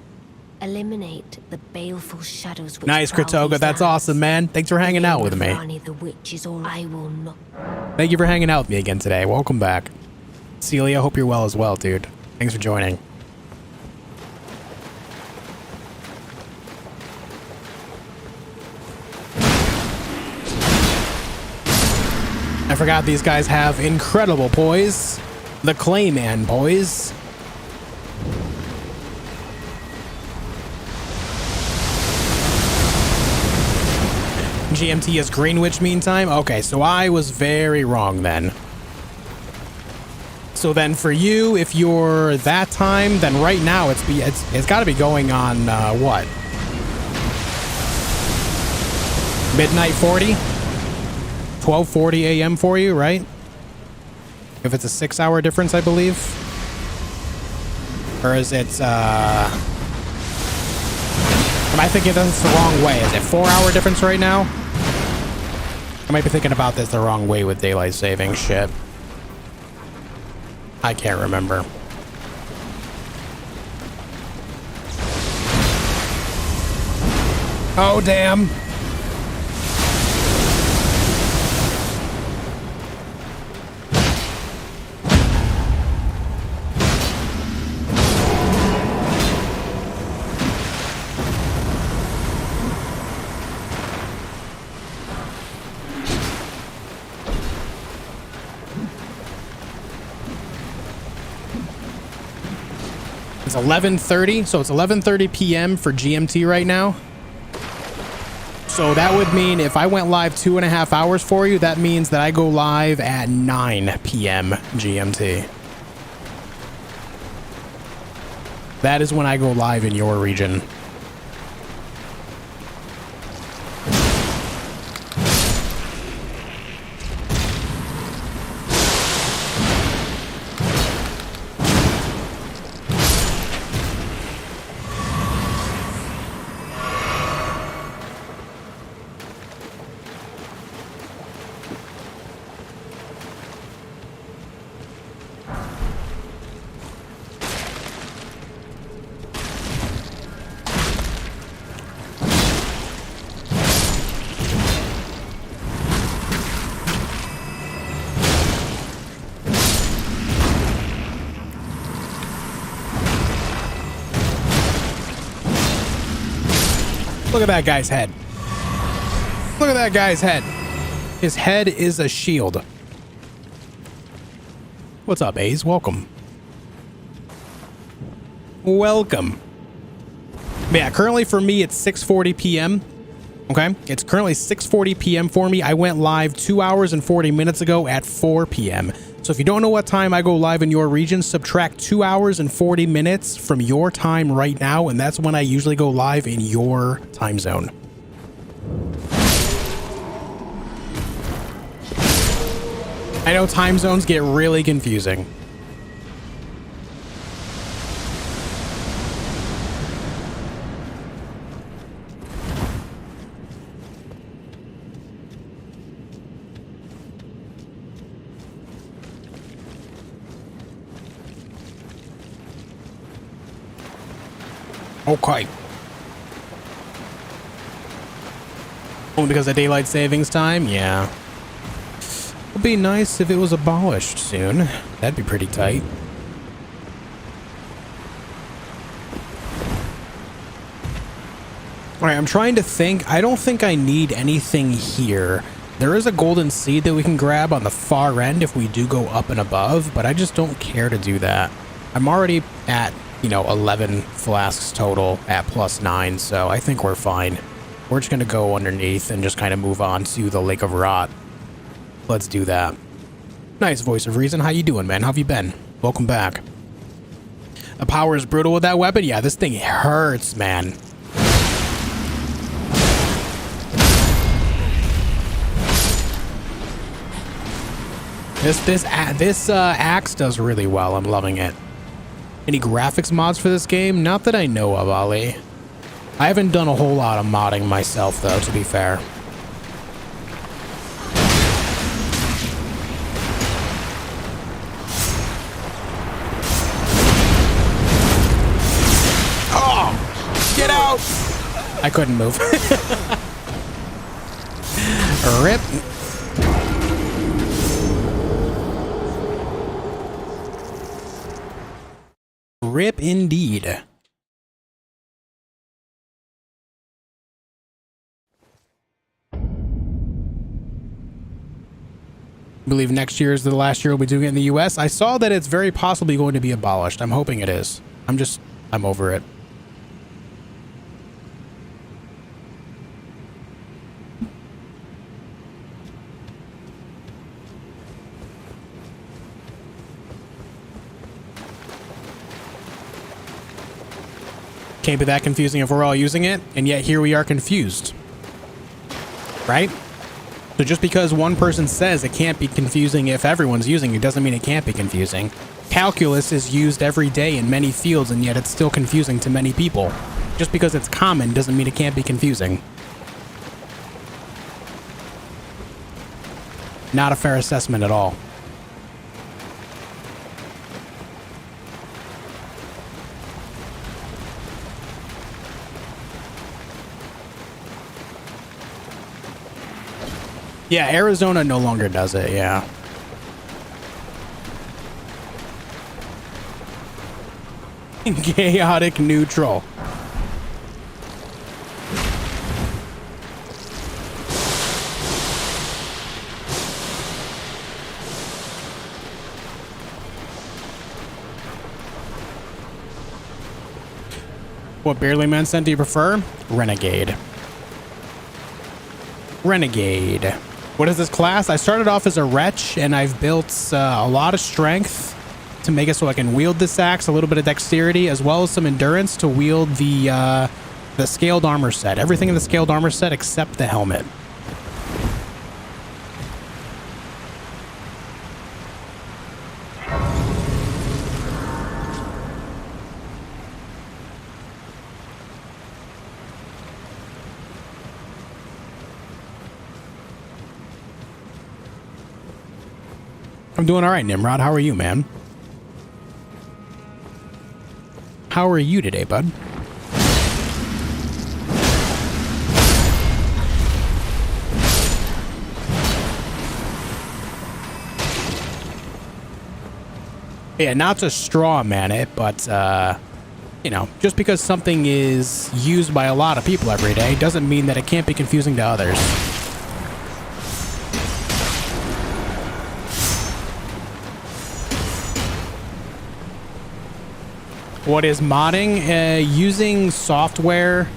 Eliminate the baleful shadows which Nice, prowl Kratoga. these That's lands. awesome, man. Thanks for hanging out with me. Ranni the Witch is all I will not. Thank you for hanging out with me again today. Welcome back. Celia, hope you're well as well, dude. Thanks for joining. I forgot these guys have incredible poise. The Clayman poise. GMT is Greenwich meantime? Okay, so I was very wrong then. So then for you, if you're that time, then right now it's got to be going on, what? Midnight 40? 12:40 a.m. for you, right? If it's a 6-hour difference, I believe. Or is it, am I thinking that's the wrong way? Is it 4-hour difference right now? I might be thinking about this the wrong way with daylight saving shit. I can't remember. Oh, damn. It's 11:30, so it's 11:30 p.m. for GMT right now. So that would mean if I went live 2.5 hours for you, that means that I go live at 9 p.m. GMT. That is when I go live in your region. Look at that guy's head. Look at that guy's head. His head is a shield. What's up, Ace? Welcome. Welcome. But yeah, currently for me, it's 6:40 p.m. Okay? It's currently 6:40 p.m. for me. I went live 2 hours and 40 minutes ago at 4 p.m. So if you don't know what time I go live in your region, subtract 2 hours and 40 minutes from your time right now, and that's when I usually go live in your time zone. I know time zones get really confusing. Okay. Only because of daylight savings time? Yeah. It'd be nice if it was abolished soon. That'd be pretty tight. Alright, I'm trying to think. I don't think I need anything here. There is a golden seed that we can grab on the far end if we do go up and above, but I just don't care to do that. I'm already at, 11 flasks total at +9, so I think we're fine. We're just going to go underneath and just kind of move on to the Lake of Rot. Let's do that. Nice, Voice of Reason. How you doing, man? How have you been? Welcome back. The power is brutal with that weapon? Yeah, this thing hurts, man. This axe does really well. I'm loving it. Any graphics mods for this game? Not that I know of, Ali. I haven't done a whole lot of modding myself, though, to be fair. Oh! Get out! I couldn't move. Rip. Rip indeed. I believe next year is the last year we'll be doing it in the US. I saw that it's very possibly going to be abolished. I'm hoping it is. I'm over it. Can't be that confusing if we're all using it, and yet here we are confused. Right? So just because one person says it can't be confusing if everyone's using it doesn't mean it can't be confusing. Calculus is used every day in many fields, and yet it's still confusing to many people. Just because it's common doesn't mean it can't be confusing. Not a fair assessment at all. Yeah, Arizona no longer does it, yeah. Chaotic neutral. What barely man scent do you prefer? Renegade. Renegade. What is this class? I started off as a wretch, and I've built a lot of strength to make it so I can wield this axe, a little bit of dexterity, as well as some endurance to wield the scaled armor set. Everything in the scaled armor set except the helmet. I'm doing all right, Nimrod. How are you, man? How are you today, bud? Yeah, not to straw man it, but, you know, just because something is used by a lot of people every day doesn't mean that it can't be confusing to others. What is modding? Using software,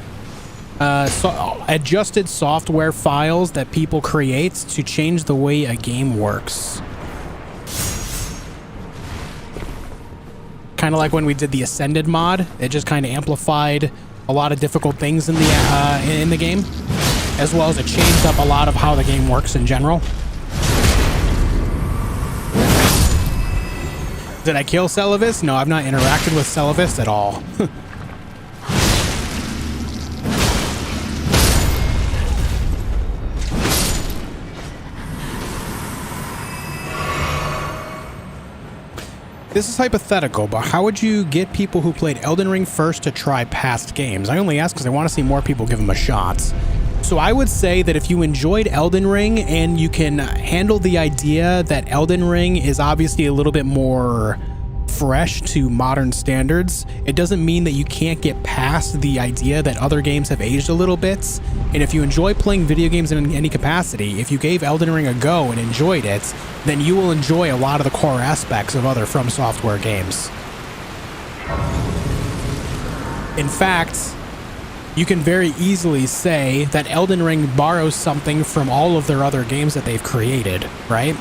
adjusted software files that people create to change the way a game works. Kind of like when we did the Ascended mod, it just kind of amplified a lot of difficult things in the game, as well as it changed up a lot of how the game works in general. Did I kill Celavis? No, I've not interacted with Celavis at all. This is hypothetical, but how would you get people who played Elden Ring first to try past games? I only ask because I want to see more people give them a shot. So I would say that if you enjoyed Elden Ring and you can handle the idea that Elden Ring is obviously a little bit more fresh to modern standards, it doesn't mean that you can't get past the idea that other games have aged a little bit. And if you enjoy playing video games in any capacity, if you gave Elden Ring a go and enjoyed it, then you will enjoy a lot of the core aspects of other From Software games. In fact, you can very easily say that Elden Ring borrows something from all of their other games that they've created, right?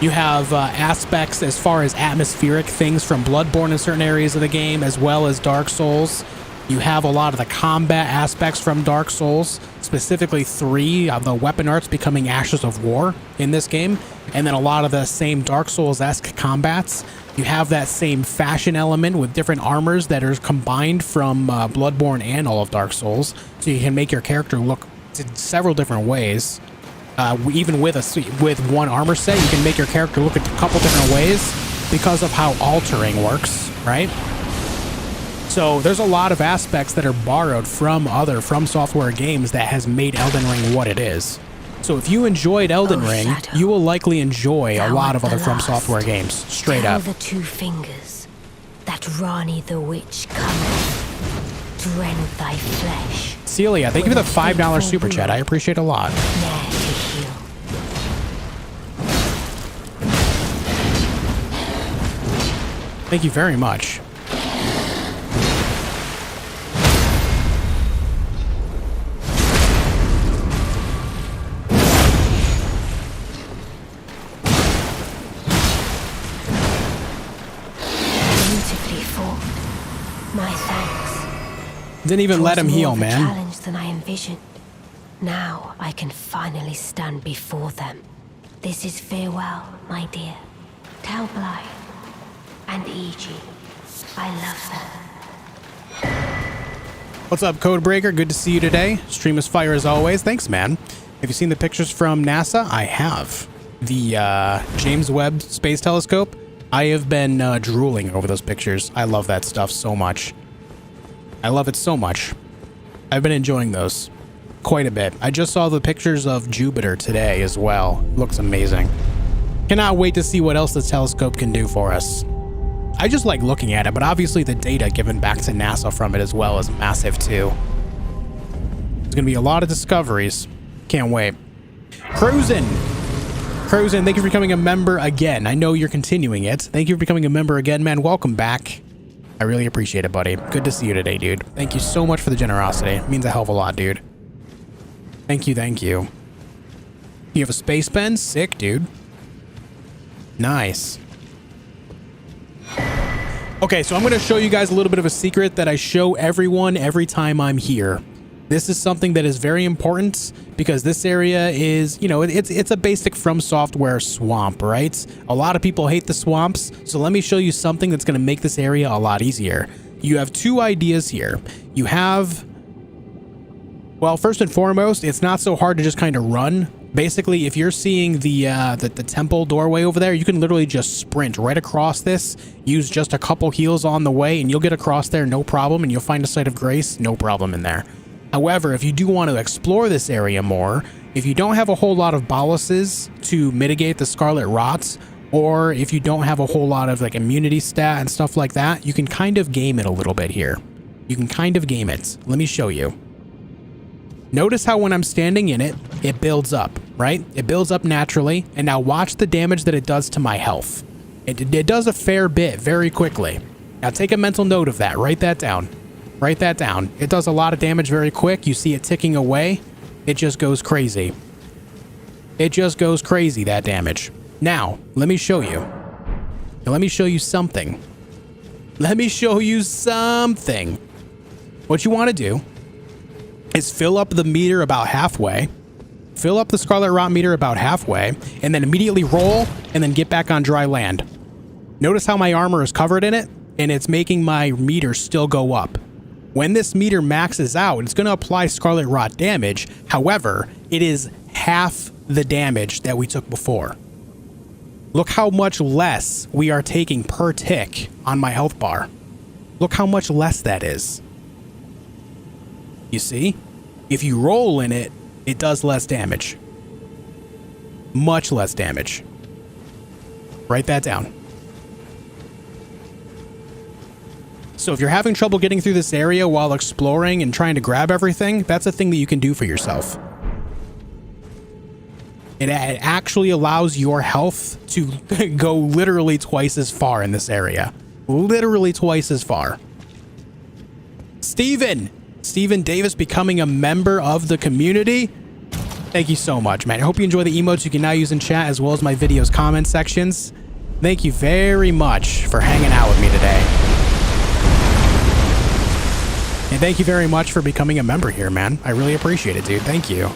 You have aspects as far as atmospheric things from Bloodborne in certain areas of the game, as well as Dark Souls. You have a lot of the combat aspects from Dark Souls, specifically 3 of the weapon arts becoming Ashes of War in this game, and then a lot of the same Dark Souls-esque combats. You have that same fashion element with different armors that are combined from Bloodborne and all of Dark Souls, so you can make your character look in several different ways. Even with one armor set, you can make your character look a couple different ways because of how altering works, right? So there's a lot of aspects that are borrowed from other From Software games that has made Elden Ring what it is. So if you enjoyed Elden Ring, Shadow, you will likely enjoy a lot of other From last. Software games, straight Tell up. the two fingers that Ranni the witch cometh to rend thy flesh. Celia, thank you for the $5 super chat. I appreciate it a lot. Ne'er to heal. Thank you very much. Beautifully fought. My thanks. Didn't even let him More heal, of a man. challenge than I envisioned. Now I can finally stand before them. This is farewell, my dear. Tell Blythe and Iji I love them. What's up, Codebreaker? Good to see you today. Stream is fire as always. Thanks, man. Have you seen the pictures from NASA? I have. The James Webb Space Telescope. I have been drooling over those pictures. I love that stuff so much. I love it so much. I've been enjoying those quite a bit. I just saw the pictures of Jupiter today as well. Looks amazing. Cannot wait to see what else this telescope can do for us. I just like looking at it, but obviously the data given back to NASA from it as well is massive too. There's gonna be a lot of discoveries. Can't wait. Cruisin', thank you for becoming a member again. I know you're continuing it. Thank you for becoming a member again, man. Welcome back. I really appreciate it, buddy. Good to see you today, dude. Thank you so much for the generosity. It means a hell of a lot, dude. Thank you, thank you. You have a space pen? Sick, dude. Nice. Okay, so I'm going to show you guys a little bit of a secret that I show everyone every time I'm here. This is something that is very important because this area is, you know, it's a basic From Software swamp, right? A lot of people hate the swamps, so let me show you something that's going to make this area a lot easier. You have 2 ideas here. You have, well, first and foremost, it's not so hard to just kind of run. Basically, if you're seeing the temple doorway over there, you can literally just sprint right across this, use just a couple heals on the way, and you'll get across there no problem, and you'll find a site of grace, no problem in there. However, if you do want to explore this area more, if you don't have a whole lot of boluses to mitigate the scarlet rots, or if you don't have a whole lot of like immunity stat and stuff like that, you can kind of game it a little bit here. You can kind of game it. Let me show you. Notice how when I'm standing in it, it builds up, right? It builds up naturally, and now watch the damage that it does to my health. It does a fair bit very quickly. Now take a mental note of that. Write that down. Write that down. It does a lot of damage very quick. You see it ticking away. It just goes crazy. It just goes crazy, that damage. Now, let me show you. Now, let me show you something. Let me show you something. What you want to do is fill up the meter about halfway. Fill up the Scarlet Rot meter about halfway, and then immediately roll, and then get back on dry land. Notice how my armor is covered in it, and it's making my meter still go up. When this meter maxes out, it's going to apply Scarlet Rot damage. However, it is half the damage that we took before. Look how much less we are taking per tick on my health bar. Look how much less that is. You see? If you roll in it, it does less damage. Much less damage. Write that down. So if you're having trouble getting through this area while exploring and trying to grab everything, that's a thing that you can do for yourself. It actually allows your health to go literally twice as far in this area. Literally twice as far. Steven Davis becoming a member of the community. Thank you so much, man. I hope you enjoy the emotes you can now use in chat as well as my videos comment sections. Thank you very much for hanging out with me today. And thank you very much for becoming a member here, man. I really appreciate it, dude. Thank you.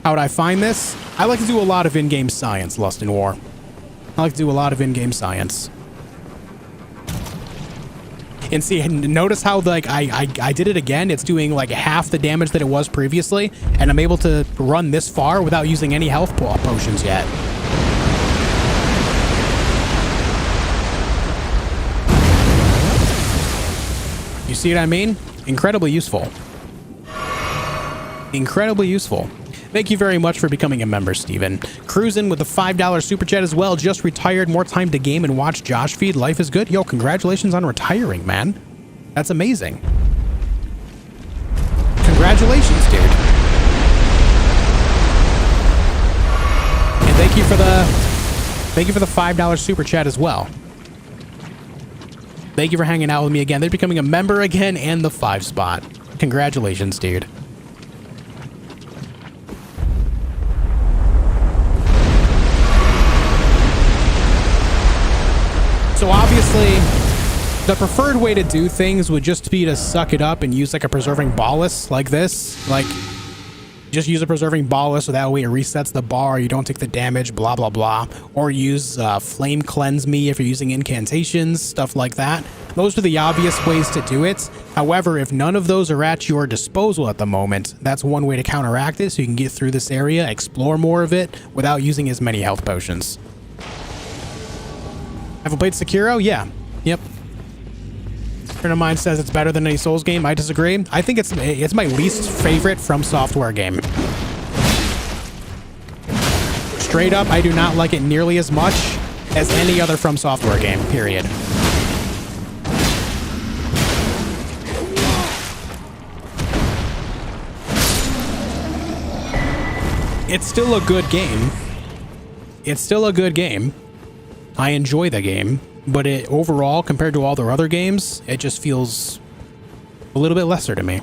How would I find this? I like to do a lot of in-game science, Lust and War. I like to do a lot of in-game science. And see, notice how like I did it again. It's doing like half the damage that it was previously, and I'm able to run this far without using any health potions yet. You see what I mean? Incredibly useful. Incredibly useful. Thank you very much for becoming a member, Steven. Cruisin' with the $5 super chat as well. Just retired. More time to game and watch JOSHfeed. Life is good. Yo, congratulations on retiring, man. That's amazing. Congratulations, dude. And thank you for the $5 super chat as well. Thank you for hanging out with me again. They're becoming a member again and the 5 spot. Congratulations, dude. So obviously, the preferred way to do things would just be to suck it up and use like a preserving ballast like this. Like, just use a preserving ballast so that way it resets the bar, you don't take the damage, blah, blah, blah. Or use Flame Cleanse Me if you're using incantations, stuff like that. Those are the obvious ways to do it. However, if none of those are at your disposal at the moment, that's one way to counteract it so you can get through this area, explore more of it without using as many health potions. Have I played Sekiro? Yeah. Yep. A friend of mine says it's better than any Souls game. I disagree. I think it's my least favorite From Software game. Straight up, I do not like it nearly as much as any other From Software game, period. It's still a good game. It's still a good game. I enjoy the game, but it overall, compared to all their other games, it just feels a little bit lesser to me.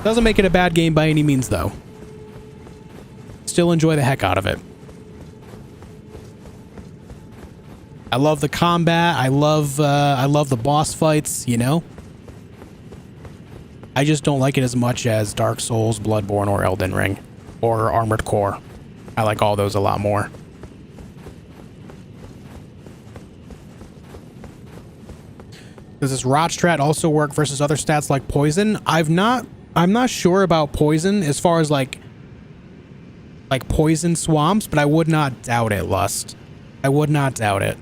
Doesn't make it a bad game by any means, though. Still enjoy the heck out of it. I love the combat. I love the boss fights, you know? I just don't like it as much as Dark Souls, Bloodborne, or Elden Ring, or Armored Core. I like all those a lot more. Does this Rot strat also work versus other stats like poison? I'm not sure about poison as far as like poison swamps, but I would not doubt it, Lust. I would not doubt it.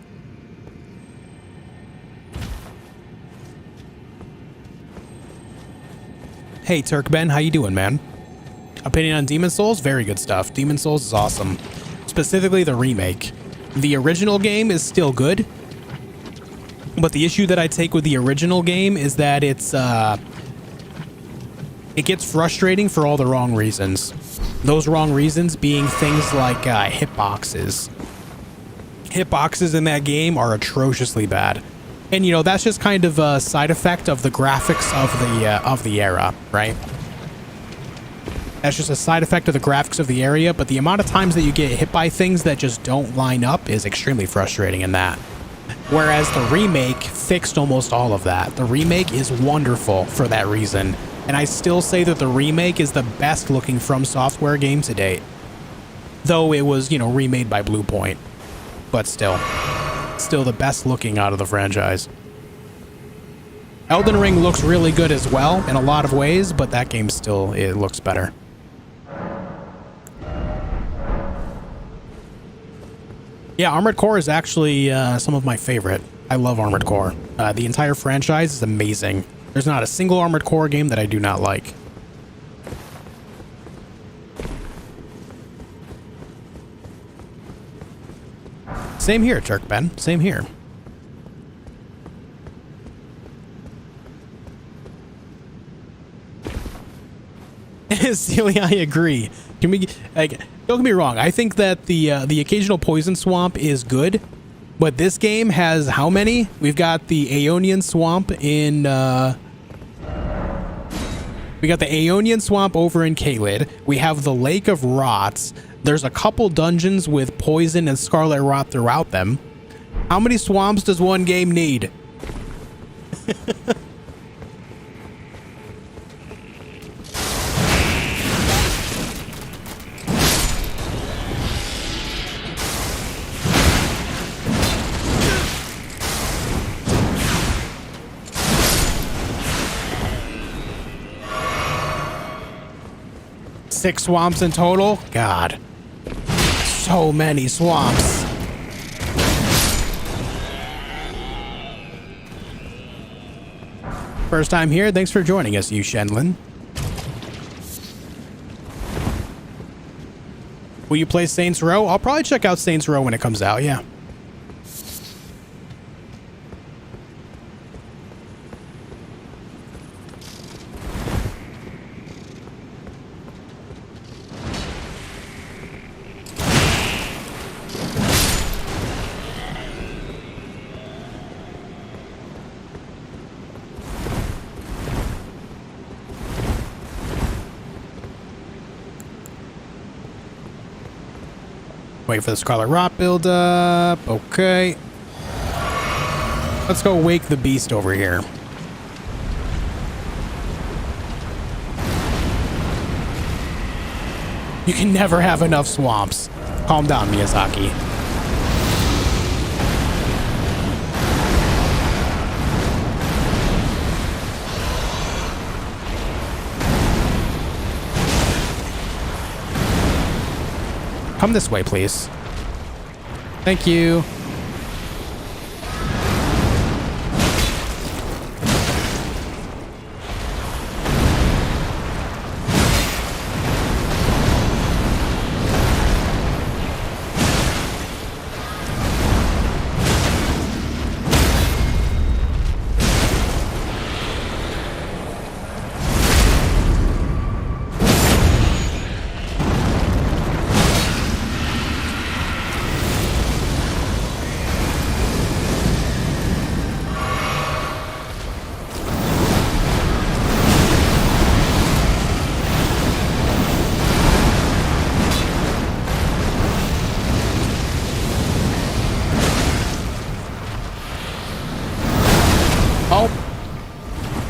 Hey Turkben, how you doing, man? Opinion on Demon Souls? Very good stuff. Demon Souls is awesome. Specifically the remake. The original game is still good. But the issue that I take with the original game is that it gets frustrating for all the wrong reasons. Those wrong reasons being things like hitboxes. Hitboxes in that game are atrociously bad. And you know, that's just kind of a side effect of the graphics of the era, right? That's just a side effect of the graphics of the area, but the amount of times that you get hit by things that just don't line up is extremely frustrating in that. Whereas the remake fixed almost all of that. The remake is wonderful for that reason. And I still say that the remake is the best looking From Software game to date. Though it was, you know, remade by Blue Point. But still the best looking out of the franchise. Elden Ring looks really good as well in a lot of ways, but that game still, it looks better. Yeah, Armored Core is actually some of my favorite. I love Armored Core. The entire franchise is amazing. There's not a single Armored Core game that I do not like. Same here, Turkben. Same here. Celia, I agree. Can we, like, don't get me wrong. I think that the occasional poison swamp is good, but this game has how many? We've got the Aeonian swamp in. We got the Aeonian swamp over in Caelid. We have the Lake of Rots. There's a couple dungeons with poison and scarlet rot throughout them. How many swamps does one game need? 6 swamps in total? God. So many swamps. First time here. Thanks for joining us, you Shenlin. Will you play Saints Row? I'll probably check out Saints Row when it comes out, yeah. Wait for the Scarlet Rot build up. Okay. Let's go wake the beast over here. You can never have enough swamps. Calm down, Miyazaki. Come this way, please. Thank you.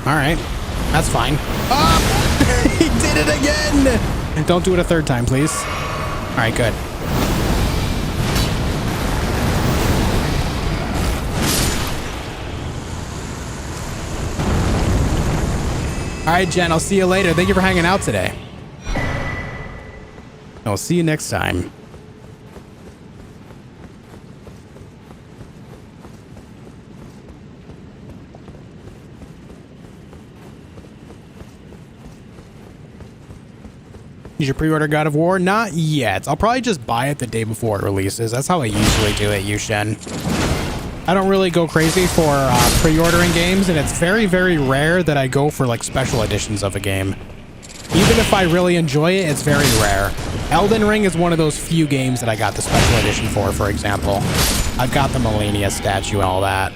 Alright, that's fine. Oh! He did it again! Don't do it a third time, please. Alright, good. Alright, Jen, I'll see you later. Thank you for hanging out today. I'll see you next time. Did you pre-order God of War? Not yet. I'll probably just buy it the day before it releases. That's how I usually do it, Yushen. I don't really go crazy for pre-ordering games, and it's very, very rare that I go for like special editions of a game. Even if I really enjoy it, it's very rare. Elden Ring is one of those few games that I got the special edition for example. I've got the Melania statue and all that.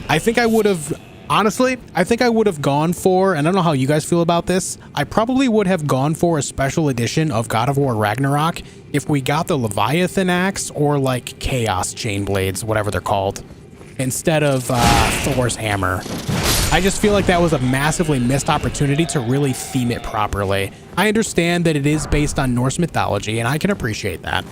I think I would have... Honestly, I think I would have gone for, and I don't know how you guys feel about this, I probably would have gone for a special edition of God of War Ragnarok if we got the Leviathan axe or like Chaos Chain Blades, whatever they're called, instead of Thor's hammer. I just feel like that was a massively missed opportunity to really theme it properly. I understand that it is based on Norse mythology, and I can appreciate that.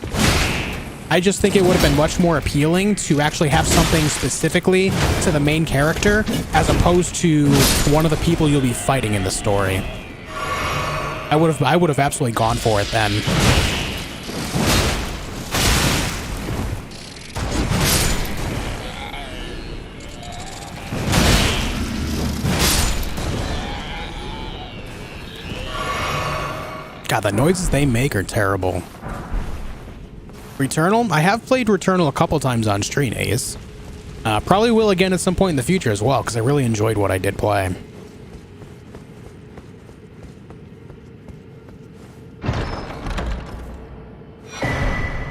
I just think it would have been much more appealing to actually have something specifically to the main character as opposed to one of the people you'll be fighting in the story. I would have absolutely gone for it then. God, the noises they make are terrible. Returnal? I have played Returnal a couple times on stream, Ace. Probably will again at some point in the future as well, because I really enjoyed what I did play.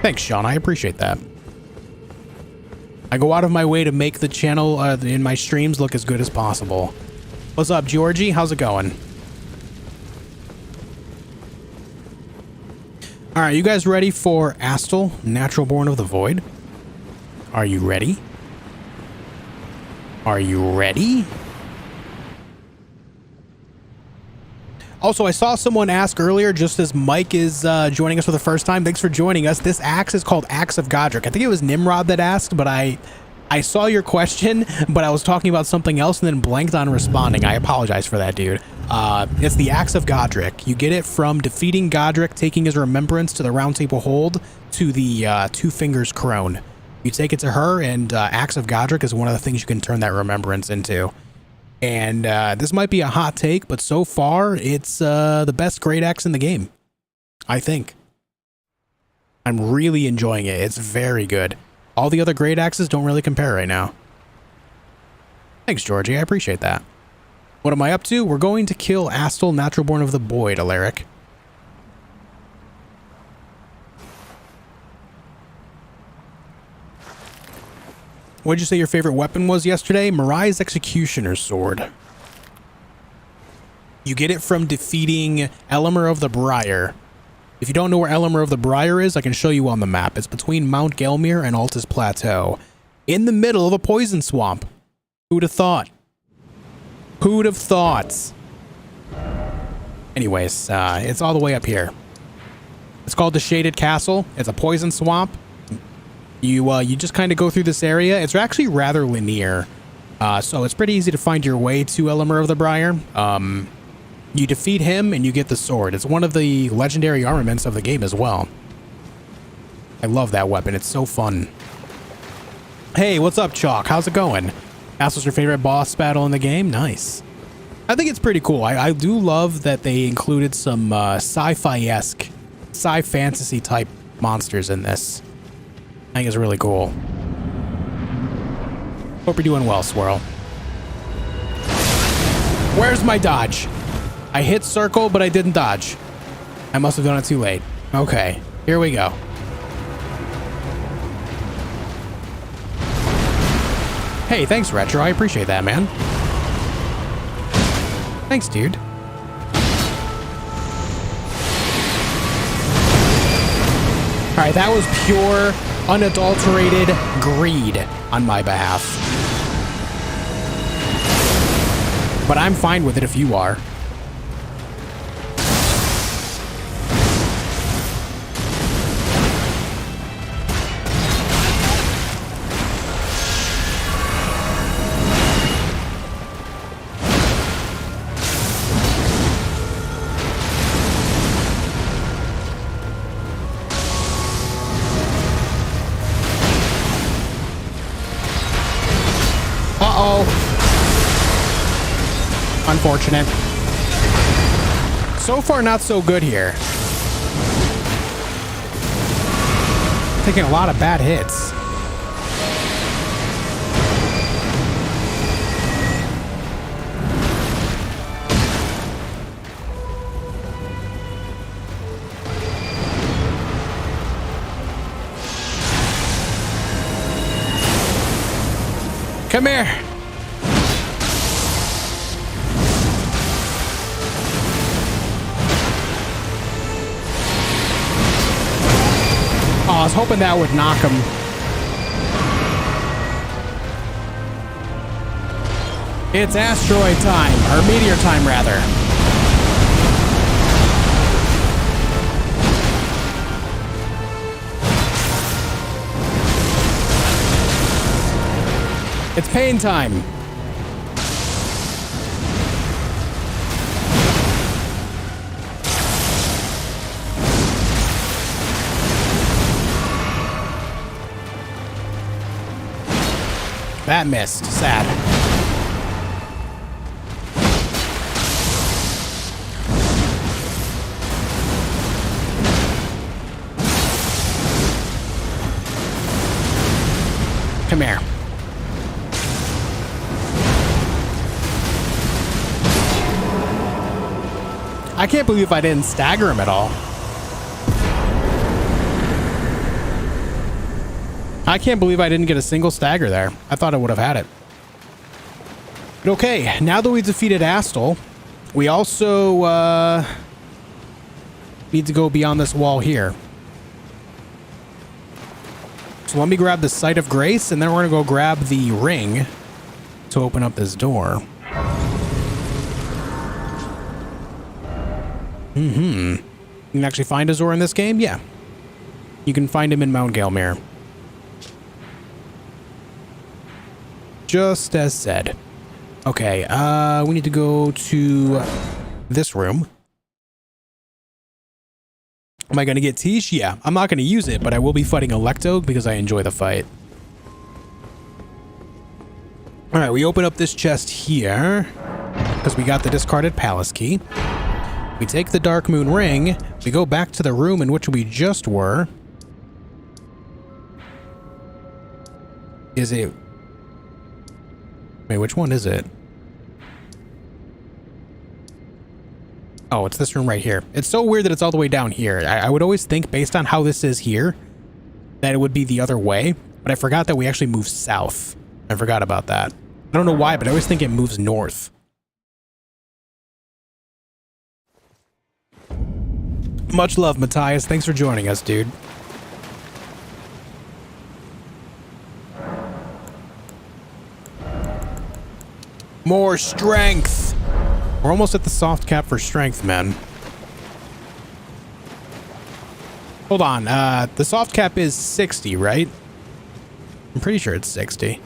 Thanks, Sean. I appreciate that. I go out of my way to make the channel in my streams look as good as possible. What's up, Georgie? How's it going? All right, you guys ready for Astel, Natural Born of the Void? Are you ready? Are you ready? Also, I saw someone ask earlier, just as Mike is joining us for the first time. Thanks for joining us. This axe is called Axe of Godric. I think it was Nimrod that asked, but I I saw your question, but I was talking about something else and then blanked on responding. I apologize for that, dude. It's the Axe of Godric. You get it from defeating Godric, taking his remembrance to the Round Table Hold to the Two Fingers Crone. You take it to her, and Axe of Godric is one of the things you can turn that remembrance into. And this might be a hot take, but so far, it's the best great axe in the game, I think. I'm really enjoying it. It's very good. All the other great axes don't really compare right now. Thanks, Georgie. I appreciate that. What am I up to? We're going to kill Astel, Natural Born of the Void, Alaric. What'd you say your favorite weapon was yesterday? Mirai's Executioner's Sword. You get it from defeating Elemer of the Briar. If you don't know where Elemer of the Briar is, I can show you on the map. It's between Mount Gelmir and Altus Plateau. In the middle of a poison swamp. Who'd have thought? Who'd have thought? Anyways, it's all the way up here. It's called the Shaded Castle. It's a poison swamp. You just kind of go through this area. It's actually rather linear. So it's pretty easy to find your way to Elemer of the Briar. You defeat him and you get the sword. It's one of the legendary armaments of the game as well. I love that weapon. It's so fun. Hey, what's up, Chalk? How's it going? Astel's your favorite boss battle in the game? Nice. I think it's pretty cool. I do love that they included some sci-fi-esque, sci-fantasy type monsters in this. I think it's really cool. Hope you're doing well, Swirl. Where's my dodge? I hit circle, but I didn't dodge. I must have done it too late. Okay, here we go. Hey, thanks, Retro. I appreciate that, man. Thanks, dude. All right, that was pure, unadulterated greed on my behalf. But I'm fine with it if you are. Unfortunate. So far, not so good here. Taking a lot of bad hits. Come here. I was hoping that would knock him. It's asteroid time, or meteor time rather. It's pain time. That missed. Sad. Come here. I can't believe I didn't stagger him at all. I can't believe I didn't get a single stagger there. I thought I would have had it. But okay, now that we defeated Astel, we also need to go beyond this wall here. So let me grab the Sight of Grace, and then we're going to go grab the ring to open up this door. You can actually find Azor in this game? Yeah. You can find him in Mount Gelmir. Just as said. Okay, we need to go to this room. Am I going to get Tish? Yeah, I'm not going to use it, but I will be fighting Electo because I enjoy the fight. All right, we open up this chest here because we got the discarded palace key. We take the Dark Moon ring. We go back to the room in which we just were. Is it... Wait, which one is it? Oh, it's this room right here. It's so weird that it's all the way down here. I would always think, based on how this is here, that it would be the other way. But I forgot that we actually moved south. I forgot about that. I don't know why, but I always think it moves north. Much love, Matthias. Thanks for joining us, dude. More strength. We're almost at the soft cap for strength, man. Hold on. The soft cap is 60, right? I'm pretty sure it's 60.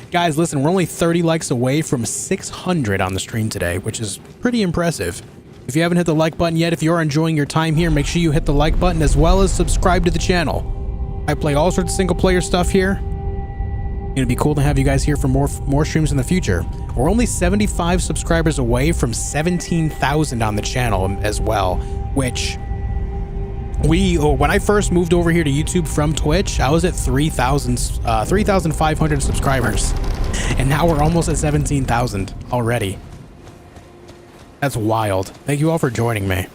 Guys, listen, we're only 30 likes away from 600 on the stream today, which is pretty impressive. If you haven't hit the like button yet, if you are enjoying your time here, make sure you hit the like button as well as subscribe to the channel. I play all sorts of single player stuff here. It'd be cool to have you guys here for more streams in the future. We're only 75 subscribers away from 17,000 on the channel as well, which when I first moved over here to YouTube from Twitch, I was at 3,500 subscribers, and now we're almost at 17,000 already. That's wild. Thank you all for joining me.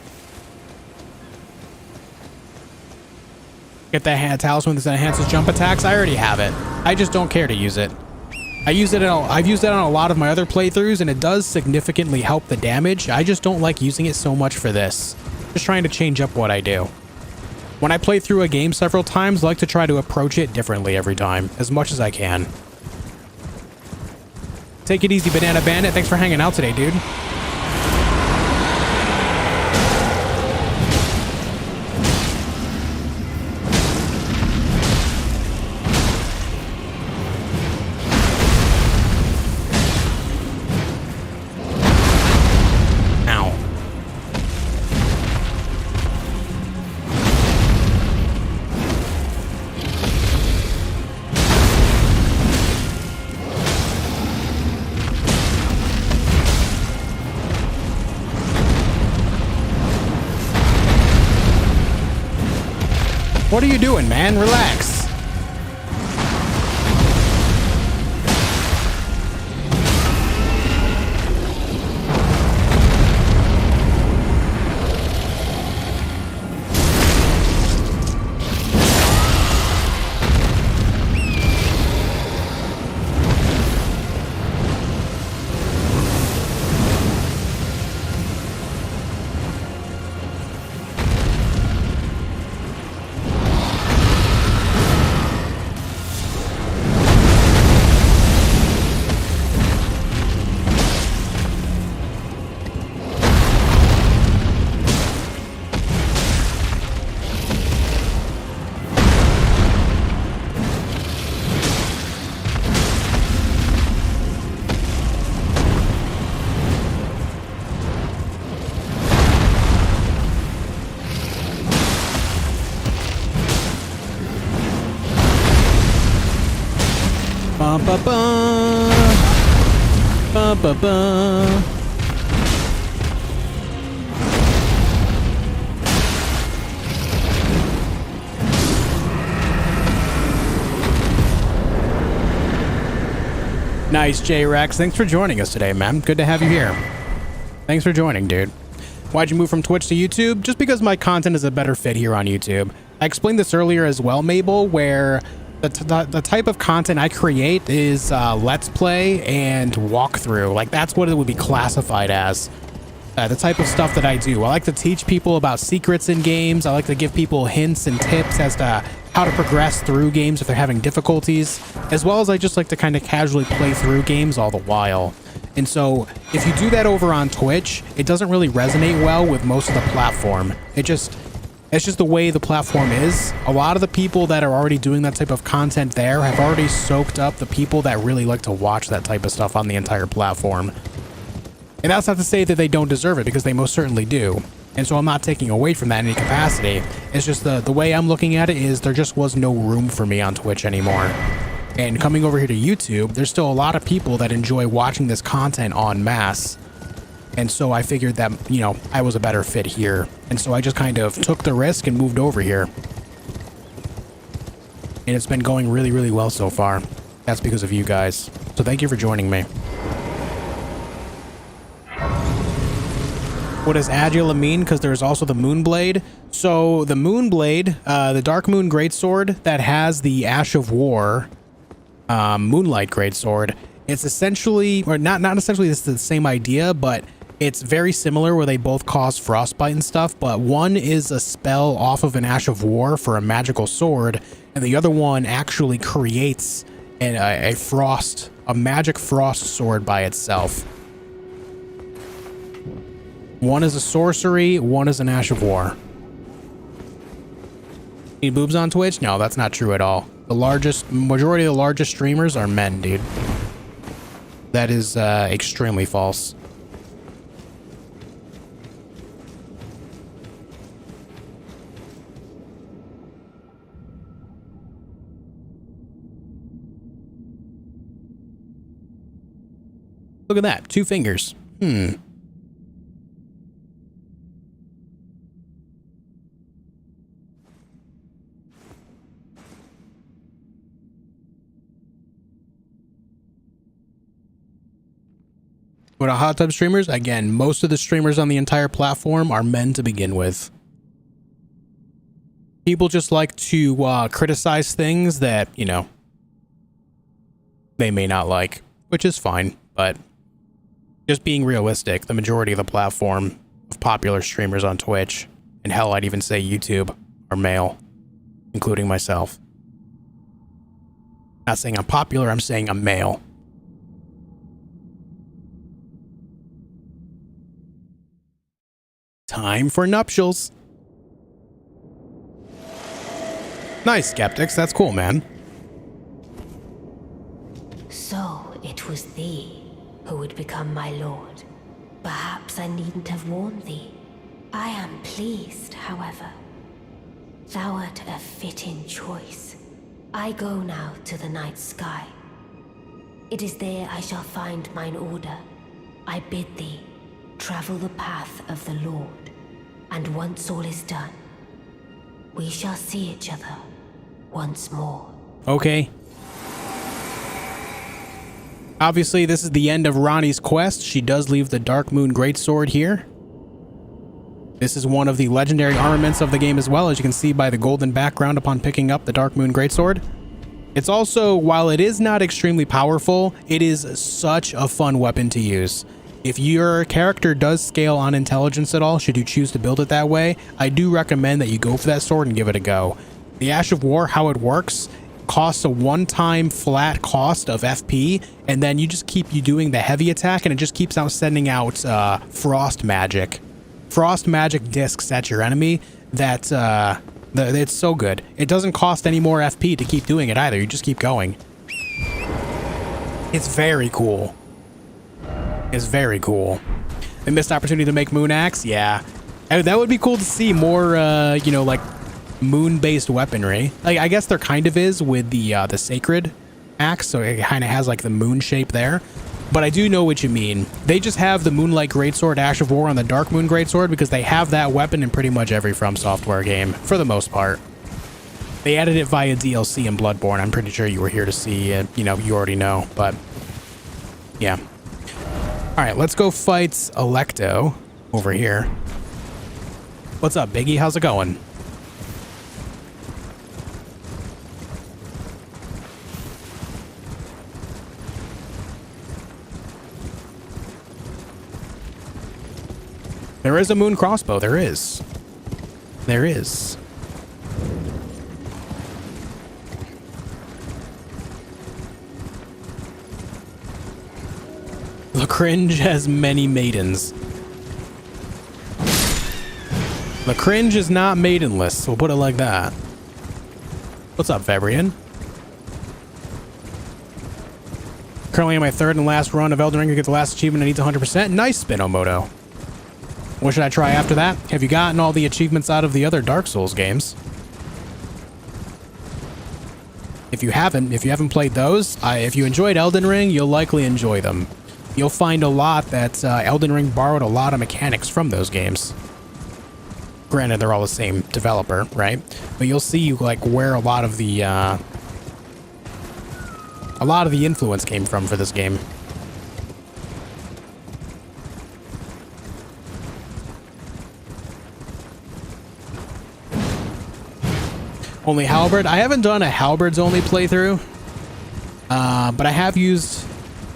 Get that talisman that enhances jump attacks. I already have it. I just don't care to use it. I've used it on a lot of my other playthroughs, and it does significantly help the damage. I just don't like using it so much for this. Just trying to change up what I do. When I play through a game several times, I like to try to approach it differently every time, as much as I can. Take it easy, Banana Bandit. Thanks for hanging out today, dude. What are you doing, man? Relax. Nice, J-Rex. Thanks for joining us today, man. Good to have you here. Thanks for joining, dude. Why'd you move from Twitch to YouTube? Just because my content is a better fit here on YouTube. I explained this earlier as well, Mabel, where the type of content I create is Let's Play and walkthrough. Like, that's what it would be classified as. The type of stuff that I do. I like to teach people about secrets in games. I like to give people hints and tips as to how to progress through games if they're having difficulties, as well as I just like to kind of casually play through games all the while. And so if you do that over on Twitch, it doesn't really resonate well with most of the platform. It's just the way the platform is. A lot of the people that are already doing that type of content there have already soaked up the people that really like to watch that type of stuff on the entire platform. And that's not to say that they don't deserve it, because they most certainly do. And so I'm not taking away from that in any capacity. It's just the way I'm looking at it is there just was no room for me on Twitch anymore. And coming over here to YouTube, there's still a lot of people that enjoy watching this content en masse. And so I figured that, you know, I was a better fit here. And so I just kind of took the risk and moved over here. And it's been going really, really well so far. That's because of you guys. So thank you for joining me. What does Agila mean? Because there's also the Moonblade. So the Moonblade, the Dark Moon Greatsword that has the Ash of War, Moonlight Greatsword, it's essentially, or not essentially, it's the same idea, but it's very similar where they both cause frostbite and stuff, but one is a spell off of an Ash of War for a magical sword, and the other one actually creates a magic frost sword by itself. One is a sorcery, one is an Ash of War. Need boobs on Twitch? No, that's not true at all. The majority of the largest streamers are men, dude. That is extremely false. Look at that, 2 fingers. What are hot tub streamers? Again, most of the streamers on the entire platform are men to begin with. People just like to criticize things that, you know, they may not like, which is fine, but just being realistic, the majority of the platform of popular streamers on Twitch, and hell, I'd even say YouTube, are male, including myself. Not saying I'm popular, I'm saying I'm male. Time for nuptials. Nice, Skeptics. That's cool, man. So it was thee who would become my lord. Perhaps I needn't have warned thee. I am pleased, however. Thou art a fitting choice. I go now to the night sky. It is there I shall find mine order. I bid thee travel the path of the Lord, and once all is done, we shall see each other once more. Okay. Obviously, this is the end of Ranni's quest. She does leave the Dark Moon Greatsword here. This is one of the legendary armaments of the game as well, as you can see by the golden background upon picking up the Dark Moon Greatsword. It's also, while it is not extremely powerful, it is such a fun weapon to use. If your character does scale on intelligence at all, should you choose to build it that way, I do recommend that you go for that sword and give it a go. The Ash of War, how it works, costs a one-time flat cost of FP, and then you just keep doing the heavy attack, and it just keeps out sending out frost magic discs at your enemy. That it's so good. It doesn't cost any more FP to keep doing it either. You just keep going. It's very cool. It's very cool. The missed opportunity to make Moon Axe, yeah. That would be cool to see more, you know, like moon-based weaponry. Like, I guess there kind of is with the Sacred Axe, so it kind of has like the moon shape there. But I do know what you mean. They just have the Moonlight Greatsword, Ash of War on the Dark Moon Greatsword because they have that weapon in pretty much every From Software game, for the most part. They added it via DLC in Bloodborne. I'm pretty sure you were here to see it. You know, you already know, but yeah. All right, let's go fight Electo over here. What's up, Biggie? How's it going? There is a moon crossbow. There is. There is. The cringe has many maidens. The cringe is not maidenless. We'll put it like that. What's up, Fabrian? Currently in my third and last run of Elden Ring to get the last achievement. I need 100%. Nice, Spinomoto. What should I try after that? Have you gotten all the achievements out of the other Dark Souls games? If you haven't played those, if you enjoyed Elden Ring, you'll likely enjoy them. You'll find a lot that Elden Ring borrowed a lot of mechanics from those games. Granted, they're all the same developer, right? But you'll see like where a lot of the influence came from for this game. Only Halberd. I haven't done a Halberds only playthrough, but I have used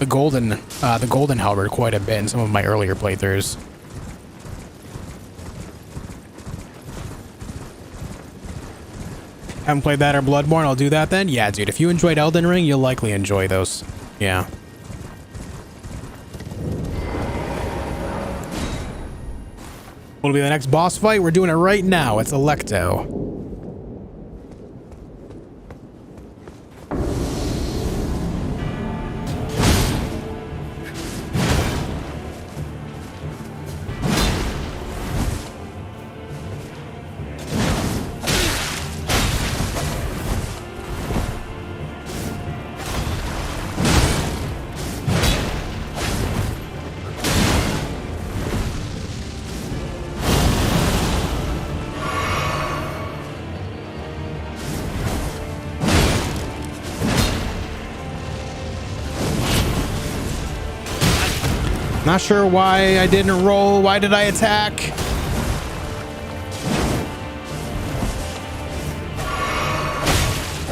the golden Halberd quite a bit in some of my earlier playthroughs. Haven't played that or Bloodborne? I'll do that then. Yeah, dude. If you enjoyed Elden Ring, you'll likely enjoy those. Yeah. What'll be the next boss fight? We're doing it right now. It's Electo. Not sure why I didn't roll. Why did I attack?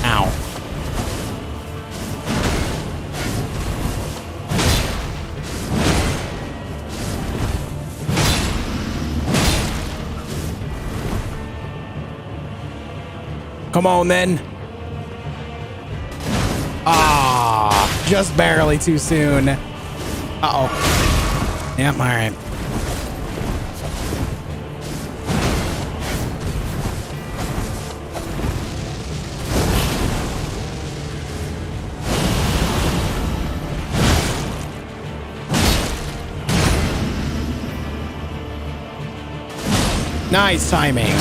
Ow. Come on then. Ah, just barely too soon. Uh-oh. Yep, all right. Nice timing.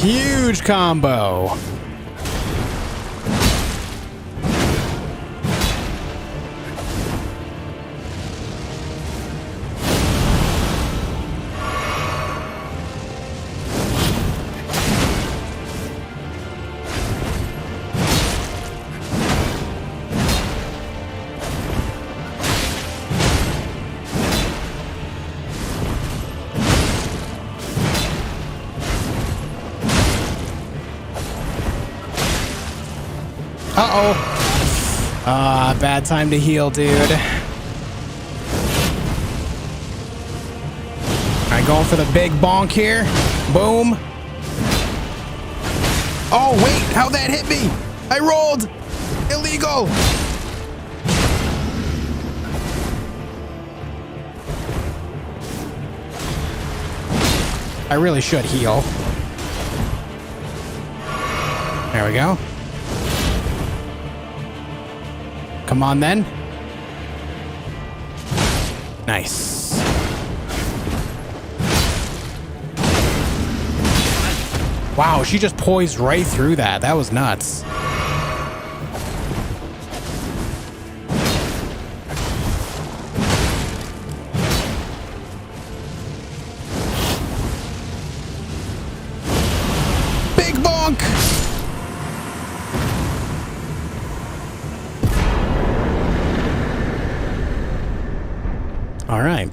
Huge combo. Uh-oh. Bad time to heal, dude. Alright, going for the big bonk here. Boom. Oh, wait. How'd that hit me? I rolled. Illegal. I really should heal. There we go. Come on, then. Nice. Wow, she just poised right through that. That was nuts. Big bonk! All right.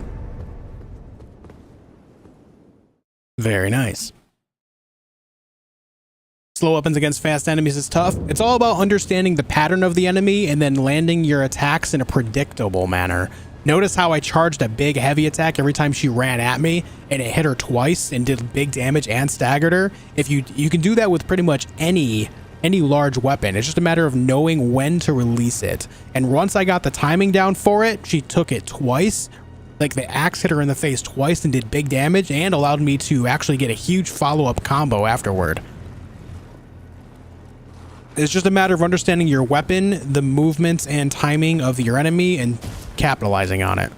Very nice. Slow weapons against fast enemies is tough. It's all about understanding the pattern of the enemy and then landing your attacks in a predictable manner. Notice how I charged a big heavy attack every time she ran at me, and it hit her twice and did big damage and staggered her. If you can do that with pretty much any large weapon. It's just a matter of knowing when to release it. And once I got the timing down for it, she took it twice. Like the axe hit her in the face twice and did big damage and allowed me to actually get a huge follow-up combo afterward. It's just a matter of understanding your weapon, the movements and timing of your enemy, and capitalizing on it.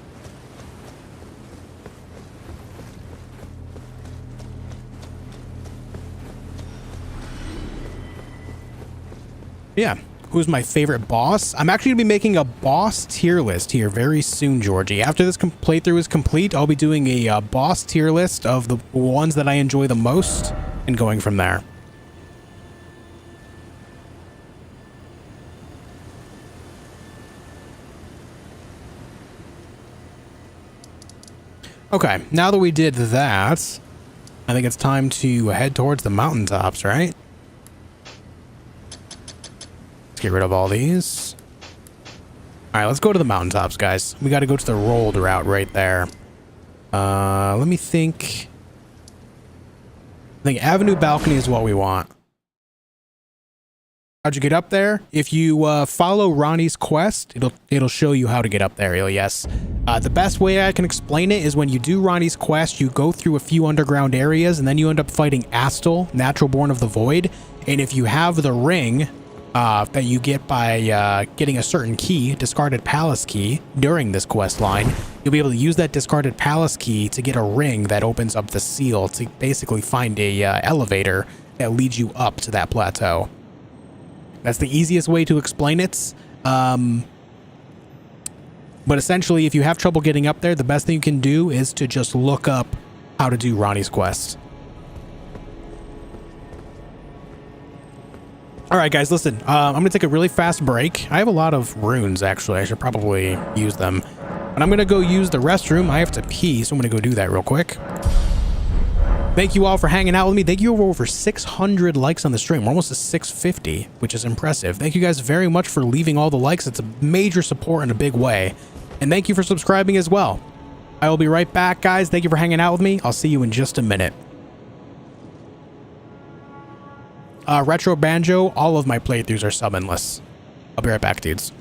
Yeah. Who's my favorite boss? I'm actually going to be making a boss tier list here very soon, Georgie. After this playthrough is complete, I'll be doing a boss tier list of the ones that I enjoy the most and going from there. Okay, now that we did that, I think it's time to head towards the mountaintops, right? Let's get rid of all these. All right, let's go to the mountaintops, guys. We got to go to the rolled route right there. Let me think. I think Avenue Balcony is what we want. How'd you get up there? If you follow Ranni's quest, it'll show you how to get up there, Ilyes. The best way I can explain it is when you do Ranni's quest, you go through a few underground areas and then you end up fighting Astel, Natural Born of the Void. And if you have the ring that you get by getting a certain key, discarded palace key, during this quest line, you'll be able to use that discarded palace key to get a ring that opens up the seal to basically find a elevator that leads you up to that plateau. That's the easiest way to explain it. But essentially, if you have trouble getting up there, the best thing you can do is to just look up how to do Ranni's quest. All right, guys, listen. I'm going to take a really fast break. I have a lot of runes, actually. I should probably use them. But I'm going to go use the restroom. I have to pee, so I'm going to go do that real quick. Thank you all for hanging out with me. Thank you for over 600 likes on the stream. We're almost to 650, which is impressive. Thank you guys very much for leaving all the likes. It's a major support in a big way. And thank you for subscribing as well. I will be right back, guys. Thank you for hanging out with me. I'll see you in just a minute. Retro Banjo, all of my playthroughs are summonless. I'll be right back, dudes.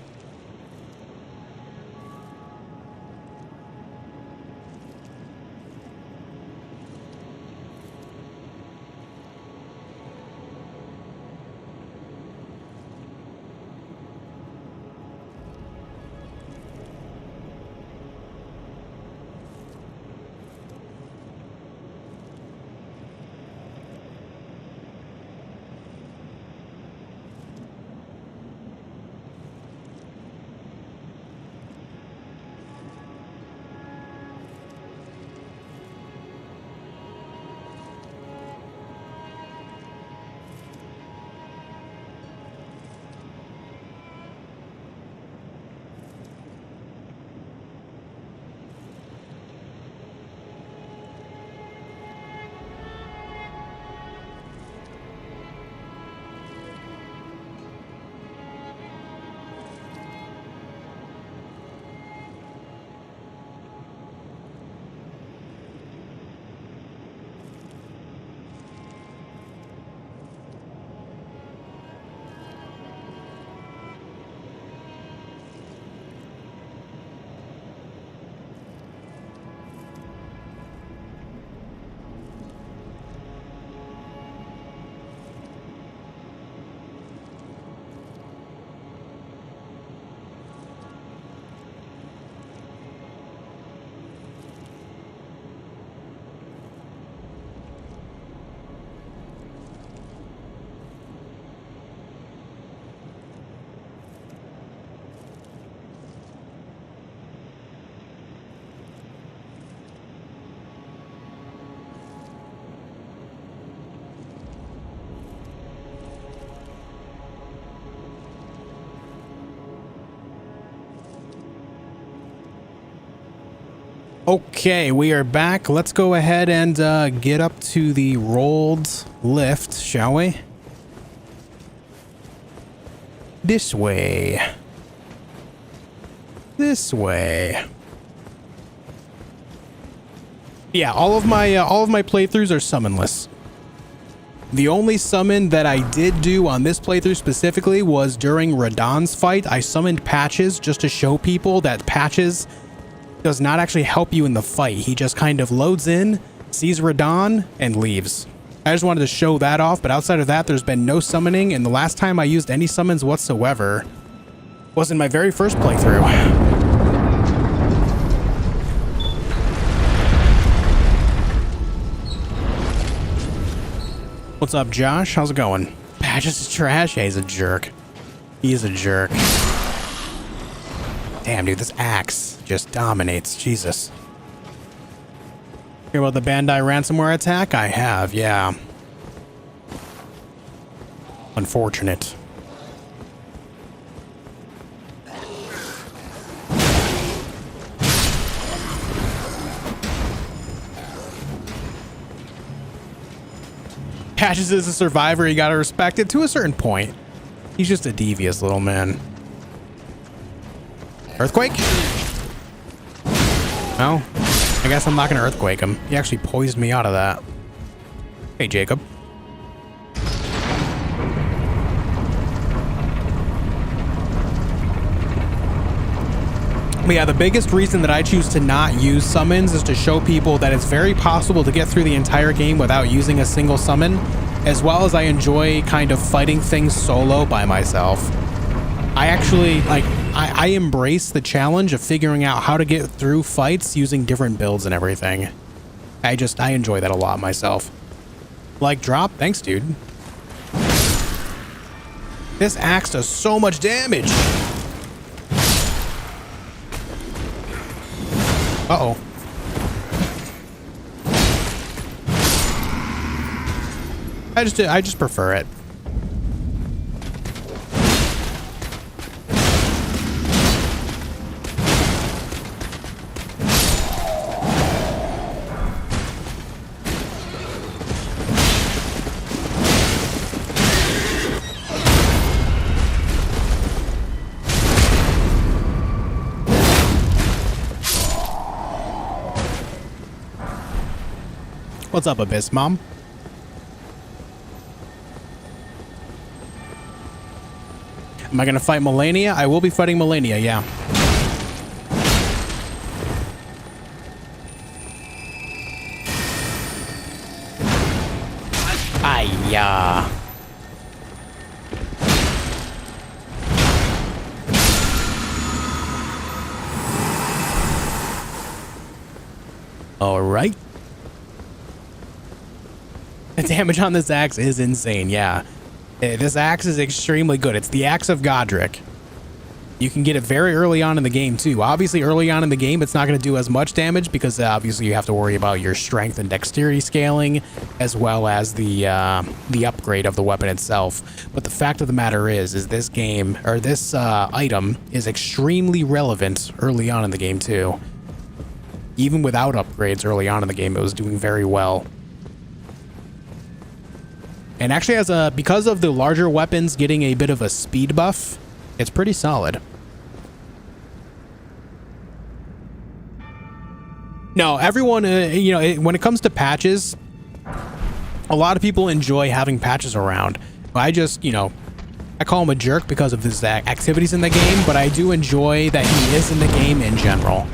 Okay, we are back. Let's go ahead and get up to the rolled lift, shall we? This way. This way. Yeah, all of my playthroughs are summonless. The only summon that I did do on this playthrough specifically was during Radahn's fight. I summoned Patches just to show people that Patches does not actually help you in the fight. He just kind of loads in, sees Radahn, and leaves. I just wanted to show that off, but outside of that, there's been no summoning, and the last time I used any summons whatsoever was in my very first playthrough. What's up, Josh? How's it going? Patches is trash. Yeah, he's a jerk. He is a jerk. Damn, dude, this axe just dominates. Jesus. Hear about the Bandai ransomware attack? I have, yeah. Unfortunate. Patches is a survivor, you gotta respect it to a certain point. He's just a devious little man. Earthquake? No, I guess I'm not gonna earthquake him. He actually poised me out of that. Hey, Jacob. But yeah, the biggest reason that I choose to not use summons is to show people that it's very possible to get through the entire game without using a single summon, as well as I enjoy kind of fighting things solo by myself. I actually, like, I embrace the challenge of figuring out how to get through fights using different builds and everything. I enjoy that a lot myself. Like drop? Thanks, dude. This axe does so much damage. Uh-oh. I just prefer it. What's up, Abyss Mom? Am I gonna fight Malenia? I will be fighting Malenia, yeah. Ayah. All right. The damage on this axe is insane, yeah. This axe is extremely good. It's the Axe of Godric. You can get it very early on in the game, too. Obviously, early on in the game, it's not going to do as much damage because obviously you have to worry about your strength and dexterity scaling, as well as the upgrade of the weapon itself. But the fact of the matter is this game, or this item, is extremely relevant early on in the game, too. Even without upgrades early on in the game, it was doing very well. And actually, because of the larger weapons getting a bit of a speed buff, it's pretty solid. No, everyone, when it comes to patches, a lot of people enjoy having patches around. I just, I call him a jerk because of his activities in the game, but I do enjoy that he is in the game in general.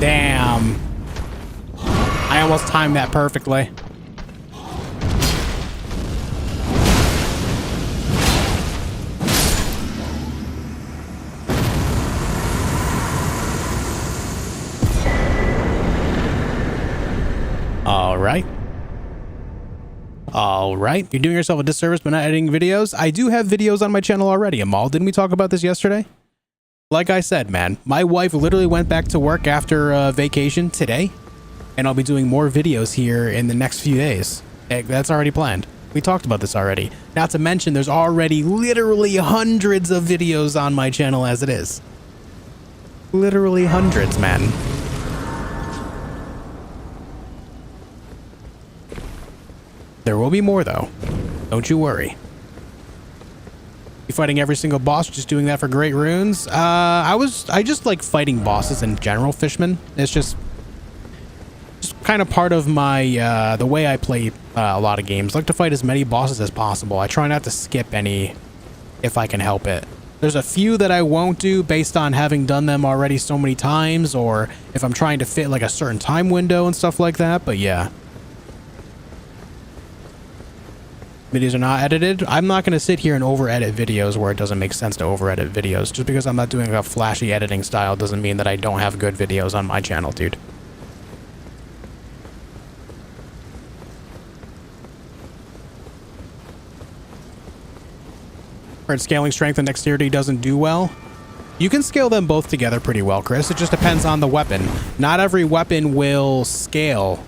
Damn. I almost timed that perfectly. All right. You're doing yourself a disservice by not editing videos. I do have videos on my channel already, Amal. Didn't we talk about this yesterday? Like I said, man, my wife literally went back to work after vacation today, and I'll be doing more videos here in the next few days. That's already planned. We talked about this already. Not to mention, there's already literally hundreds of videos on my channel as it is. Literally hundreds, man. There will be more, though. Don't you worry. You fighting every single boss, just doing that for great runes? I just like fighting bosses in general, Fishman. It's just kind of part of my, the way I play a lot of games. I like to fight as many bosses as possible. I try not to skip any if I can help it. There's a few that I won't do based on having done them already so many times, or if I'm trying to fit like a certain time window and stuff like that, but yeah. Videos are not edited. I'm not going to sit here and over-edit videos where it doesn't make sense to over-edit videos. Just because I'm not doing a flashy editing style doesn't mean that I don't have good videos on my channel, dude. Heard scaling strength and dexterity doesn't do well. You can scale them both together pretty well, Chris. It just depends on the weapon. Not every weapon will scale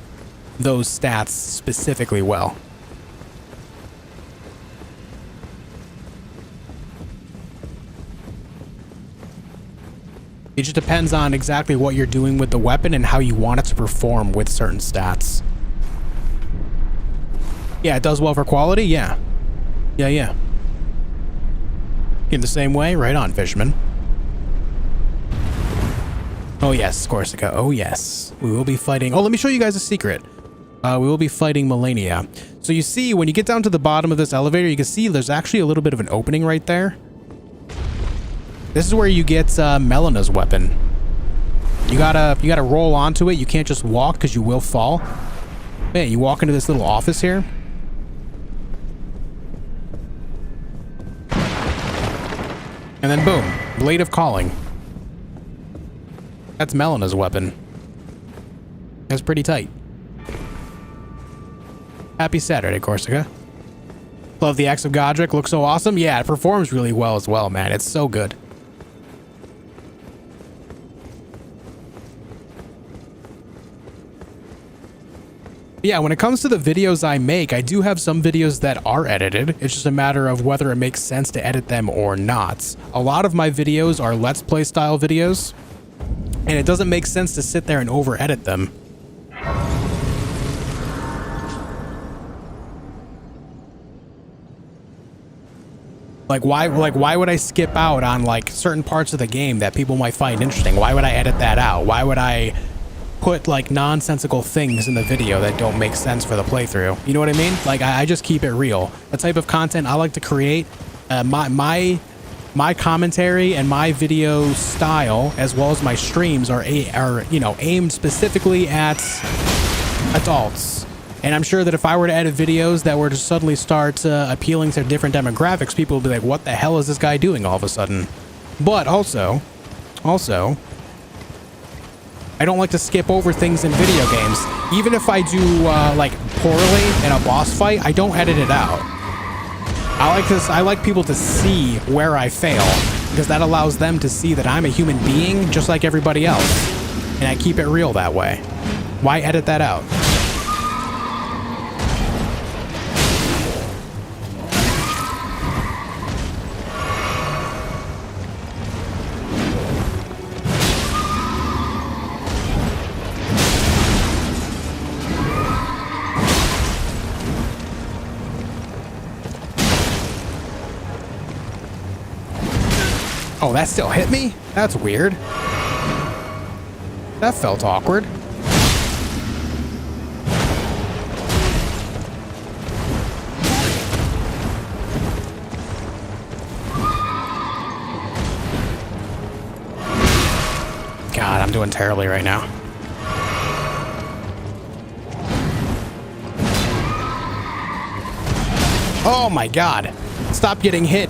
those stats specifically well. It just depends on exactly what you're doing with the weapon and how you want it to perform with certain stats. Yeah, it does well for quality. Yeah. Yeah. In the same way, right on, Fishman. Oh yes, Corsica. Oh yes. We will be fighting. Oh, let me show you guys a secret. We will be fighting Malenia. So you see, when you get down to the bottom of this elevator, you can see there's actually a little bit of an opening right there. This is where you get Melena's weapon. You gotta roll onto it. You can't just walk because you will fall. Yeah, you walk into this little office here. And then boom, Blade of Calling. That's Melena's weapon. That's pretty tight. Happy Saturday, Corsica. Love the Axe of Godric. Looks so awesome. Yeah, it performs really well as well, man. It's so good. Yeah, when it comes to the videos I make, I do have some videos that are edited. It's just a matter of whether it makes sense to edit them or not. A lot of my videos are Let's Play style videos, and it doesn't make sense to sit there and over edit them. Like why would I skip out on like certain parts of the game that people might find interesting? Why would I edit that out? Why would I put like nonsensical things in the video that don't make sense for the playthrough? You know what I mean? Like I just keep it real. The type of content I like to create, my commentary and my video style, as well as my streams, are you know, aimed specifically at adults. And I'm sure that if I were to edit videos that were to suddenly start appealing to different demographics, people would be like, what the hell is this guy doing all of a sudden? But also, I don't like to skip over things in video games. Even if I do like poorly in a boss fight, I don't edit it out. I like people to see where I fail, because that allows them to see that I'm a human being just like everybody else. And I keep it real that way. Why edit that out? Oh, that still hit me? That's weird. That felt awkward. God, I'm doing terribly right now. Oh my god. Stop getting hit.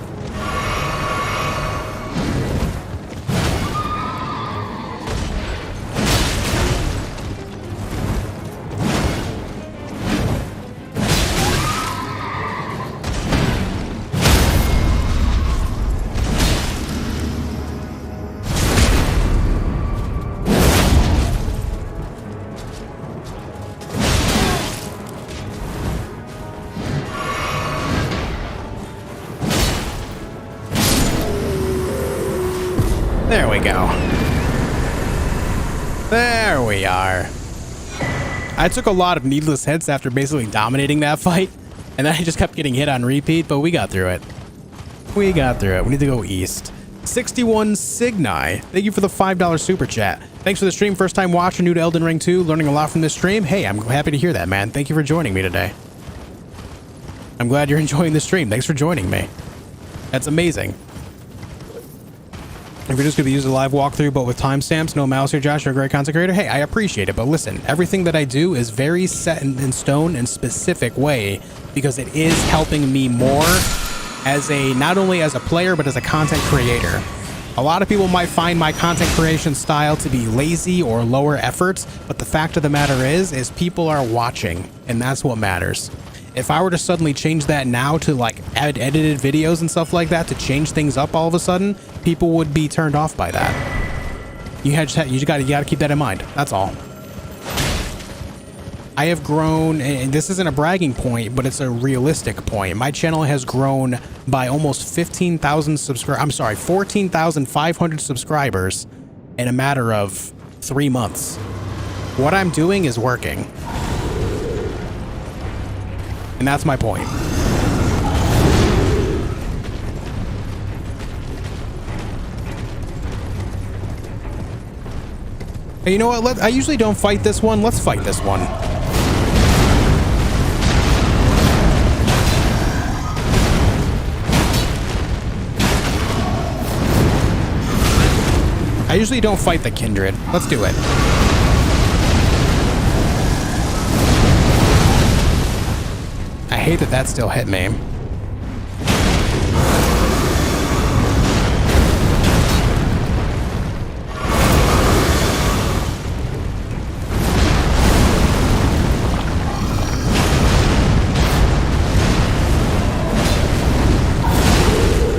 There we go. There we are. I took a lot of needless hits after basically dominating that fight, and then I just kept getting hit on repeat, but we got through it. We got through it. We need to go east. 61 Signai, thank you for the $5 super chat. Thanks for the stream. First time watcher, new to Elden Ring 2, learning a lot from this stream. Hey, I'm happy to hear that, man. Thank you for joining me today. I'm glad you're enjoying the stream. Thanks for joining me. That's amazing. If you're just going to use a live walkthrough, but with timestamps, no mouse here, Josh, you're a great content creator. Hey, I appreciate it, but listen, everything that I do is very set in stone and specific way because it is helping me more as not only as a player, but as a content creator. A lot of people might find my content creation style to be lazy or lower efforts, but the fact of the matter is people are watching, and that's what matters. If I were to suddenly change that now to like add edited videos and stuff like that to change things up all of a sudden, people would be turned off by that. You just got to keep that in mind. That's all. I have grown, and this isn't a bragging point, but it's a realistic point. My channel has grown by almost 15,000 subscribers. I'm sorry, 14,500 subscribers in a matter of 3 months. What I'm doing is working. And that's my point. Hey, you know what? I usually don't fight this one. Let's fight this one. I usually don't fight the kindred. Let's do it. I hate that still hit me.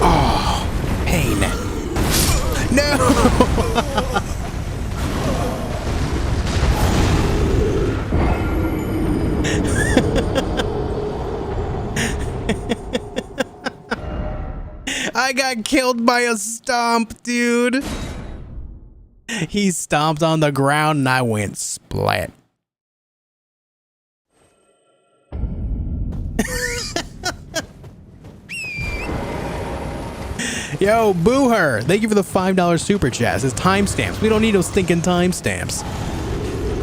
Oh, pain. No! I got killed by a stomp, dude. He stomped on the ground and I went splat. Yo, boo her. Thank you for the $5 super chat. It's timestamps. We don't need those stinking timestamps.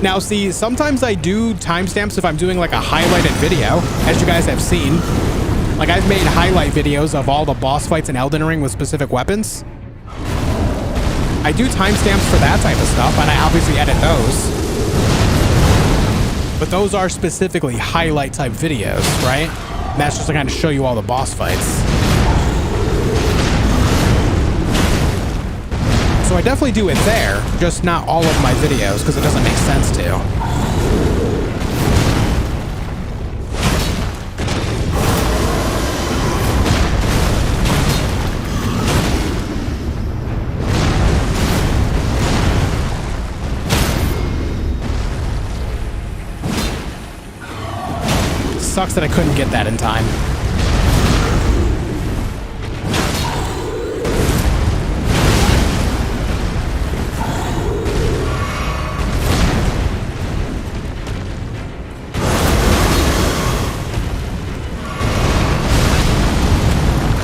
Now, see, sometimes I do timestamps if I'm doing like a highlighted video, as you guys have seen. Like, I've made highlight videos of all the boss fights in Elden Ring with specific weapons. I do timestamps for that type of stuff, and I obviously edit those. But those are specifically highlight type videos, right? And that's just to kind of show you all the boss fights. So I definitely do it there, just not all of my videos, because it doesn't make sense to. Sucks that I couldn't get that in time.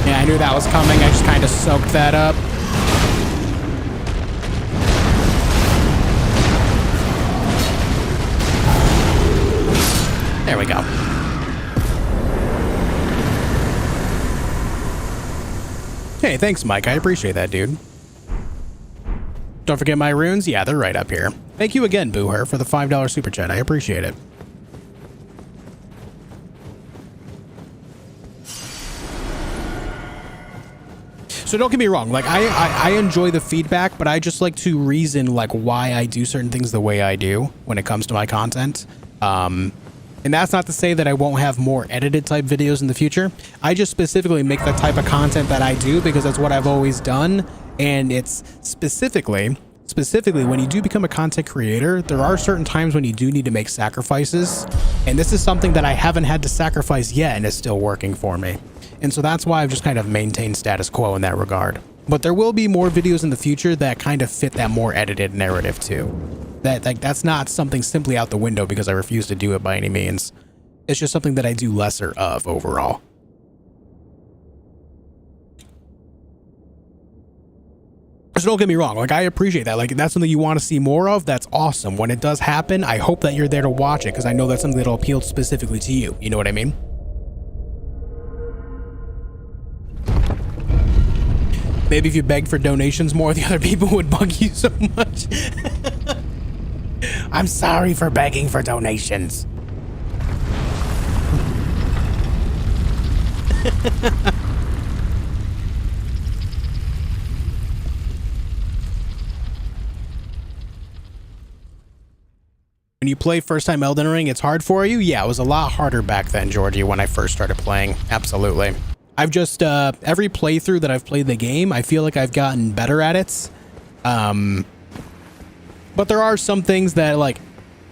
Yeah, I knew that was coming. I just kind of soaked that up. There we go. Hey, thanks, Mike. I appreciate that, dude. Don't forget my runes. Yeah, they're right up here. Thank you again, Booher, for the $5 super chat. I appreciate it. So don't get me wrong, like I enjoy the feedback, but I just like to reason like why I do certain things the way I do when it comes to my content. And that's not to say that I won't have more edited type videos in the future. I just specifically make the type of content that I do because that's what I've always done. And it's specifically when you do become a content creator, there are certain times when you do need to make sacrifices. And this is something that I haven't had to sacrifice yet and it's still working for me. And so that's why I've just kind of maintained status quo in that regard. But there will be more videos in the future that kind of fit that more edited narrative too. That's not something simply out the window because I refuse to do it by any means. It's just something that I do lesser of overall. So don't get me wrong, like I appreciate that. Like if that's something you want to see more of, that's awesome. When it does happen, I hope that you're there to watch it because I know that's something that'll appeal specifically to you. You know what I mean? Maybe if you begged for donations more, the other people would bug you so much. I'm sorry for begging for donations. When you play first time Elden Ring, it's hard for you? Yeah, it was a lot harder back then, Georgie, when I first started playing. Absolutely. I've just, every playthrough that I've played the game, I feel like I've gotten better at it. But there are some things that, like,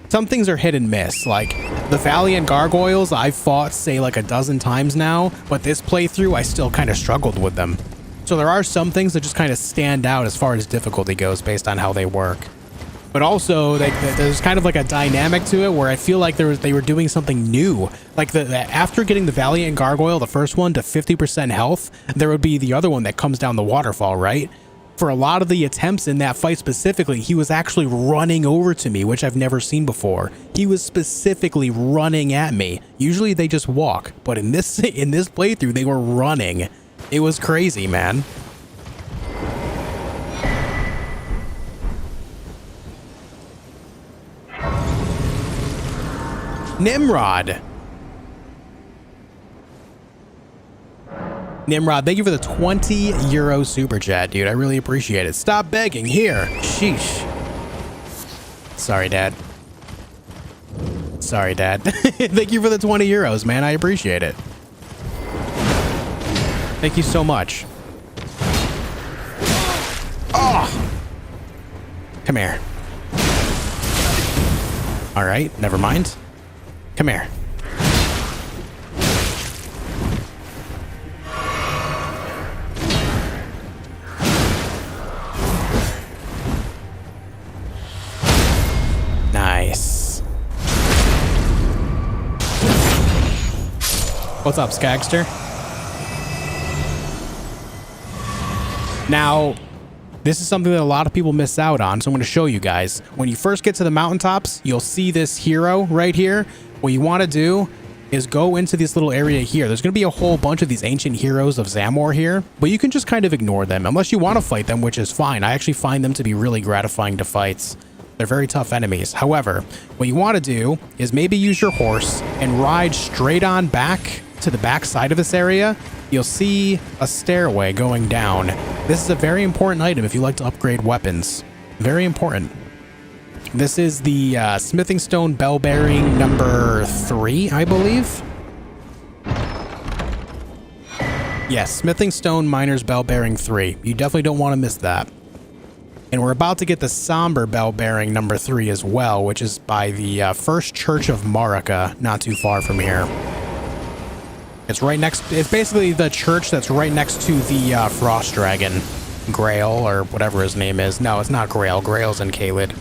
some things are hit and miss. Like, the Valiant Gargoyles, I've fought, say, like a dozen times now, but this playthrough, I still kind of struggled with them. So there are some things that just kind of stand out as far as difficulty goes based on how they work. But also, there's kind of like a dynamic to it where I feel like they were doing something new. Like after getting the Valiant Gargoyle, the first one, to 50% health, there would be the other one that comes down the waterfall, right? For a lot of the attempts in that fight specifically, he was actually running over to me, which I've never seen before. He was specifically running at me. Usually they just walk, but in this playthrough, they were running. It was crazy, man. Nimrod, thank you for the 20 euro super chat, dude. I really appreciate it. Stop begging. Here. Sheesh. Sorry, Dad. Sorry, Dad. Thank you for the 20 euros, man. I appreciate it. Thank you so much. Oh! Come here. All right, never mind. Come here. Nice. What's up, Skagster? Now, this is something that a lot of people miss out on, so I'm going to show you guys. When you first get to the mountaintops, you'll see this hero right here. What you want to do is go into this little area here. There's going to be a whole bunch of these ancient heroes of Zamor here, but you can just kind of ignore them unless you want to fight them, which is fine. I actually find them to be really gratifying to fight. They're very tough enemies. However, what you want to do is maybe use your horse and ride straight on back to the back side of this area. You'll see a stairway going down. This is a very important item if you like to upgrade weapons. Very important. This is the Smithing Stone Bell Bearing number 3, I believe. Yes, Smithing Stone Miner's Bell Bearing 3. You definitely don't want to miss that. And we're about to get the Somber Bell Bearing number 3 as well, which is by the First Church of Marika, not too far from here. It's right next. It's basically the church that's right next to the Frost Dragon, Grail, or whatever his name is. No, it's not Grail. Grail's in Caelid.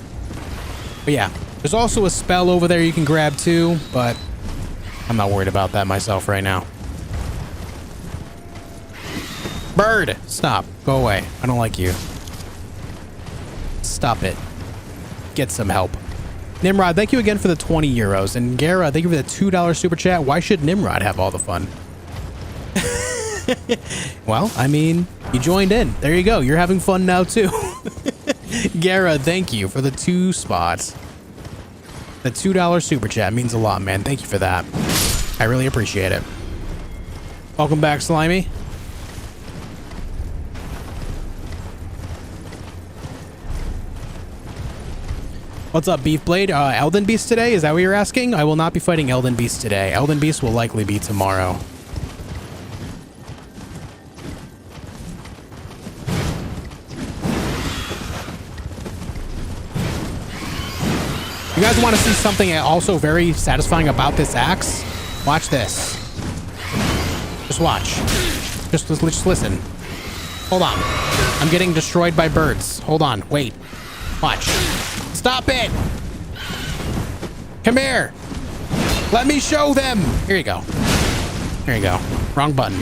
But yeah, there's also a spell over there you can grab too, but I'm not worried about that myself right now. Bird, stop. Go away. I don't like you. Stop it. Get some help. Nimrod, thank you again for the 20 euros. And Gara, thank you for the $2 super chat. Why should Nimrod have all the fun? Well, I mean, you joined in. There you go. You're having fun now too. Gara, thank you for the 2 spots. The $2 super chat means a lot, man. Thank you for that. I really appreciate it. Welcome back, Slimy. What's up, Beef Blade? Elden Beast today? Is that what you're asking? I will not be fighting Elden Beast today. Elden Beast will likely be tomorrow. You guys want to see something also very satisfying about this axe? Watch this. Just watch. Just listen. Hold on. I'm getting destroyed by birds. Hold on. Wait. Watch. Stop it! Come here! Let me show them! Here you go. Here you go. Wrong button.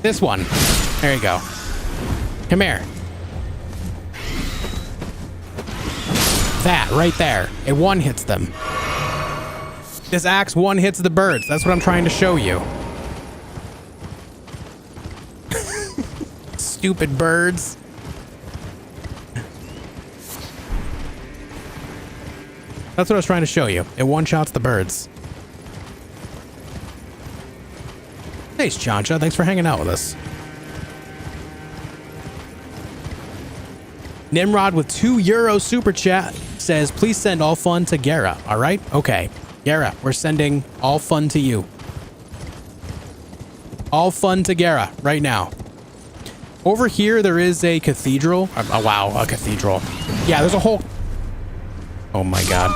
This one. There you go. Come here. That right there. It one hits them. This axe one hits the birds. That's what I'm trying to show you. Stupid birds. That's what I was trying to show you. It one-shots the birds. Thanks, Chancha. Thanks for hanging out with us. Nimrod with €2 super chat says, please send all fun to Gara. All right? Okay. Gara, we're sending all fun to you. All fun to Gara right now. Over here, there is a cathedral. Oh, wow, a cathedral. Yeah, there's a whole... Oh my god.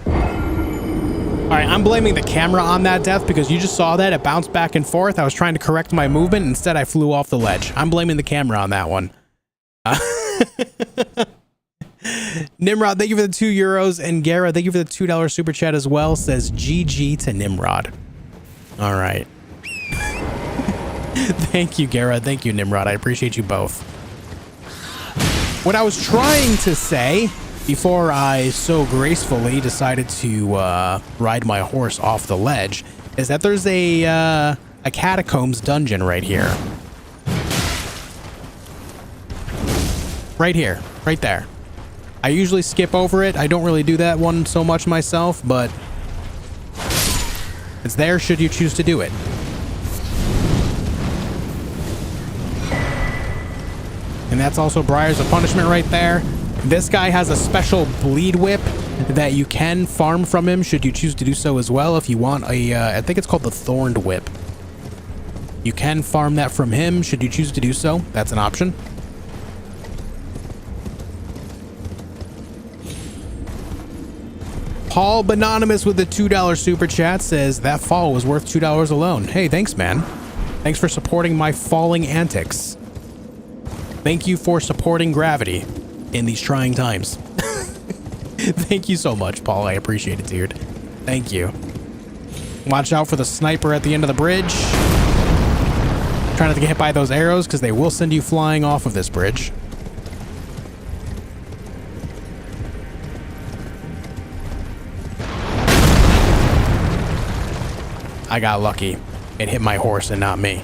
All right, I'm blaming the camera on that death because you just saw that. It bounced back and forth. I was trying to correct my movement. Instead, I flew off the ledge. I'm blaming the camera on that one. Nimrod, thank you for the €2. And Gara, thank you for the $2 super chat as well. Says GG to Nimrod. All right. Thank you, Gara. Thank you, Nimrod. I appreciate you both. What I was trying to say before I so gracefully decided to ride my horse off the ledge is that there's a catacombs dungeon right here. Right here. Right there. I usually skip over it. I don't really do that one so much myself, but it's there should you choose to do it. And that's also Briars of Punishment right there. This guy has a special bleed whip that you can farm from him should you choose to do so as well. If you want a, I think it's called the Thorned Whip. You can farm that from him should you choose to do so. That's an option. Paul Bononymous with the $2 super chat says that fall was worth $2 alone. Hey, thanks, man. Thanks for supporting my falling antics. Thank you for supporting gravity in these trying times. Thank you so much, Paul. I appreciate it, dude. Thank you. Watch out for the sniper at the end of the bridge. Try not to get hit by those arrows because they will send you flying off of this bridge. I got lucky. It hit my horse and not me.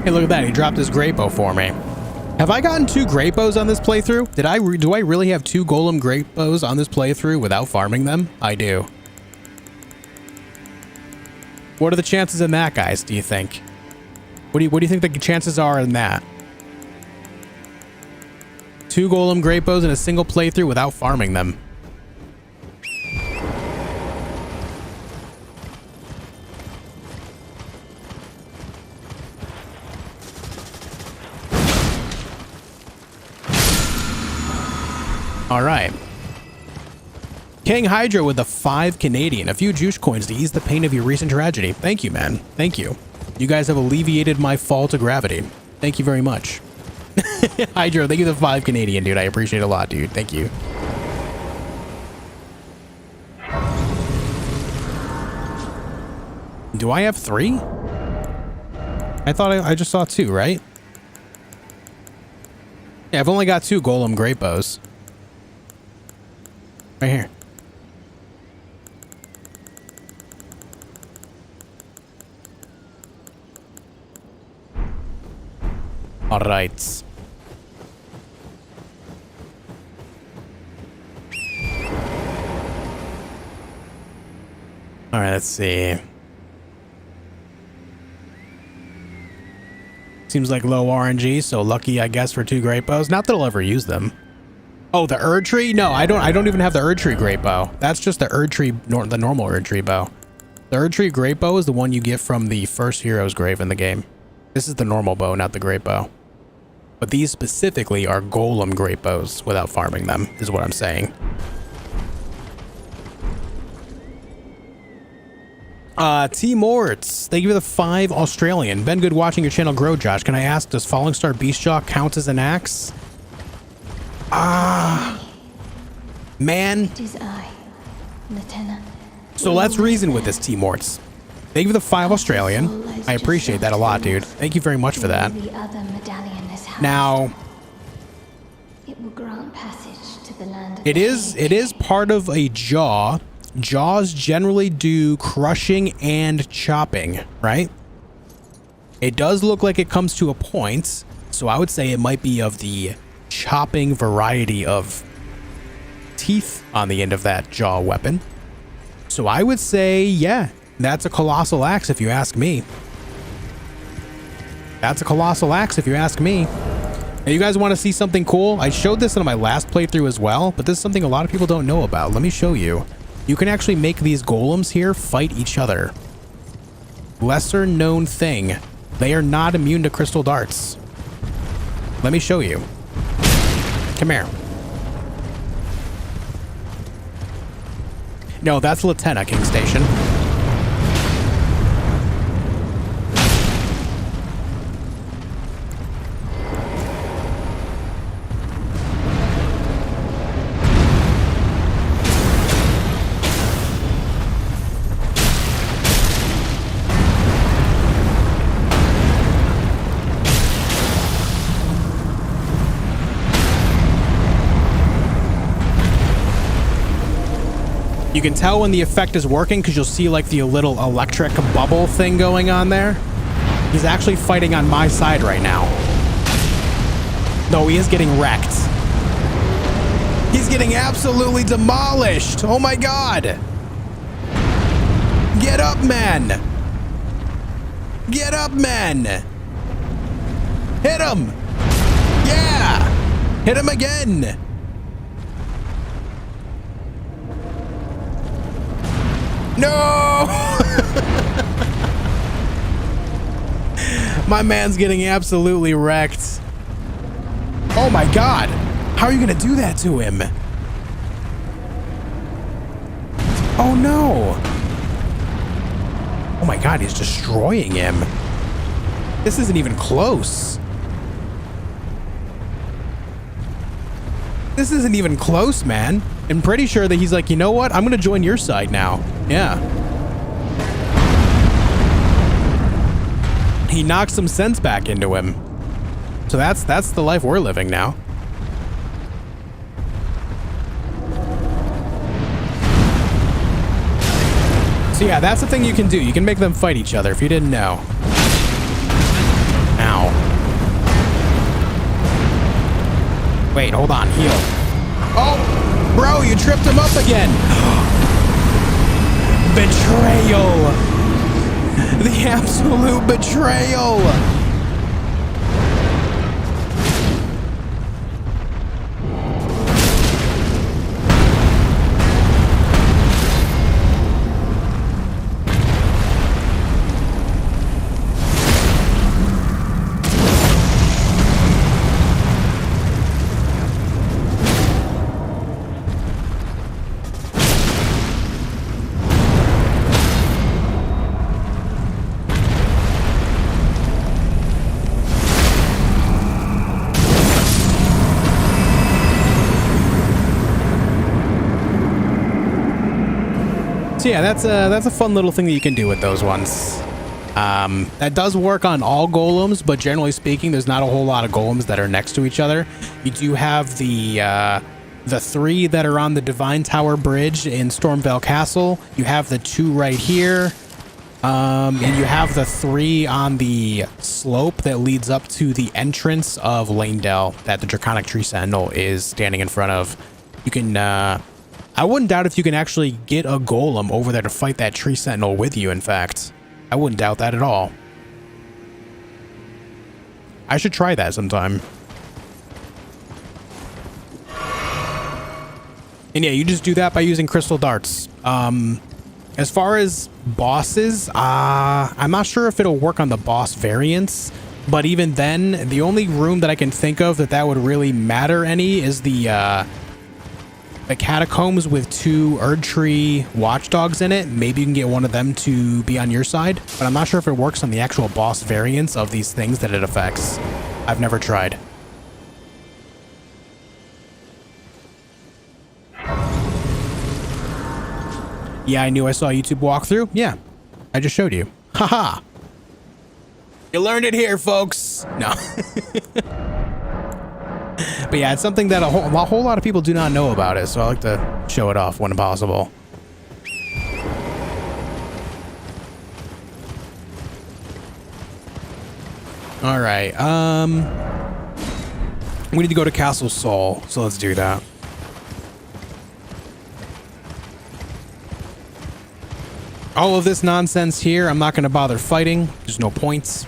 Hey, look at that. He dropped his great bow for me. Have I gotten 2 great bows on this playthrough? Do I really have 2 golem great bows on this playthrough without farming them? I do. What are the chances in that, guys, do you think? What do you think the chances are in that? 2 golem great bows in a single playthrough without farming them. All right. King Hydra with the 5 Canadian. A few juice coins to ease the pain of your recent tragedy. Thank you, man. Thank you. You guys have alleviated my fall to gravity. Thank you very much. Hydra, thank you for the 5 Canadian, dude. I appreciate it a lot, dude. Thank you. Do I have 3? I thought I just saw 2, right? Yeah, I've only got 2 golem great bows. Right here. All right. All right, let's see. Seems like low RNG, so lucky, I guess, for 2 great bows. Not that I'll ever use them. Oh, the Erdtree? No, I don't even have the Erdtree great bow. That's just the Erdtree, the normal Erdtree bow. The Erdtree great bow is the one you get from the first hero's grave in the game. This is the normal bow, not the great bow. But these specifically are golem great bows without farming them, is what I'm saying. T Morts, thank you for the 5 Australian. Been good watching your channel grow, Josh. Can I ask, does Falling Star Beastjaw count as an axe? Man. It is I, Lieutenant. So let's reason with this, T Morts. Thank you for the 5 Australian. I appreciate that a lot, dude. Thank you very much for that. Now, it will grant passage to the land of it is part of a jaw. Jaws generally do crushing and chopping, right? It does look like it comes to a point, so I would say it might be of the chopping variety of teeth on the end of that jaw weapon. So I would say, yeah, that's a colossal axe if you ask me. That's a colossal axe if you ask me. Now, you guys want to see something cool? I showed this in my last playthrough as well, but this is something a lot of people don't know about. Let me show you. You can actually make these golems here fight each other. Lesser known thing. They are not immune to crystal darts. Let me show you. Come here. No, that's Lieutenant King Station. You can tell when the effect is working because you'll see like the little electric bubble thing going on there. He's actually fighting on my side right now. Though he is getting wrecked. He's getting absolutely demolished. Oh my god. Get up, man. Get up, man. Hit him. Yeah. Hit him again. No! My man's getting absolutely wrecked. Oh my god. How are you gonna do that to him? Oh no. Oh my god, he's destroying him. This isn't even close. This isn't even close, man. I'm pretty sure that he's like, you know what? I'm gonna join your side now. Yeah. He knocked some sense back into him. So that's the life we're living now. So yeah, that's the thing you can do. You can make them fight each other if you didn't know. Ow. Wait, hold on. Heal. Oh, bro, you tripped him up again. Betrayal. The absolute betrayal. So yeah, that's a fun little thing that you can do with those ones. That does work on all golems, but generally speaking, there's not a whole lot of golems that are next to each other. You do have the 3 that are on the Divine Tower Bridge in Stormvale Castle. You have the 2 right here. And you have the 3 on the slope that leads up to the entrance of Leyndell that the Draconic Tree Sentinel is standing in front of. You can, I wouldn't doubt if you can actually get a golem over there to fight that Tree Sentinel with you, in fact. I wouldn't doubt that at all. I should try that sometime. And yeah, you just do that by using crystal darts. As far as bosses, I'm not sure if it'll work on the boss variants, but even then, the only room that I can think of that would really matter any is the catacombs with 2 Erdtree watchdogs in it. Maybe you can get one of them to be on your side, but I'm not sure if it works on the actual boss variants of these things that it affects. I've never tried. Yeah, I knew I saw a YouTube walkthrough. Yeah, I just showed you. Haha. You learned it here, folks. No. But yeah, it's something that a whole lot of people do not know about it, so I like to show it off when possible. All right. We need to go to Castle Sol, so let's do that. All of this nonsense here, I'm not going to bother fighting. There's no points.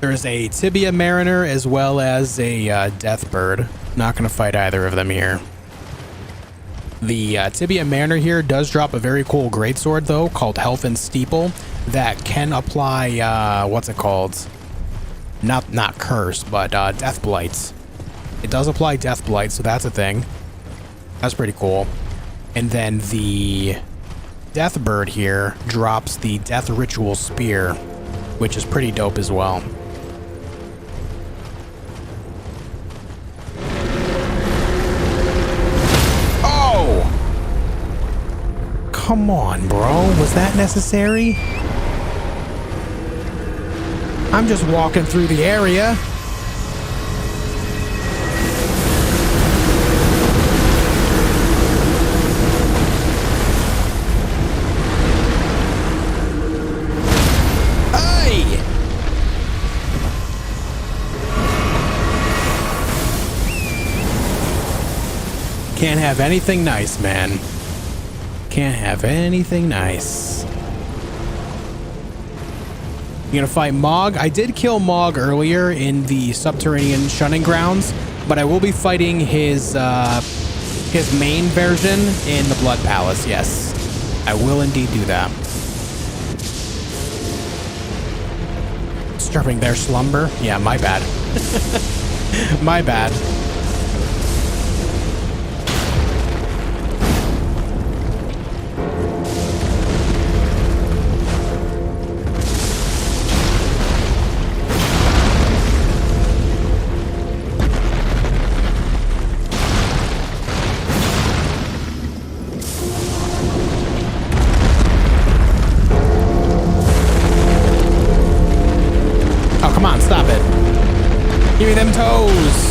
There's a Tibia Mariner as well as a Deathbird. Not going to fight either of them here. The Tibia Mariner here does drop a very cool greatsword, though, called Health and Steeple, that can apply, what's it called? Not Curse, but Death Blight. It does apply Death Blight, so that's a thing. That's pretty cool. And then the Deathbird here drops the Death Ritual Spear, which is pretty dope as well. Oh! Come on, bro. Was that necessary? I'm just walking through the area. Can't have anything nice, man. Can't have anything nice. You gonna fight Mohg? I did kill Mohg earlier in the Subterranean shunning grounds, but I will be fighting his main version in the Blood Palace. Yes, I will indeed do that. Disturbing their slumber? Yeah, my bad. My bad. Give me them toes.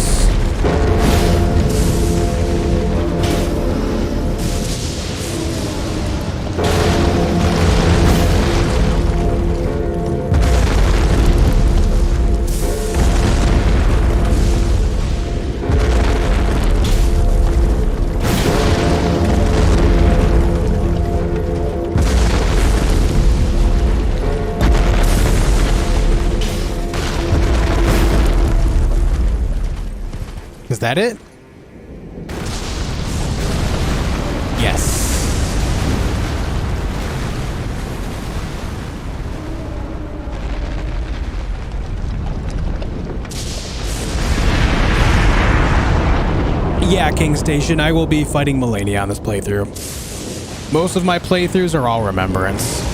Is that it? Yes. Yeah, King Station, I will be fighting Malenia on this playthrough. Most of my playthroughs are all Remembrance.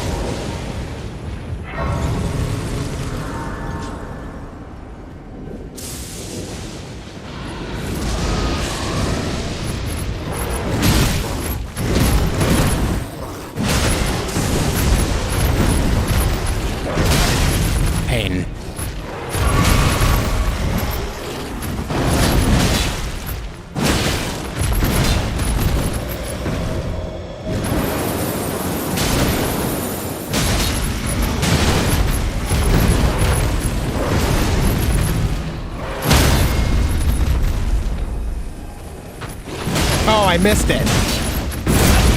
I missed it.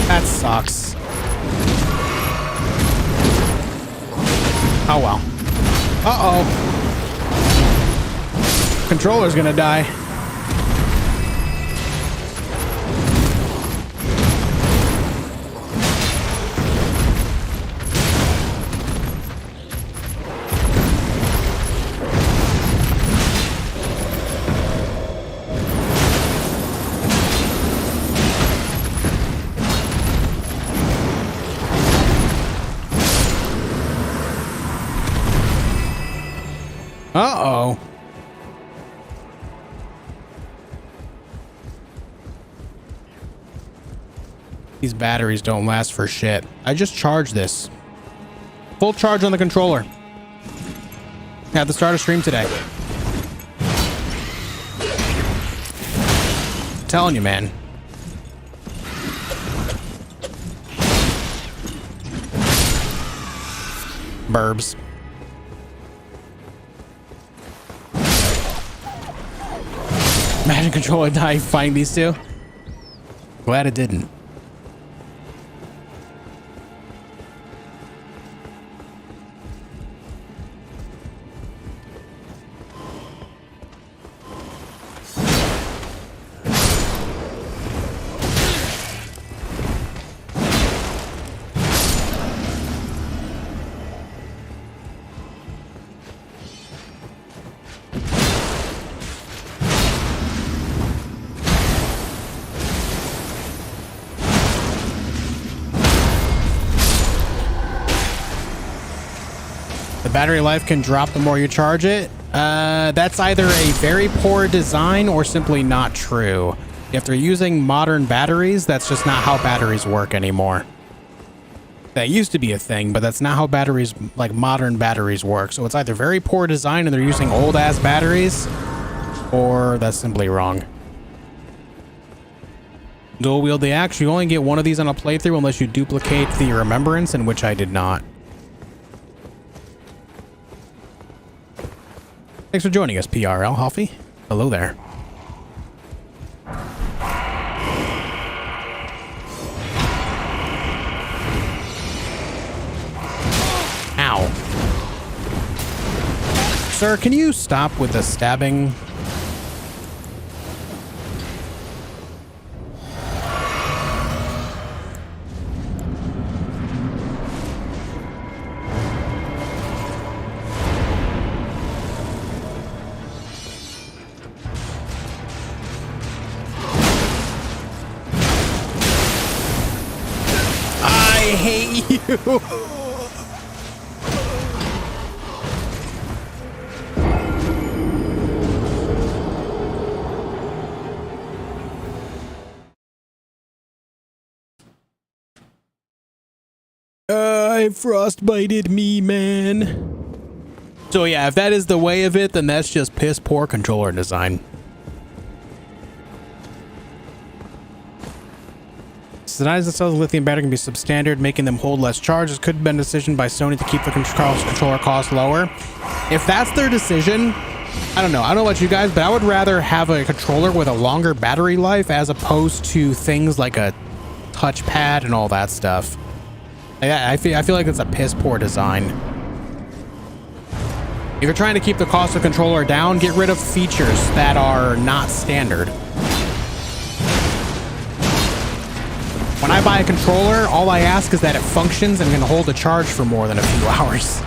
That sucks. Oh well. Uh-oh. Controller's gonna die. Uh-oh. These batteries don't last for shit. I just charged this. Full charge on the controller. At the start of stream today. I'm telling you, man. Burbs. Imagine controller dying fighting these two. Glad it didn't. Battery life can drop the more you charge it. That's either a very poor design or simply not true. If they're using modern batteries, that's just not how batteries work anymore. That used to be a thing, but that's not how batteries, like modern batteries, work. So it's either very poor design and they're using old ass batteries, or that's simply wrong. Dual wield the axe. You only get one of these on a playthrough unless you duplicate the remembrance, in which I did not. Thanks for joining us, PRL Hoffy. Hello there. Ow. Sir, can you stop with the stabbing? Frostbited me, man. So yeah, if that is the way of it, then that's just piss poor controller design. Denies the cells of lithium battery can be substandard, making them hold less charge. This could have been a decision by Sony to keep the controller cost lower. If that's their decision, I don't know. I don't know about you guys, but I would rather have a controller with a longer battery life as opposed to things like a touchpad and all that stuff. I feel like it's a piss poor design. If you're trying to keep the cost of controller down, get rid of features that are not standard. When I buy a controller, all I ask is that it functions and can hold a charge for more than a few hours.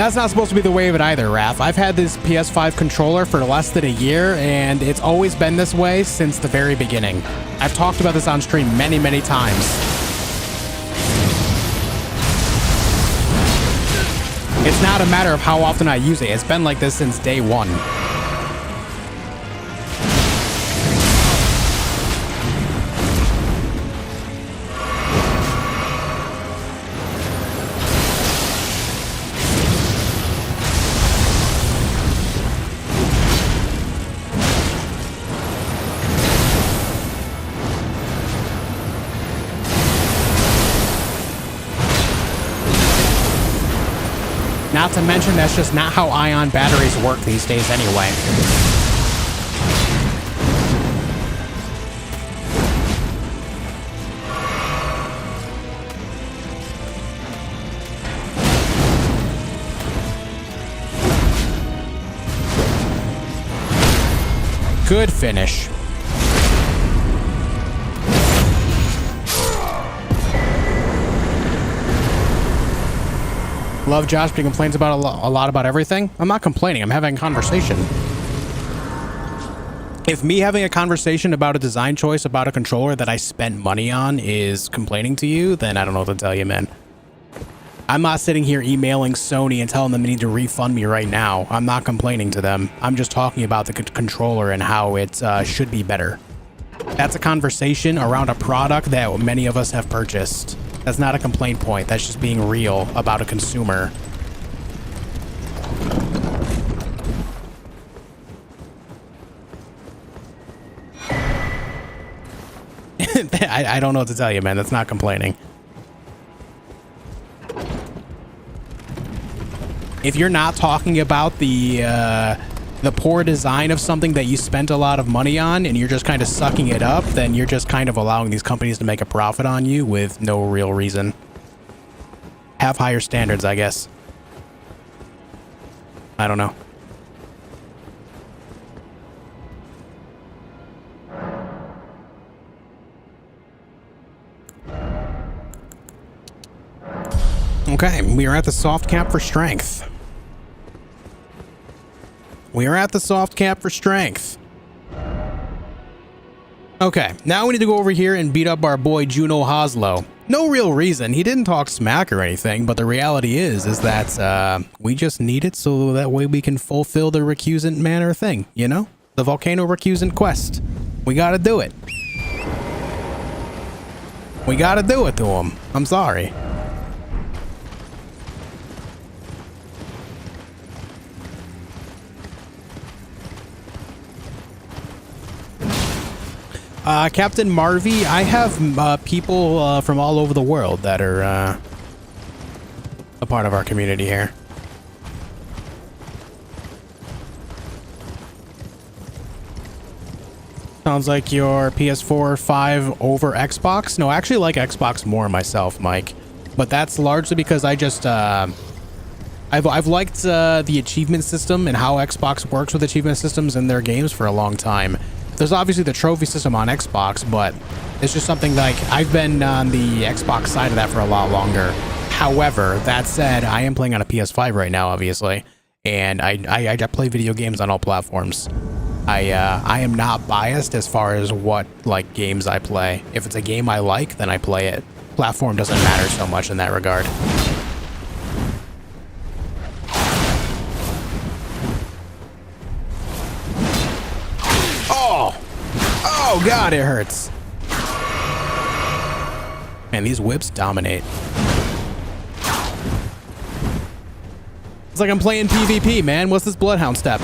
That's not supposed to be the way of it either, Raph. I've had this PS5 controller for less than a year, and it's always been this way since the very beginning. I've talked about this on stream many, many times. It's not a matter of how often I use it. It's been like this since day one. Not to mention, that's just not how ion batteries work these days anyway. Good finish. Love Josh, but he complains about a lot about everything. I'm not complaining. I'm having a conversation. If me having a conversation about a design choice about a controller that I spent money on is complaining to you, then I don't know what to tell you, man. I'm not sitting here emailing Sony and telling them they need to refund me right now. I'm not complaining to them. I'm just talking about the controller and how it should be better. That's a conversation around a product that many of us have purchased. That's not a complaint point. That's just being real about a consumer. I don't know what to tell you, man. That's not complaining. If you're not talking about the poor design of something that you spent a lot of money on and you're just kind of sucking it up, then you're just kind of allowing these companies to make a profit on you with no real reason. Have higher standards, I guess. I don't know. Okay, we are at the soft cap for strength. We are at the soft cap for strength. Okay, now we need to go over here and beat up our boy Juno Hoslow. No real reason. He didn't talk smack or anything, but the reality is that we just need it so that way we can fulfill the recusant manor thing, you know? The volcano recusant quest. We gotta do it. We gotta do it to him. I'm sorry. Captain Marvy, I have people from all over the world that are a part of our community here. Sounds like your PS4 5 over Xbox. No, I actually like Xbox more myself, Mike. But that's largely because I just I've liked the achievement system and how Xbox works with achievement systems in their games for a long time. There's obviously the trophy system on Xbox, but it's just something like I've been on the Xbox side of that for a lot longer. However, that said, I am playing on a PS5 right now, obviously, and I play video games on all platforms. I am not biased as far as what like games I play. If it's a game I like, then I play it. Platform doesn't matter so much in that regard. Oh god, it hurts. Man, these whips dominate. It's like I'm playing PvP, man. What's this Bloodhound step?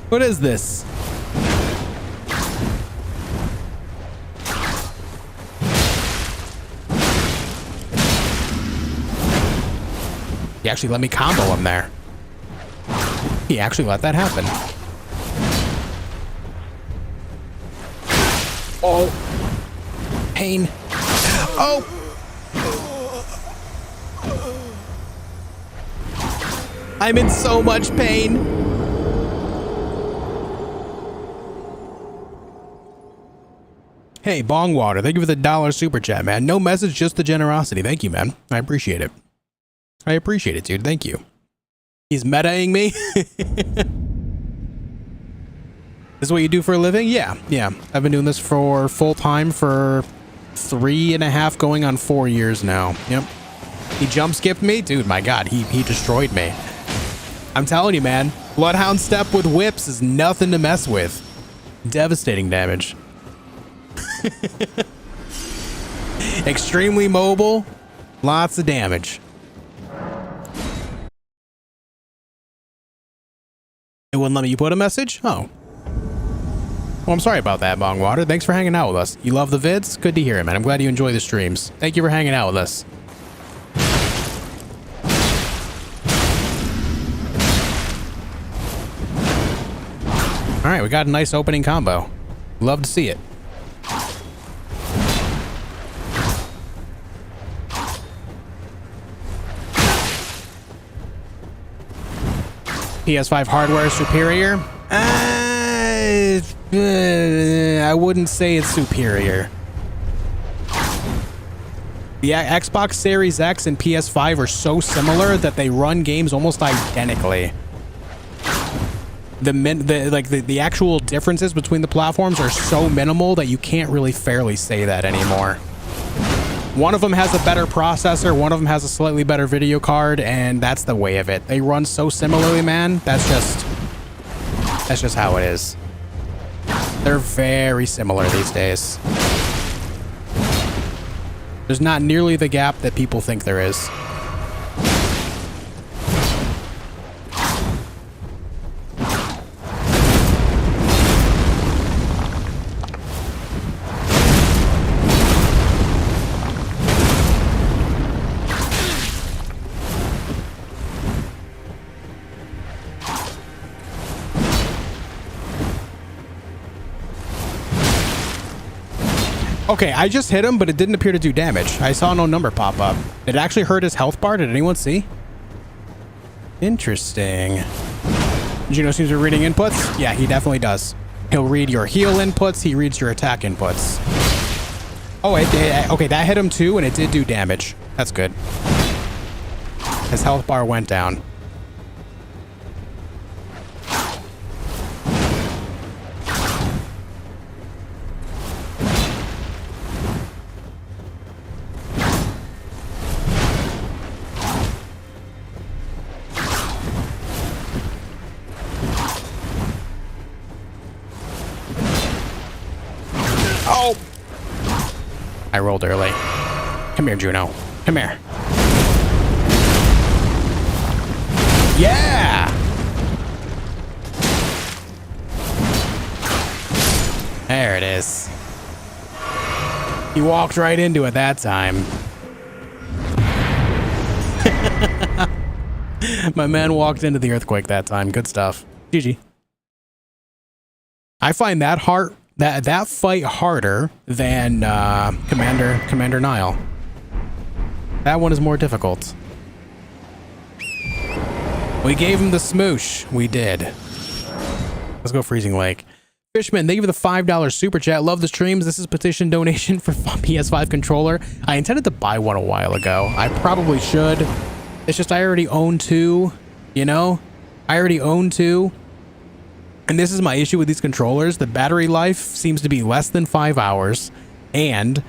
What is this? He actually let me combo him there. He actually let that happen. Oh. Pain. Oh. I'm in so much pain. Hey, Bongwater, thank you for the $1 super chat, man. No message, just the generosity. Thank you, man. I appreciate it. I appreciate it, dude. Thank you. He's metaing me. This is what you do for a living? Yeah. I've been doing this for full time for 3.5 going on 4 years now. Yep. He jump skipped me? Dude, my God, he destroyed me. I'm telling you, man. Bloodhound step with whips is nothing to mess with. Devastating damage. Extremely mobile. Lots of damage. It wouldn't let me put a message? Oh. Well, I'm sorry about that, Bongwater. Thanks for hanging out with us. You love the vids? Good to hear it, man. I'm glad you enjoy the streams. Thank you for hanging out with us. All right, we got a nice opening combo. Love to see it. PS5 hardware is superior? I wouldn't say it's superior. The Xbox Series X and PS5 are so similar that they run games almost identically. The actual differences between the platforms are so minimal that you can't really fairly say that anymore. One of them has a better processor, one of them has a slightly better video card, and that's the way of it. They run so similarly, man. That's just how it is. They're very similar these days. There's not nearly the gap that people think there is. Okay, I just hit him, but it didn't appear to do damage. I saw no number pop up. Did it actually hurt his health bar? Did anyone see? Interesting. Juno seems to be reading inputs. Yeah, he definitely does. He'll read your heal inputs. He reads your attack inputs. Oh, okay, that hit him too, and it did do damage. That's good. His health bar went down. I rolled early. Come here, Juno. Come here. Yeah! There it is. He walked right into it that time. My man walked into the earthquake that time. Good stuff. GG. I find that that fight harder than Commander Nile. That one is more difficult. We gave him the smoosh. We did. Let's go Freezing Lake. Fishman, thank you for the $5 super chat. Love the streams. This is petition donation for PS5 controller. I intended to buy one a while ago. I probably should. It's just I already own two, you know? I already own two. And this is my issue with these controllers. The battery life seems to be less than 5 hours. And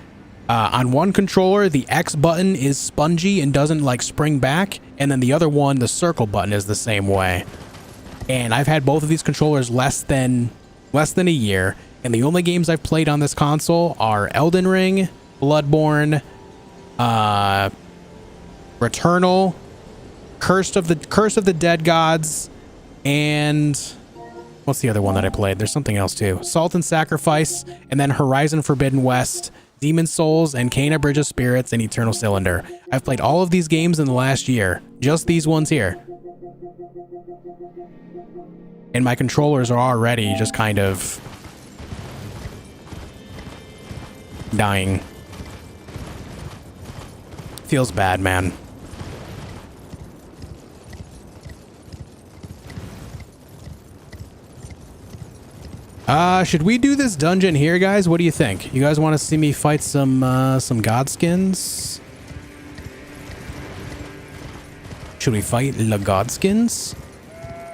on one controller, the X button is spongy and doesn't like spring back. And then the other one, the circle button, is the same way. And I've had both of these controllers less than a year. And the only games I've played on this console are Elden Ring, Bloodborne, Returnal, Curse of the Dead Gods, and what's the other one that I played? There's something else too. Salt and Sacrifice, and then Horizon Forbidden West, Demon Souls, and Kena Bridge of Spirits, and Eternal Cylinder. I've played all of these games in the last year. Just these ones here. And my controllers are already just kind of dying. Feels bad, man. Should we do this dungeon here, guys? What do you think? You guys want to see me fight some godskins? Should we fight the godskins?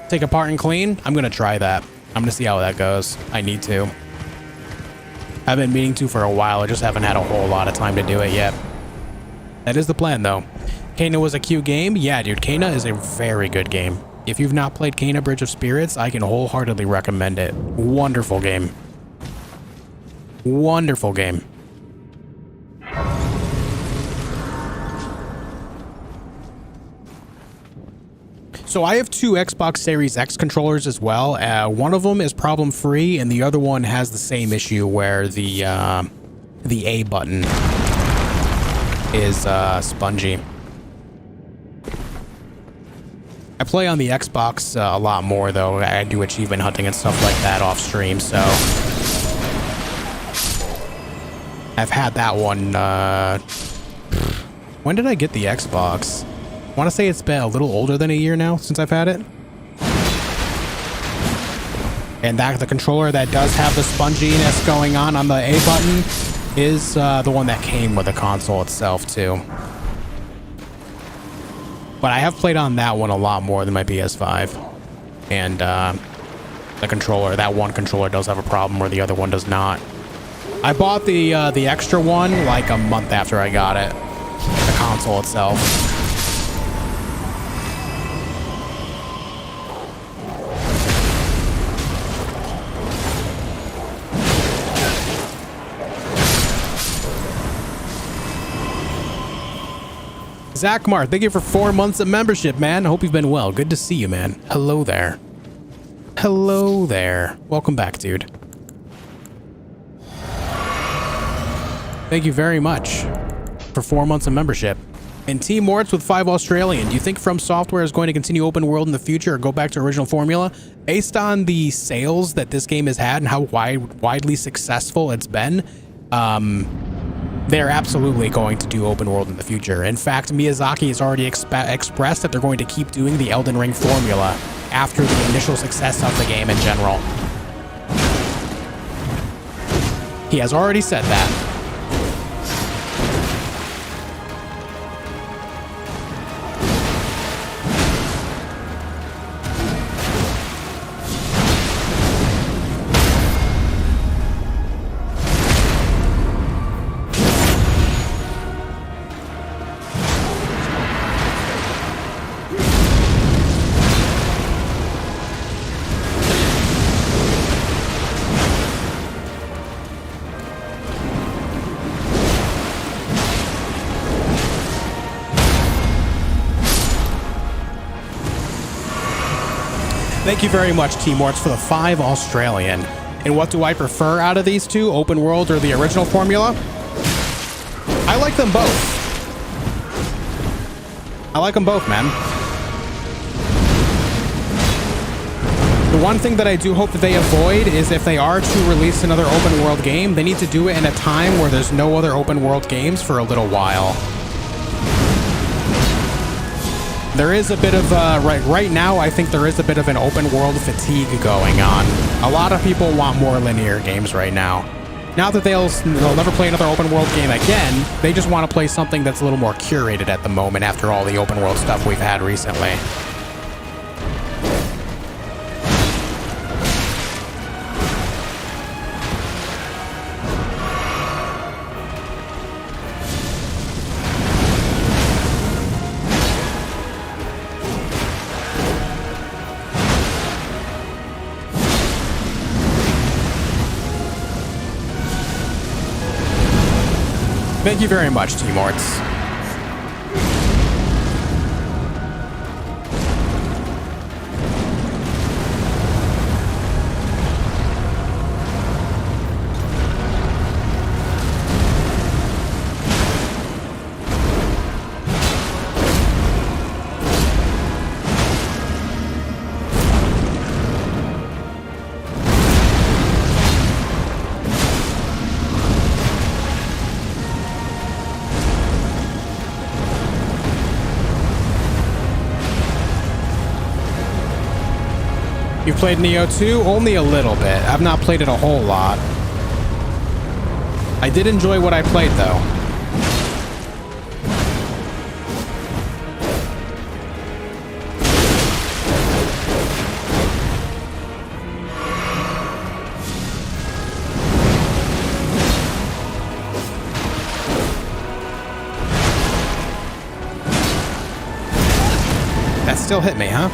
Take apart and clean? I'm gonna try that. I'm gonna see how that goes. I need to. I've been meaning to for a while. I just haven't had a whole lot of time to do it yet. That is the plan, though. Kena was a cute game. Yeah, dude, Kena is a very good game. If you've not played Kena Bridge of Spirits, I can wholeheartedly recommend it. Wonderful game. Wonderful game. So I have two Xbox Series X controllers as well. One of them is problem-free, and the other one has the same issue where the A button is spongy. I play on the Xbox a lot more, though. I do achievement hunting and stuff like that off stream, so I've had that one. When did I get the Xbox? I want to say it's been a little older than a year now since I've had it. And that the controller that does have the sponginess going on the A button is the one that came with the console itself, too. But I have played on that one a lot more than my PS5. And the controller, that one controller does have a problem where the other one does not. I bought the extra one like a month after I got it. The console itself. Zachmar, thank you for 4 months of membership, man. I hope you've been well. Good to see you, man. Hello there. Hello there. Welcome back, dude. Thank you very much for 4 months of membership. And T Morts with 5 Australian. Do you think From Software is going to continue open world in the future or go back to original formula? Based on the sales that this game has had and how widely successful it's been, they're absolutely going to do open world in the future. In fact, Miyazaki has already expressed that they're going to keep doing the Elden Ring formula after the initial success of the game in general. He has already said that. Thank you very much, T Morts, for the 5 Australian. And what do I prefer out of these two, open world or the original formula? I like them both. I like them both, man. The one thing that I do hope that they avoid is if they are to release another open world game, they need to do it in a time where there's no other open world games for a little while. There is a bit of, right now, I think there is a bit of an open world fatigue going on. A lot of people want more linear games right now. Not that they'll never play another open world game again, they just want to play something that's a little more curated at the moment after all the open world stuff we've had recently. Thank you very much, T Morts. You've played Neo 2? Only a little bit. I've not played it a whole lot. I did enjoy what I played, though. That still hit me, huh?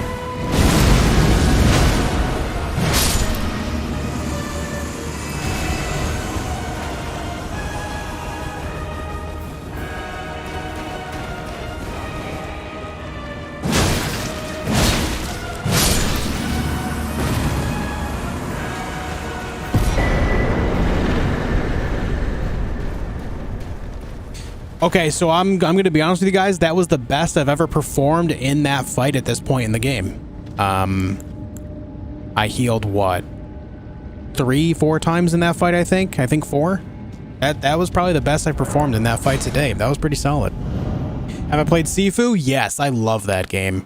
Okay, so I'm going to be honest with you guys. That was the best I've ever performed in that fight at this point in the game. I healed, what, 3-4 times in that fight, I think? I think 4. That was probably the best I performed in that fight today. That was pretty solid. Have I played Sifu? Yes, I love that game.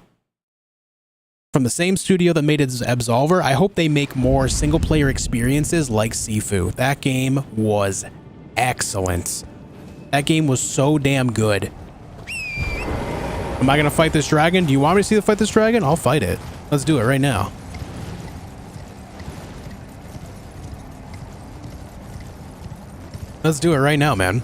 From the same studio that made Absolver, I hope they make more single-player experiences like Sifu. That game was excellent. That game was so damn good. Am I gonna fight this dragon? Do you want me to see the fight this dragon? I'll fight it. Let's do it right now. Let's do it right now, man.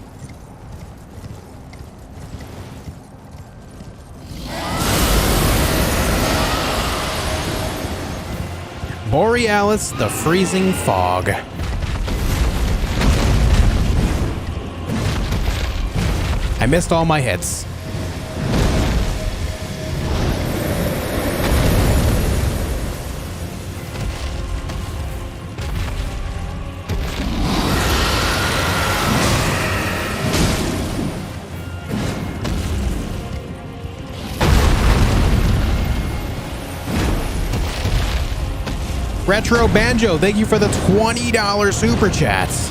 Borealis, the freezing fog. I missed all my hits. Retro Banjo, thank you for the $20 super chats.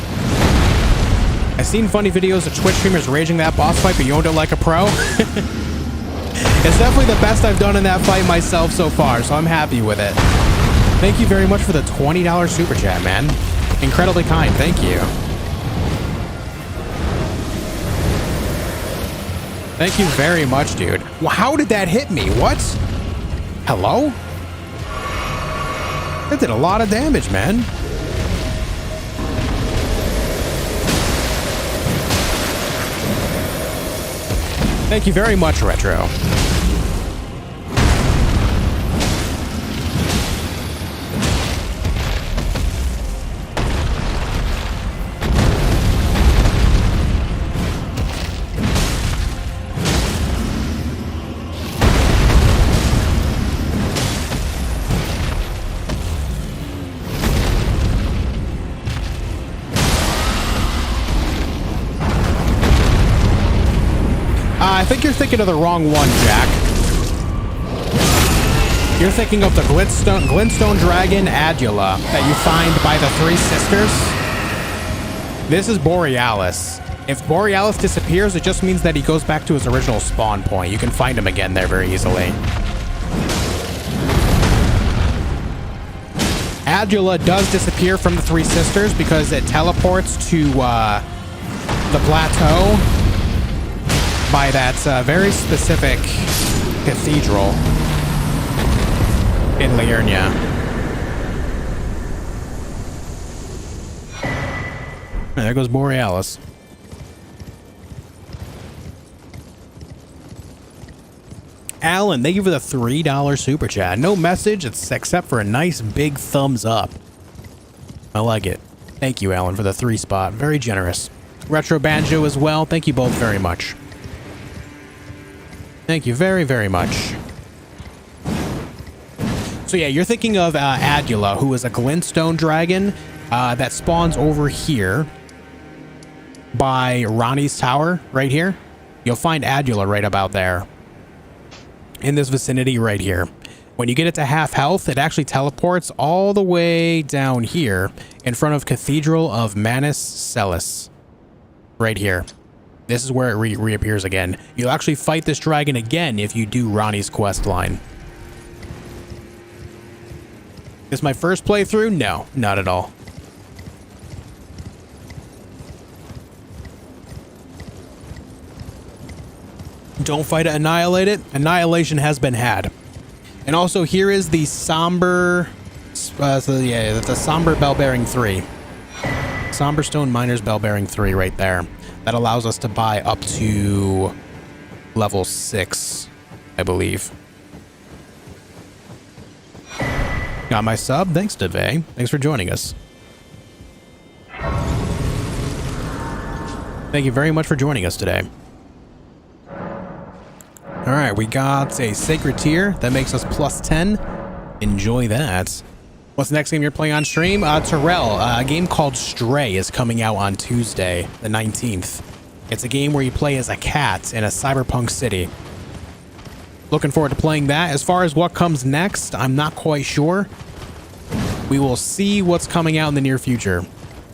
I've seen funny videos of Twitch streamers raging that boss fight, but you owned it like a pro. It's definitely the best I've done in that fight myself so far, so I'm happy with it. Thank you very much for the $20 super chat, man. Incredibly kind, thank you. Thank you very much, dude. Well, how did that hit me? What? Hello? That did a lot of damage, man. Thank you very much, Retro. I think you're thinking of the wrong one, Jack. You're thinking of the Glintstone Dragon Adula that you find by the Three Sisters. This is Borealis. If Borealis disappears, it just means that he goes back to his original spawn point. You can find him again there very easily. Adula does disappear from the Three Sisters because it teleports to the plateau by that very specific cathedral in Liurnia. There goes Borealis. Alan, thank you for the $3 super chat. No message except for a nice big thumbs up. I like it. Thank you, Alan, for the 3 spot. Very generous. Retro Banjo as well. Thank you both very much. Thank you very, very much. So yeah, you're thinking of Adula, who is a glintstone dragon that spawns over here by Ranni's tower, right here. You'll find Adula right about there. In this vicinity right here. When you get it to half health, it actually teleports all the way down here in front of Cathedral of Manus Celis. Right here. This is where it reappears again. You'll actually fight this dragon again if you do Ranni's quest line. Is my first playthrough? No, not at all. Don't fight it, annihilate it. Annihilation has been had. And also here is the somber, the somber bell bearing 3. Somber Stone Miner's bell bearing 3 right there. That allows us to buy up to level 6, I believe. Got my sub. Thanks, Devay. Thanks for joining us. Thank you very much for joining us today. All right, we got a Sacred Tier that makes us plus 10. Enjoy that. What's the next game you're playing on stream? Terrell, a game called Stray is coming out on Tuesday, the 19th. It's a game where you play as a cat in a cyberpunk city. Looking forward to playing that. As far as what comes next, I'm not quite sure. We will see what's coming out in the near future.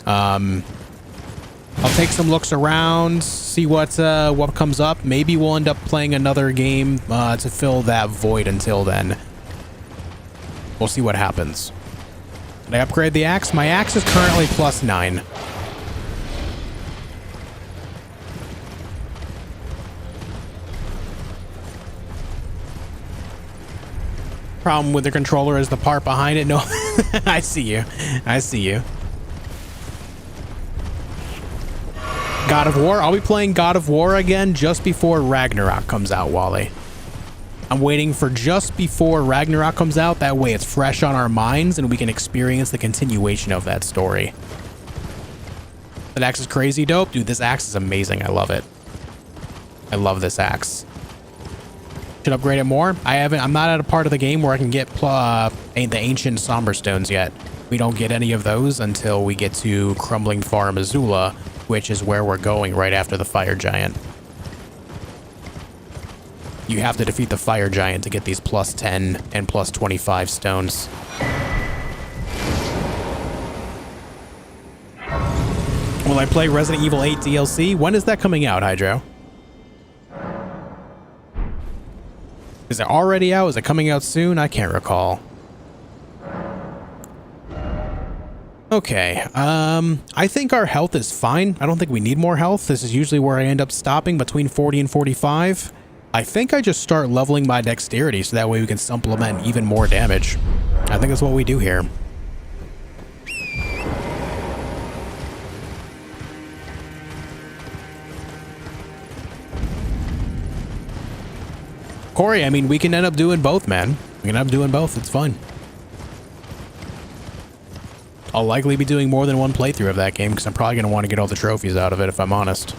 I'll take some looks around, see what comes up. Maybe we'll end up playing another game to fill that void until then. We'll see what happens. Did I upgrade the axe? My axe is currently plus 9. Problem with the controller is the part behind it. No, I see you. I see you. God of War. I'll be playing God of War again just before Ragnarok comes out, Wally. I'm waiting for just before Ragnarok comes out. That way it's fresh on our minds and we can experience the continuation of that story. That axe is crazy dope. Dude, this axe is amazing. I love it. I love this axe. Should upgrade it more. I'm not at a part of the game where I can get the ancient somber stones yet. We don't get any of those until we get to Crumbling Farum Azula, which is where we're going right after the fire giant. You have to defeat the fire giant to get these plus 10 and plus 25 stones. Will I play Resident Evil 8 DLC? When is that coming out, Hydro? Is it already out? Is it coming out soon? I can't recall. Okay, I think our health is fine. I don't think we need more health. This is usually where I end up stopping, between 40 and 45. I think I just start leveling my dexterity so that way we can supplement even more damage. I think that's what we do here. Corey, I mean, we can end up doing both, man. We can end up doing both. It's fun. I'll likely be doing more than one playthrough of that game because I'm probably going to want to get all the trophies out of it, if I'm honest.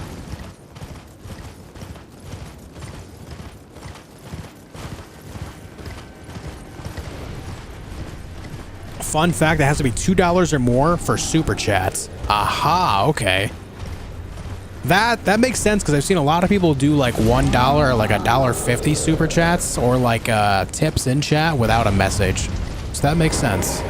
Fun fact, it has to be $2 or more for super chats. Aha, okay. That makes sense because I've seen a lot of people do like $1 or like $1.50 super chats or like tips in chat without a message. So that makes sense.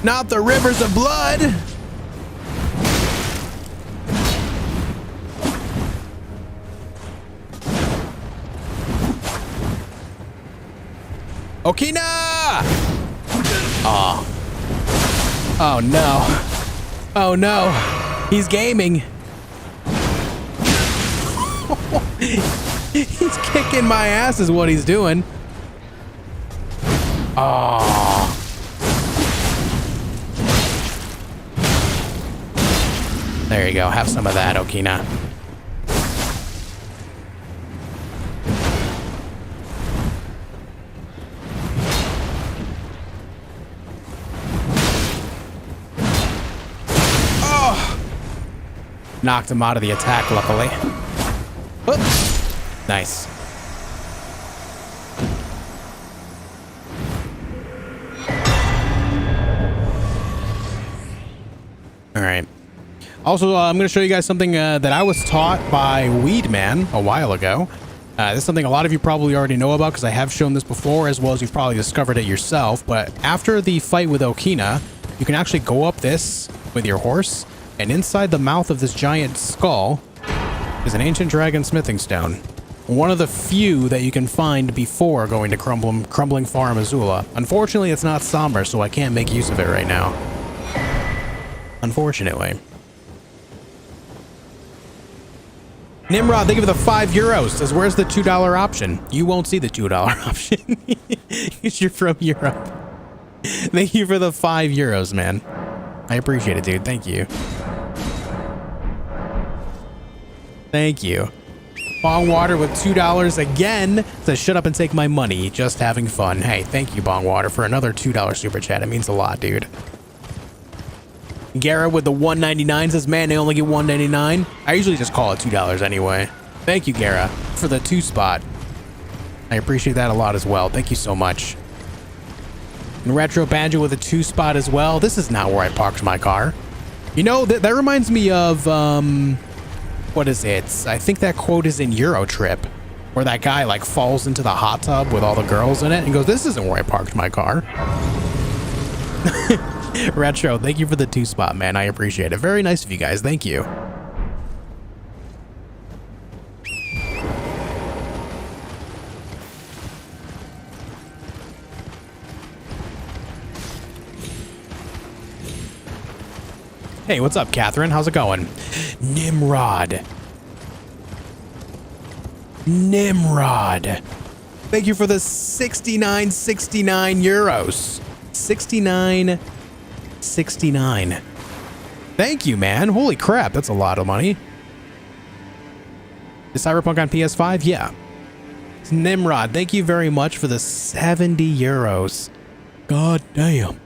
Not the rivers of blood. Okina! Oh. Oh no. Oh no. He's gaming. He's kicking my ass is what he's doing. Oh. There you go. Have some of that, Okina. Oh! Knocked him out of the attack, luckily. Oops. Nice. All right. Also, I'm going to show you guys something that I was taught by Weedman a while ago. This is something a lot of you probably already know about because I have shown this before, as well as you've probably discovered it yourself. But after the fight with Okina, you can actually go up this with your horse, and inside the mouth of this giant skull is an ancient dragon smithing stone. One of the few that you can find before going to Crumbling Farum Azula. Unfortunately, it's not somber, so I can't make use of it right now. Unfortunately. Nimrod, thank you for the €5. Says, where's the $2 option? You won't see the $2 option because you're from Europe. Thank you for the €5, man. I appreciate it, dude. Thank you. Thank you. Bongwater with $2 again. Says, shut up and take my money. Just having fun. Hey, thank you, Bongwater, for another $2 super chat. It means a lot, dude. Gara with the $1.99 says, man, they only get $1.99. I usually just call it $2 anyway. Thank you, Gara, for the 2 spot. I appreciate that a lot as well. Thank you so much. And Retro Banjo with a 2 spot as well. This is not where I parked my car. You know, that reminds me of, what is it? I think that quote is in Erdtree, where that guy like falls into the hot tub with all the girls in it and goes, this isn't where I parked my car. Retro, thank you for the 2 spot, man. I appreciate it. Very nice of you guys. Thank you. Hey, what's up, Catherine? How's it going? Nimrod. Nimrod. Thank you for the 69.69 euros. 69.69. Thank you, man. Holy crap, that's a lot of money. Is Cyberpunk on PS5? Yeah. Nimrod, thank you very much for the 70 euros. God damn.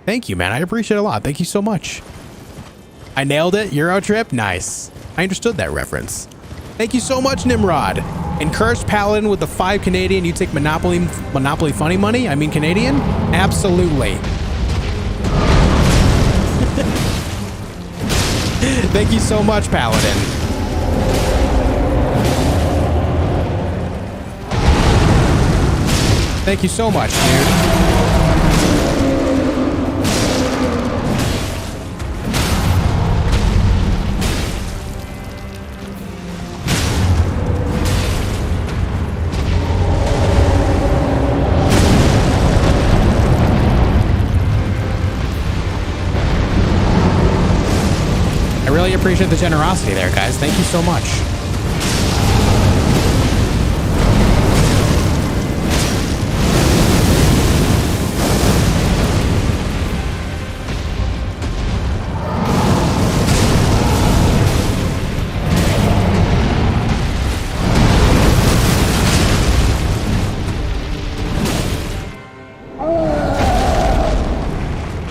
Thank you, man. I appreciate it a lot. Thank you so much. I nailed it. Erdtree? Nice. I understood that reference. Thank you so much, Nimrod. Encouraged Paladin with the 5 Canadian. You take Monopoly funny money? I mean Canadian? Absolutely. Thank you so much, Paladin. Thank you so much, dude. I really appreciate the generosity there, guys. Thank you so much.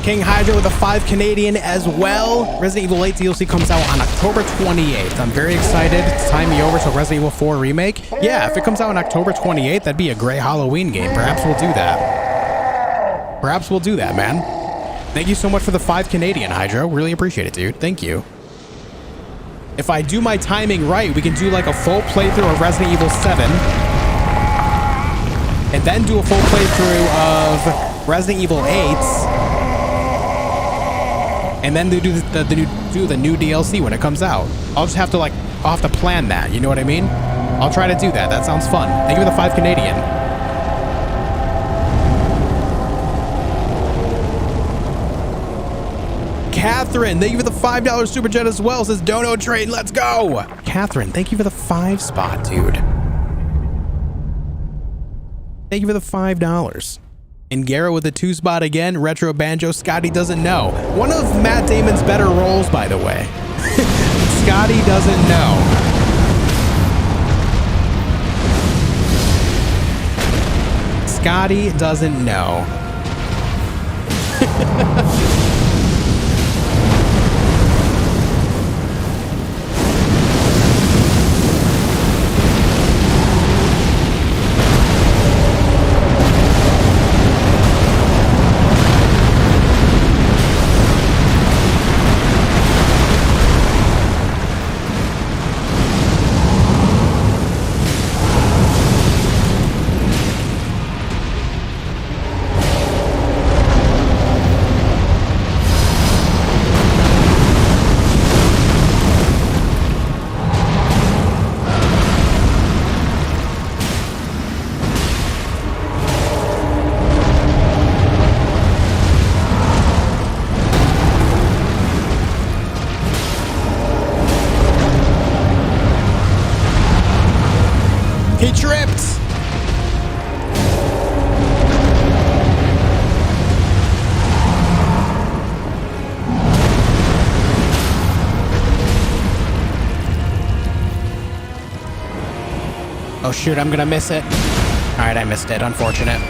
King Hydra with a 5 Canadian as well. Resident Evil 8 DLC comes out on October 28th. I'm very excited to time me over to Resident Evil 4 Remake. Yeah, if it comes out on October 28th, that'd be a great Halloween game. Perhaps we'll do that. Perhaps we'll do that, man. Thank you so much for the 5 Canadian, Hydra. Really appreciate it, dude. Thank you. If I do my timing right, we can do like a full playthrough of Resident Evil 7. And then do a full playthrough of Resident Evil 8. And then do the new DLC when it comes out. I'll have to plan that. You know what I mean? I'll try to do that. That sounds fun. Thank you for the 5 Canadian. Catherine, thank you for the $5 super chat as well. Says Dono Trade. Let's go. Catherine, thank you for the 5 spot, dude. Thank you for the $5. And Gara with the 2 spot again. Retro Banjo. Scotty doesn't know. One of Matt Damon's better roles, by the way. Scotty doesn't know. Scotty doesn't know. He tripped. Oh shoot, I'm gonna miss it. All right, I missed it. Unfortunate.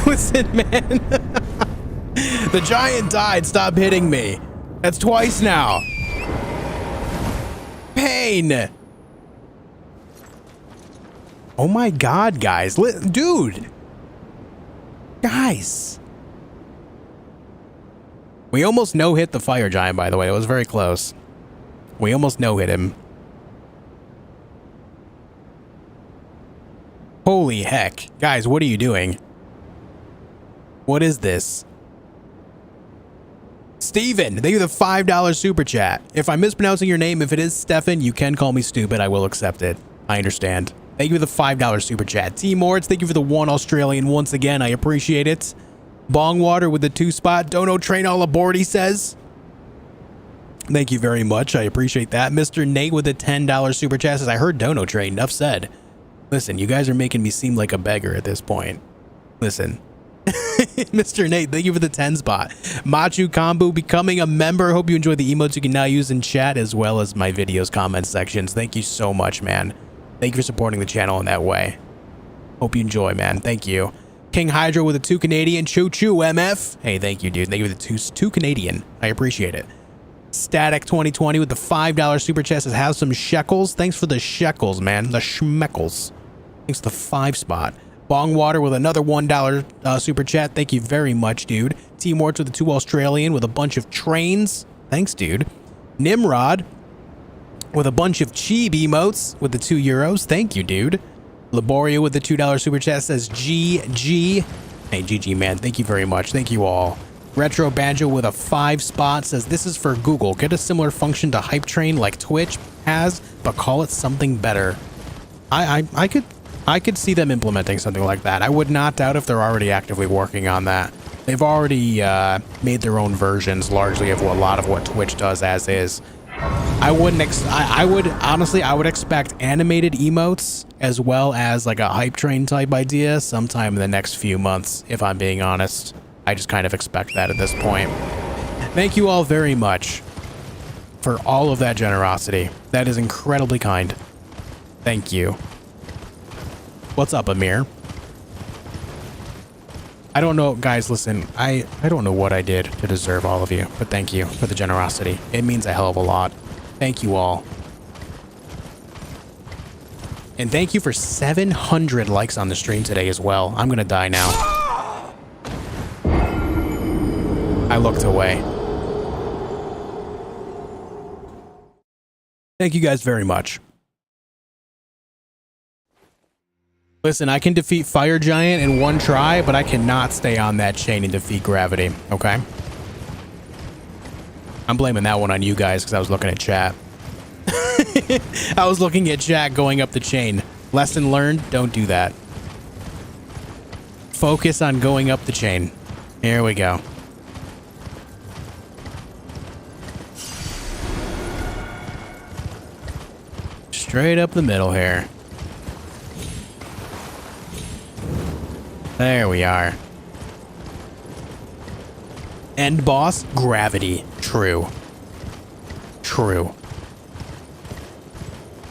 Listen, man. The giant died. Stop hitting me. That's twice now. Pain. Oh my god, guys. Dude. Guys. We almost no-hit the fire giant, by the way. It was very close. We almost no-hit him. Holy heck. Guys, what are you doing? What is this? Steven, thank you for the $5 super chat. If I'm mispronouncing your name, if it is Stefan, you can call me stupid. I will accept it. I understand. Thank you for the $5 super chat. T-Mords, thank you for the 1 Australian once again. I appreciate it. Bongwater with the 2 spot. Dono train all aboard, he says. Thank you very much. I appreciate that. Mr. Nate with the $10 super chat says, I heard Dono train. Enough said. Listen, you guys are making me seem like a beggar at this point. Listen. Mr. Nate, thank you for the 10 spot. Machu Kombu becoming a member. Hope you enjoy the emotes you can now use in chat as well as my videos comment sections. Thank you so much, man. Thank you for supporting the channel in that way. Hope you enjoy, man. Thank you. King Hydra with a 2 Canadian. Choo choo MF. Hey, thank you, dude. Thank you for the 2 Canadian. I appreciate it. Static 2020 with the $5 super chat says, have some shekels. Thanks for the shekels, man. The schmeckles. Thanks for the 5 spot. Bongwater with another $1 super chat. Thank you very much, dude. T-Morts with the 2 Australian with a bunch of trains. Thanks, dude. Nimrod with a bunch of cheap emotes with the 2 euros. Thank you, dude. Laboria with the $2 super chat says GG. Hey, GG, man. Thank you very much. Thank you all. Retro Banjo with a 5 spot says, this is for Google. Get a similar function to Hype Train like Twitch has, but call it something better. I could see them implementing something like that. I would not doubt if they're already actively working on that. They've already made their own versions largely of a lot of what Twitch does as is. I would expect animated emotes as well as like a Hype Train type idea sometime in the next few months, if I'm being honest. I just kind of expect that at this point. Thank you all very much for all of that generosity. That is incredibly kind. Thank you. What's up, Amir? I don't know, guys, listen, I don't know what I did to deserve all of you, but thank you for the generosity. It means a hell of a lot. Thank you all. And thank you for 700 likes on the stream today as well. I'm gonna die now. I looked away. Thank you guys very much. Listen, I can defeat Fire Giant in 1 try, but I cannot stay on that chain and defeat Gravity, okay? I'm blaming that one on you guys because I was looking at chat. I was looking at chat going up the chain. Lesson learned, don't do that. Focus on going up the chain. Here we go. straight up the middle here. There we are. End boss, gravity. True. True.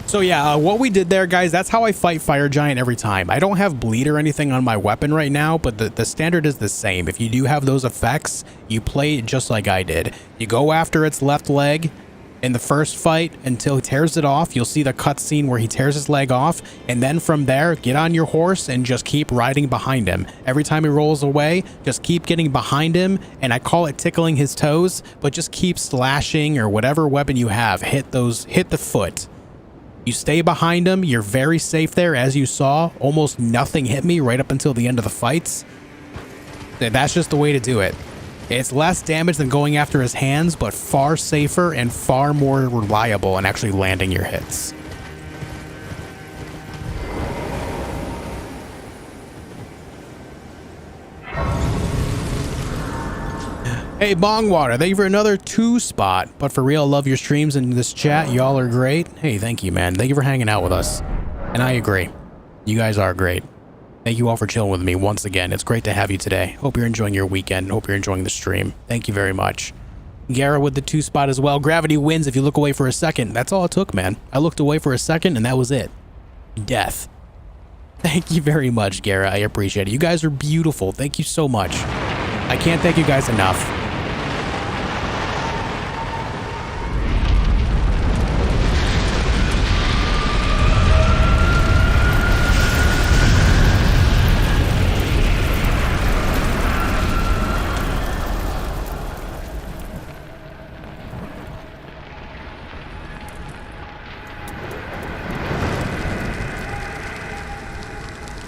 So yeah, what we did there, guys, that's how I fight Fire Giant every time. I don't have bleed or anything on my weapon right now, but the standard is the same. If you do have those effects, you play it just like I did. You go after its left leg in the first fight until he tears it off. You'll see the cutscene where he tears his leg off, and then from there, get on your horse and just keep riding behind him. Every time he rolls away, just keep getting behind him, and I call it tickling his toes, but just keep slashing or whatever weapon you have. Hit the foot. You stay behind him, you're very safe there. As you saw, almost nothing hit me right up until the end of the fights. That's just the way to do it. It's less damage than going after his hands, but far safer and far more reliable in actually landing your hits. Hey, Bongwater, thank you for another 2 spot. But for real, love your streams and this chat. Y'all are great. Hey, thank you, man. Thank you for hanging out with us. And I agree. You guys are great. Thank you all for chilling with me once again. It's great to have you today. Hope you're enjoying your weekend. Hope you're enjoying the stream. Thank you very much. Gara with the 2 spot as well. Gravity wins if you look away for a second. That's all it took, man. I looked away for a second and that was it. Death. Thank you very much, Gara. I appreciate it. You guys are beautiful. Thank you so much. I can't thank you guys enough.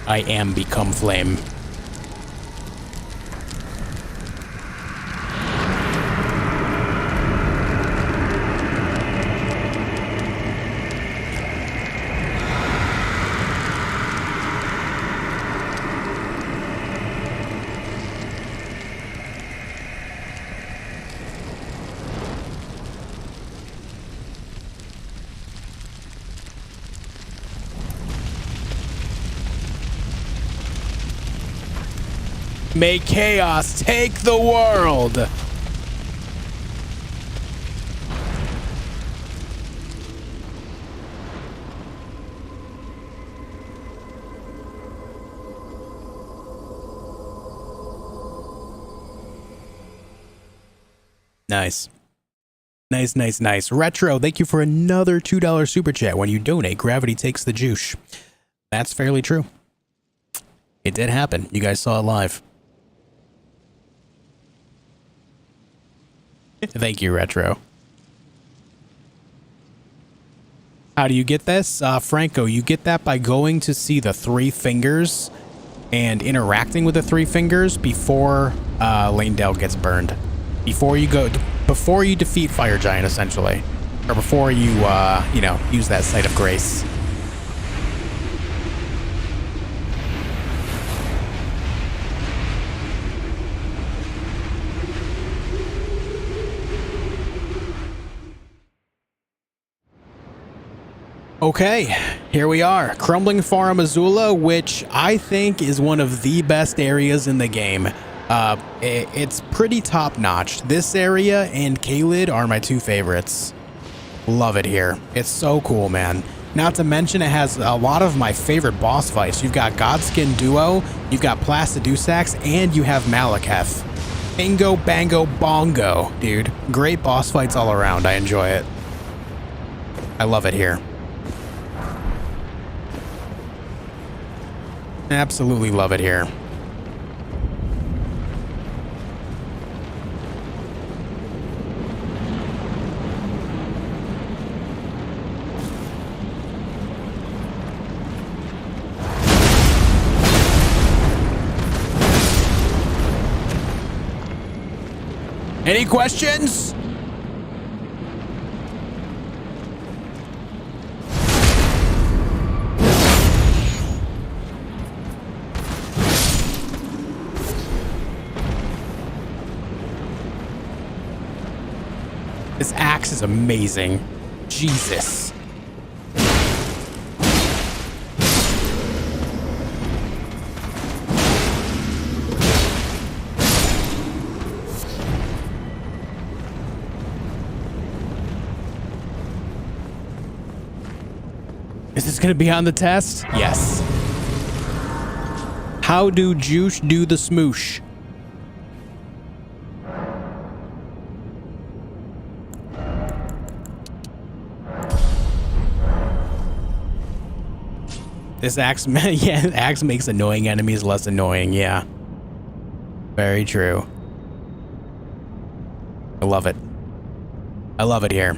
I am become flame. May chaos take the world. Nice. Nice, nice, nice. Retro, thank you for another $2 super chat. When you donate, gravity takes the juice. That's fairly true. It did happen. You guys saw it live. Thank you, Retro. How do you get this? Franco, you get that by going to see the 3 fingers and interacting with the 3 fingers before Leyndell gets burned. Before you defeat Fire Giant, essentially. Or before you, use that Site of Grace. Okay, here we are. Crumbling Farum Azula, which I think is one of the best areas in the game. It's pretty top-notch. This area and Caelid are my 2 favorites. Love it here. It's so cool, man. Not to mention it has a lot of my favorite boss fights. You've got Godskin Duo, you've got Placidusax, and you have Malekith. Bingo, bango, bongo, dude. Great boss fights all around. I enjoy it. I love it here. Absolutely love it here. Any questions? This axe is amazing. Jesus. Is this going to be on the test? Yes. How do Juice do the smoosh? This axe, yeah, axe makes annoying enemies less annoying. Yeah. Very true. I love it. I love it here.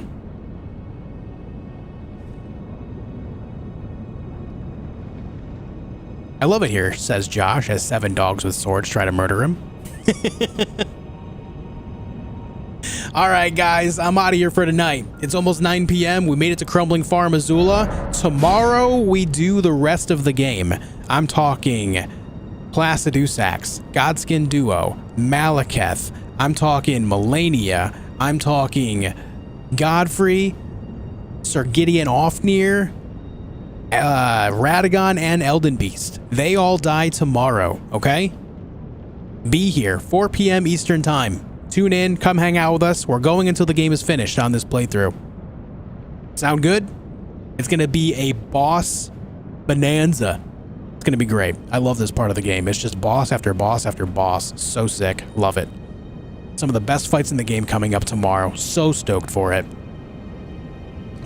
I love it here, says Josh, as 7 dogs with swords try to murder him. All right, guys, I'm out of here for tonight. It's almost 9 p.m. We made it to Crumbling Farum Azula. Tomorrow, we do the rest of the game. I'm talking Placidusax, Godskin Duo, Malekith. I'm talking Melania. I'm talking Godfrey, Sir Gideon Ofnir, Radagon, and Elden Beast. They all die tomorrow, okay? Be here, 4 p.m. Eastern Time. Tune in, come hang out with us. We're going until the game is finished on this playthrough. Sound good? It's going to be a boss bonanza. It's going to be great. I love this part of the game. It's just boss after boss after boss. So sick. Love it. Some of the best fights in the game coming up tomorrow. So stoked for it.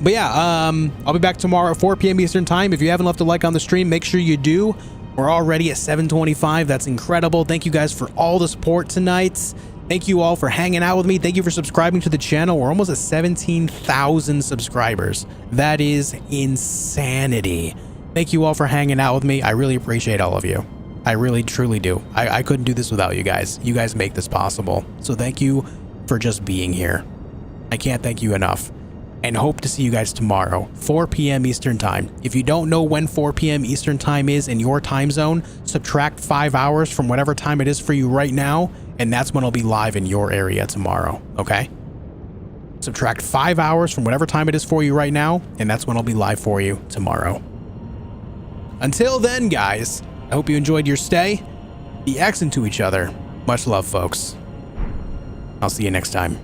But yeah, I'll be back tomorrow at 4 p.m. Eastern Time. If you haven't left a like on the stream, make sure you do. We're already at 725. That's incredible. Thank you guys for all the support tonight. Thank you all for hanging out with me. Thank you for subscribing to the channel. We're almost at 17,000 subscribers. That is insanity. Thank you all for hanging out with me. I really appreciate all of you. I really, truly do. I couldn't do this without you guys. You guys make this possible. So thank you for just being here. I can't thank you enough. And hope to see you guys tomorrow, 4 p.m. Eastern Time. If you don't know when 4 p.m. Eastern Time is in your time zone, subtract 5 hours from whatever time it is for you right now, and that's when I'll be live in your area tomorrow, okay? Subtract 5 hours from whatever time it is for you right now, and that's when I'll be live for you tomorrow. Until then, guys, I hope you enjoyed your stay. Be excellent to each other. Much love, folks. I'll see you next time.